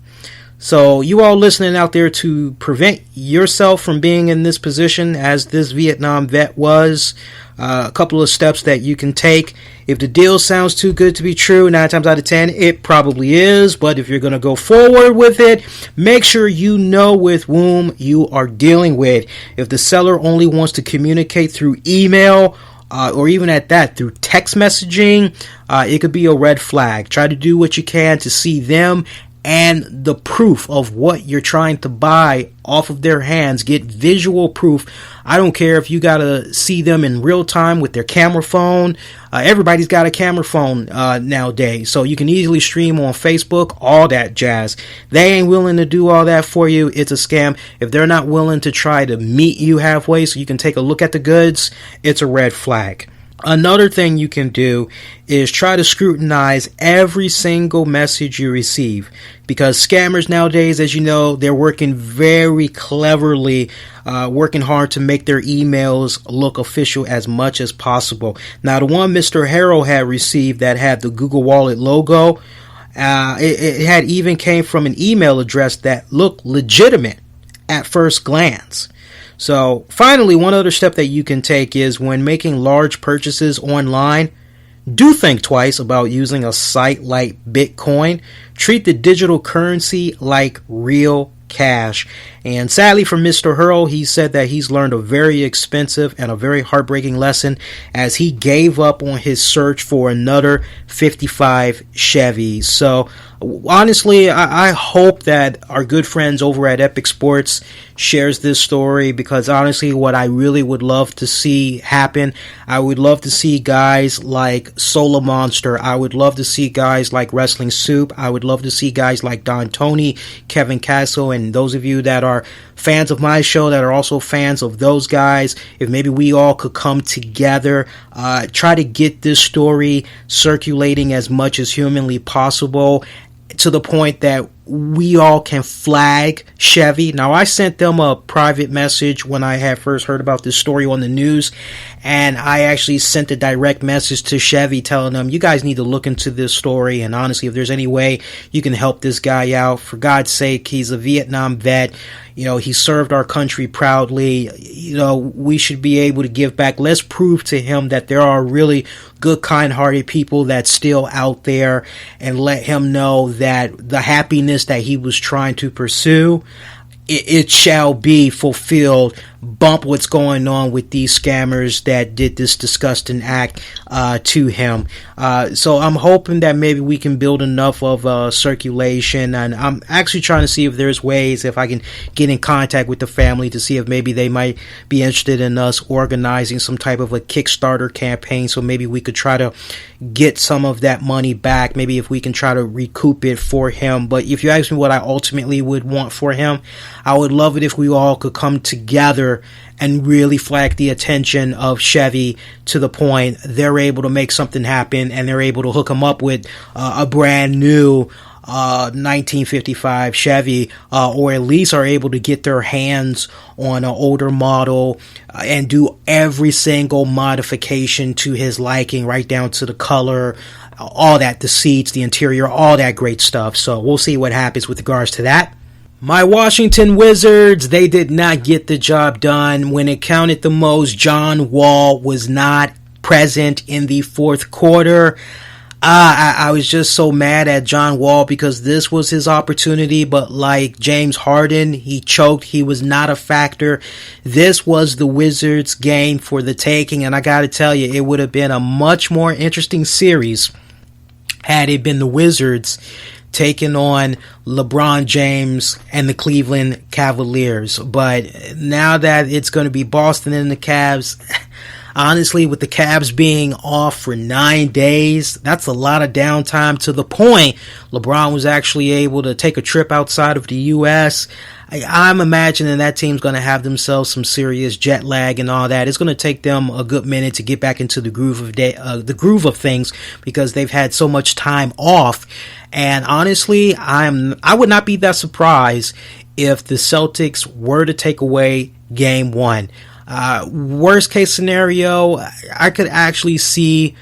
So you all listening out there, to prevent yourself from being in this position as this Vietnam vet was, a couple of steps that you can take. If the deal sounds too good to be true, 9 times out of 10, it probably is. But if you're going to go forward with it, make sure you know with whom you are dealing with. If the seller only wants to communicate through email, or even at that, through text messaging, it could be a red flag. Try to do what you can to see them and the proof of what you're trying to buy off of their hands. Get visual proof. I don't care if you gotta see them in real time with their camera phone. Everybody's got a camera phone nowadays, so you can easily stream on Facebook, all that jazz. They ain't willing to do all that for you. It's a scam. If they're not willing to try to meet you halfway so you can take a look at the goods, it's a red flag. Another thing you can do is try to scrutinize every single message you receive, because scammers nowadays, as you know, they're working very cleverly, working hard to make their emails look official as much as possible. Now, the one Mr. Harrell had received that had the Google Wallet logo, it had even came from an email address that looked legitimate at first glance. So finally, one other step that you can take is when making large purchases online, do think twice about using a site like Bitcoin. Treat the digital currency like real cash. And sadly for Mr. Hurl, he said that he's learned a very expensive and a very heartbreaking lesson as he gave up on his search for another 55 Chevy. So honestly, I hope that our good friends over at Epic Sports shares this story, because honestly, what I really would love to see happen, I would love to see guys like Solar Monster. I would love to see guys like Wrestling Soup. I would love to see guys like Don Tony, Kevin Castle, and those of you that are fans of my show that are also fans of those guys, if maybe we all could come together, try to get this story circulating as much as humanly possible, to the point that we all can flag Chevy. Now, I sent them a private message when I had first heard about this story on the news, and I actually sent a direct message to Chevy telling them, you guys need to look into this story, and honestly, if there's any way you can help this guy out, for God's sake, he's a Vietnam vet. He served our country proudly. We should be able to give back. Let's prove to him that there are really good, kind-hearted people that's still out there, and let him know that the happiness that he was trying to pursue, it shall be fulfilled. Bump what's going on with these scammers that did this disgusting act to him. So I'm hoping that maybe we can build enough of circulation, and I'm actually trying to see if there's ways, if I can get in contact with the family to see if maybe they might be interested in us organizing some type of a Kickstarter campaign, so maybe we could try to get some of that money back, maybe if we can try to recoup it for him. But if you ask me what I ultimately would want for him, I would love it if we all could come together and really flag the attention of Chevy to the point they're able to make something happen, and they're able to hook him up with a brand new 1955 Chevy, or at least are able to get their hands on an older model and do every single modification to his liking, right down to the color, all that, the seats, the interior, all that great stuff. So we'll see what happens with regards to that. My Washington Wizards, they did not get the job done. When it counted the most, John Wall was not present in the fourth quarter. I was just so mad at John Wall because this was his opportunity, but like James Harden, he choked. He was not a factor. This was the Wizards' game for the taking, and I gotta tell you, it would have been a much more interesting series had it been the Wizards taking on LeBron James and the Cleveland Cavaliers. But now that it's going to be Boston and the Cavs, honestly, with the Cavs being off for 9 days, that's a lot of downtime, to the point LeBron was actually able to take a trip outside of the U.S. I'm imagining that team's going to have themselves some serious jet lag and all that. It's going to take them a good minute to get back into the groove of things, because they've had so much time off. And honestly, I would not be that surprised if the Celtics were to take away Game 1. Worst case scenario, I could actually see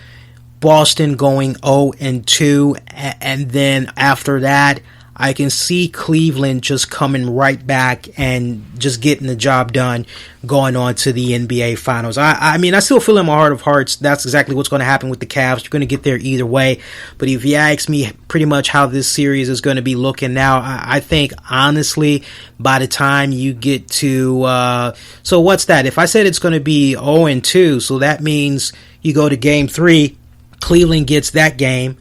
Boston going 0-2, and then after that, I can see Cleveland just coming right back and just getting the job done, going on to the NBA Finals. I mean, I still feel in my heart of hearts that's exactly what's going to happen with the Cavs. You're going to get there either way. But if you ask me pretty much how this series is going to be looking now, I think, honestly, by the time you get to... so what's that? If I said it's going to be 0-2, so that means you go to Game 3, Cleveland gets that game.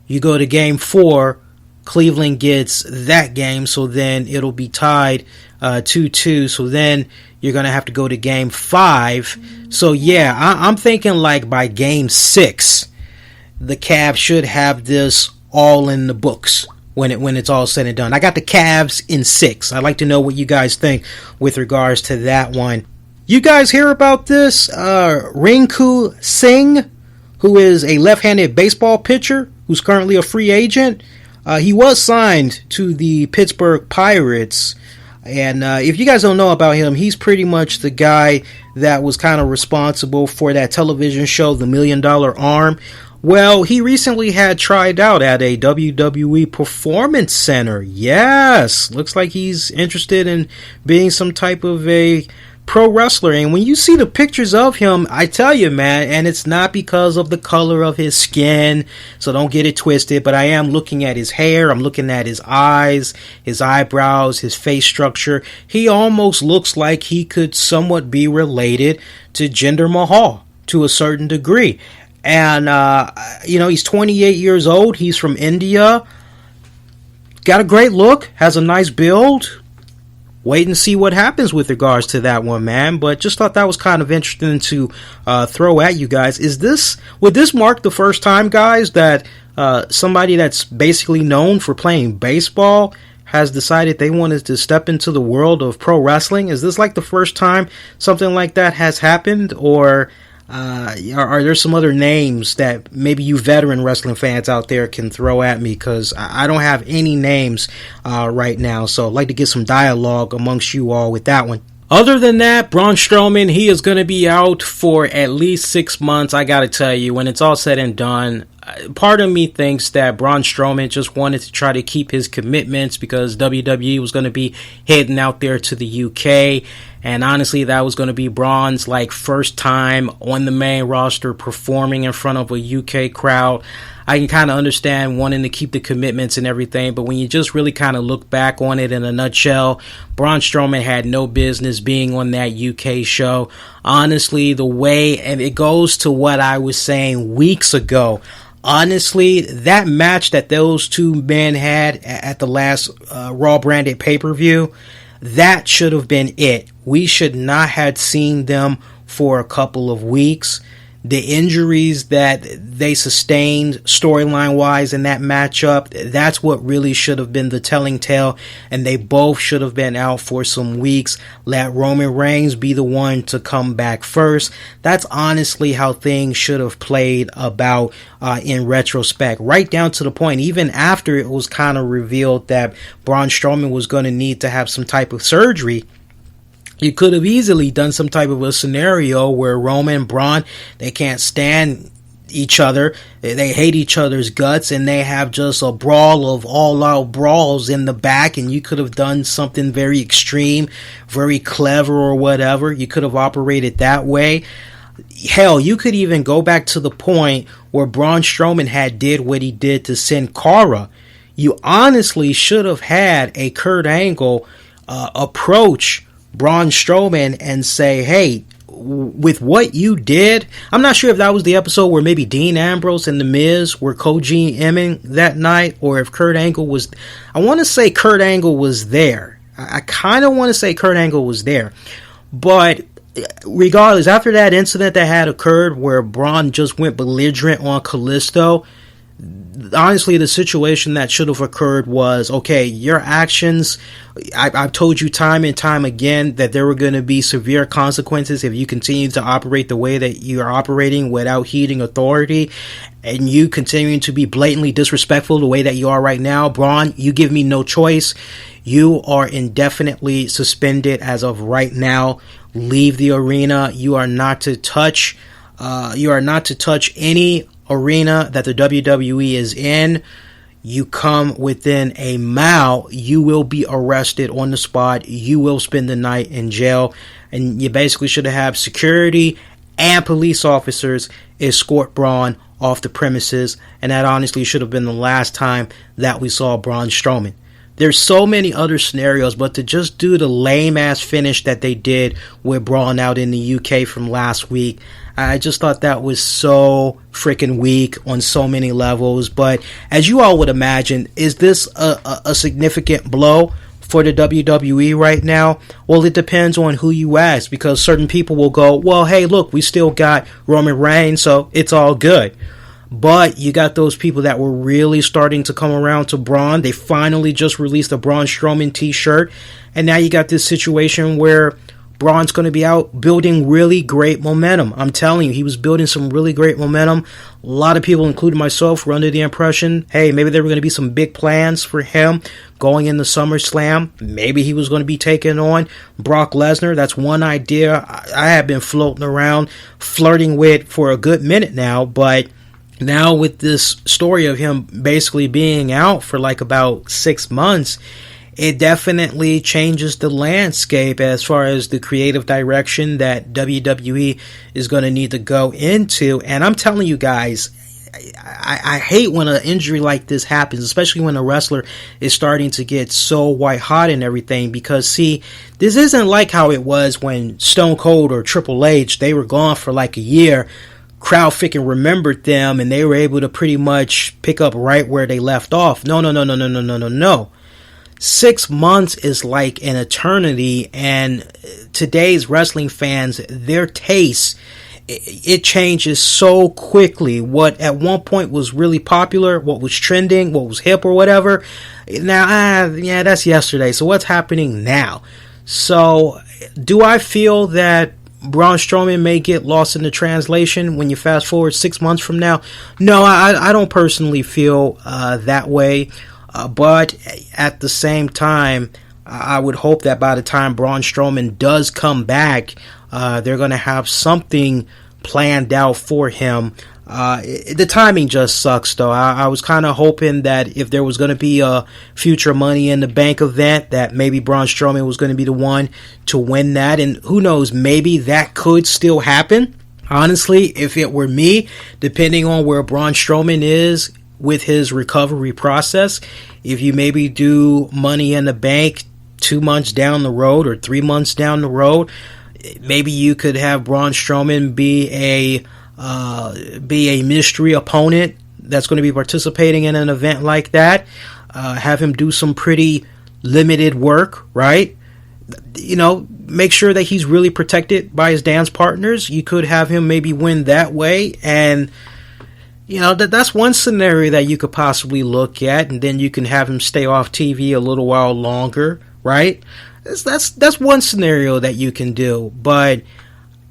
You go to Game 4, Cleveland gets that game, so then it'll be tied 2-2. So then you're going to have to go to Game 5. So yeah, I'm thinking like by Game 6, the Cavs should have this all in the books when it's all said and done. I got the Cavs in 6. I'd like to know what you guys think with regards to that one. You guys hear about this? Rinku Singh, who is a left-handed baseball pitcher who's currently a free agent. He was signed to the Pittsburgh Pirates, and if you guys don't know about him, he's pretty much the guy that was kind of responsible for that television show, The $1 Million Arm. Well, he recently had tried out at a WWE Performance Center. Yes, looks like he's interested in being some type of a pro wrestler. And when you see the pictures of him, I tell you, man, and it's not because of the color of his skin, so don't get it twisted, but I am looking at his hair, I'm looking at his eyes, his eyebrows, his face structure. He almost looks like he could somewhat be related to Jinder Mahal to a certain degree. And he's 28 years old, he's from India, got a great look, has a nice build. Wait and see what happens with regards to that one, man. But just thought that was kind of interesting to throw at you guys. Would this mark the first time, guys, that somebody that's basically known for playing baseball has decided they wanted to step into the world of pro wrestling? Is this like the first time something like that has happened? Or are there some other names that maybe you veteran wrestling fans out there can throw at me? Because I don't have any names right now, so I'd like to get some dialogue amongst you all with that one. Other than that, Braun Strowman, he is going to be out for at least 6 months. I got to tell you, when it's all said and done, part of me thinks that Braun Strowman just wanted to try to keep his commitments because WWE was going to be heading out there to the UK. And honestly, that was going to be Braun's first time on the main roster performing in front of a UK crowd. I can kind of understand wanting to keep the commitments and everything, but when you just really kind of look back on it in a nutshell, Braun Strowman had no business being on that UK show. Honestly, the way, and it goes to what I was saying weeks ago, honestly, that match that those two men had at the last Raw branded pay-per-view, that should have been it. We should not have seen them for a couple of weeks. the injuries that they sustained storyline wise in that matchup, that's what really should have been the telling tale, and they both should have been out for some weeks. Let Roman Reigns be the one to come back first. That's honestly how things should have played about in retrospect, right down to the point, even after it was kind of revealed that Braun Strowman was going to need to have some type of surgery. You could have easily done some type of a scenario where Roman and Braun, they can't stand each other, they hate each other's guts, and they have just a brawl of all-out brawls in the back, and you could have done something very extreme, very clever or whatever. You could have operated that way. Hell, you could even go back to the point where Braun Strowman had did what he did to Sin Cara. You honestly should have had a Kurt Angle approach Braun Strowman and say, hey, with what you did, I'm not sure if that was the episode where maybe Dean Ambrose and The Miz were co-GMing that night, or if Kurt Angle was, I want to say Kurt Angle was there. I kind of want to say Kurt Angle was there. But regardless, after that incident that had occurred where Braun just went belligerent on Kalisto, honestly, the situation that should have occurred was, okay, your actions, I've told you time and time again that there were going to be severe consequences if you continue to operate the way that you are operating without heeding authority, and you continuing to be blatantly disrespectful the way that you are right now. Braun, you give me no choice. You are indefinitely suspended as of right now. Leave the arena. You are not to touch any arena that the WWE is in. You come within a mile, you will be arrested on the spot. You will spend the night in jail, and you basically should have security and police officers escort Braun off the premises, and that honestly should have been the last time that we saw Braun Strowman. There's so many other scenarios, but to just do the lame-ass finish that they did with Braun out in the UK from last week, I just thought that was so freaking weak on so many levels. But as you all would imagine, is this a significant blow for the WWE right now? Well, it depends on who you ask, because certain people will go, well, hey, look, we still got Roman Reigns, so it's all good. But you got those people that were really starting to come around to Braun. They finally just released a Braun Strowman t-shirt. And now you got this situation where Braun's going to be out building really great momentum. I'm telling you, he was building some really great momentum. A lot of people, including myself, were under the impression, hey, maybe there were going to be some big plans for him going into SummerSlam. Maybe he was going to be taking on Brock Lesnar. That's one idea I have been floating around, flirting with for a good minute now. But now with this story of him basically being out for like about 6 months, it definitely changes the landscape as far as the creative direction that WWE is going to need to go into. And I'm telling you guys, I hate when an injury like this happens, especially when a wrestler is starting to get so white hot and everything, because see, this isn't like how it was when Stone Cold or Triple H, they were gone for like a year. Crowd freaking remembered them and they were able to pretty much pick up right where they left off. No. 6 months is like an eternity, and today's wrestling fans, their taste, it changes so quickly. What at one point was really popular, what was trending, what was hip or whatever, now, that's yesterday. So what's happening now? So do I feel that Braun Strowman may get lost in the translation when you fast forward 6 months from now? No, I don't personally feel that way. But at the same time, I would hope that by the time Braun Strowman does come back, they're going to have something planned out for him. The timing just sucks, though. I was kind of hoping that if there was going to be a future Money in the Bank event, that maybe Braun Strowman was going to be the one to win that. And who knows, maybe that could still happen. Honestly, if it were me, depending on where Braun Strowman is with his recovery process, if you maybe do Money in the Bank 2 months down the road or 3 months down the road, maybe you could have Braun Strowman be a mystery opponent that's going to be participating in an event like that. Have him do some pretty limited work, right? You know, make sure that he's really protected by his dance partners. You could have him maybe win that way, and that's one scenario that you could possibly look at, and then you can have him stay off TV a little while longer, right? That's one scenario that you can do, but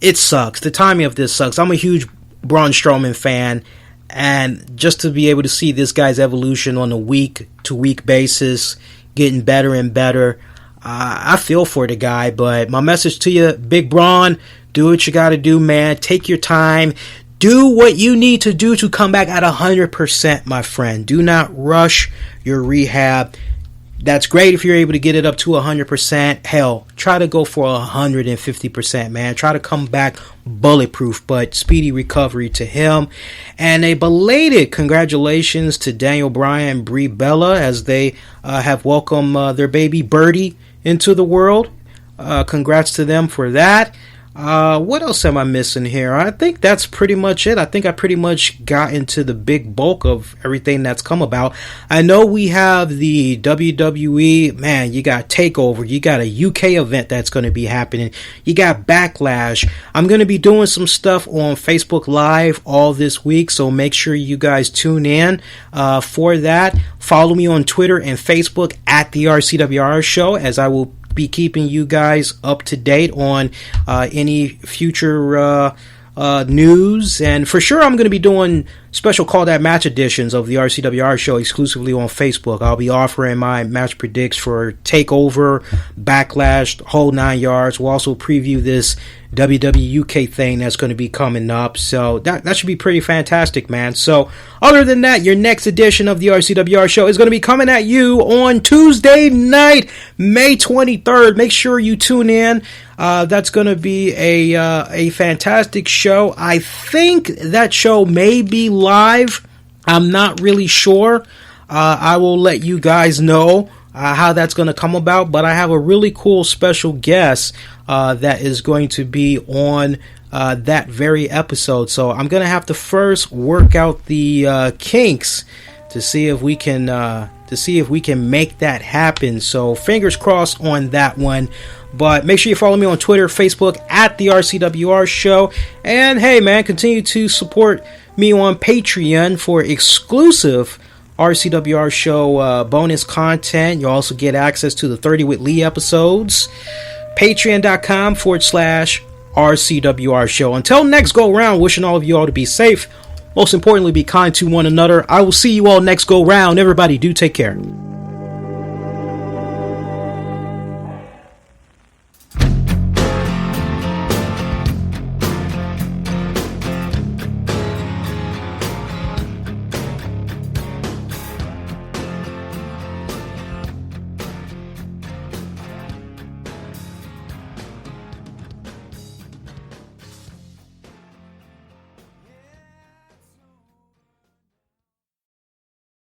it sucks. The timing of this sucks. I'm a huge Braun Strowman fan, and just to be able to see this guy's evolution on a week-to-week basis, getting better and better, I feel for the guy. But my message to you, Big Braun, do what you got to do, man. Take your time. Do what you need to do to come back at 100%, my friend. Do not rush your rehab. That's great if you're able to get it up to 100%. Hell, try to go for 150%, man. Try to come back bulletproof, but speedy recovery to him. And a belated congratulations to Daniel Bryan and Brie Bella as they have welcomed their baby Birdie into the world. Congrats to them for that. What else am I missing here? I think that's pretty much it. I think I pretty much got into the big bulk of everything that's come about. I know we have the WWE, man, you got TakeOver, you got a UK event that's going to be happening, you got Backlash. I'm going to be doing some stuff on Facebook Live all this week, so make sure you guys tune in for that. Follow me on Twitter and Facebook at the RCWR Show, as I will be keeping you guys up to date on any future news, and for sure I'm going to be doing special Call That Match editions of the RCWR Show exclusively on Facebook. I'll be offering my match predicts for TakeOver, Backlash, the whole 9 yards. We'll also preview this WWE UK thing that's going to be coming up, so that should be pretty fantastic, man. So other than that, your next edition of the RCWR Show is going to be coming at you on Tuesday night, May 23rd. Make sure you tune in. That's going to be a fantastic show. I think that show may be live. I'm not really sure. I will let you guys know how that's going to come about, but I have a really cool special guest that is going to be on that very episode. So I'm going to have to first work out the kinks to see if we can make that happen. So fingers crossed on that one. But make sure you follow me on Twitter, Facebook at the RCWR Show. And hey, man, continue to support me on Patreon for exclusive RCWR Show bonus content. You'll also get access to the 30 with Lee episodes. Patreon.com/RCWR Show. Until next go round, wishing all of you all to be safe. Most importantly, be kind to one another. I will see you all next go round. Everybody, do take care.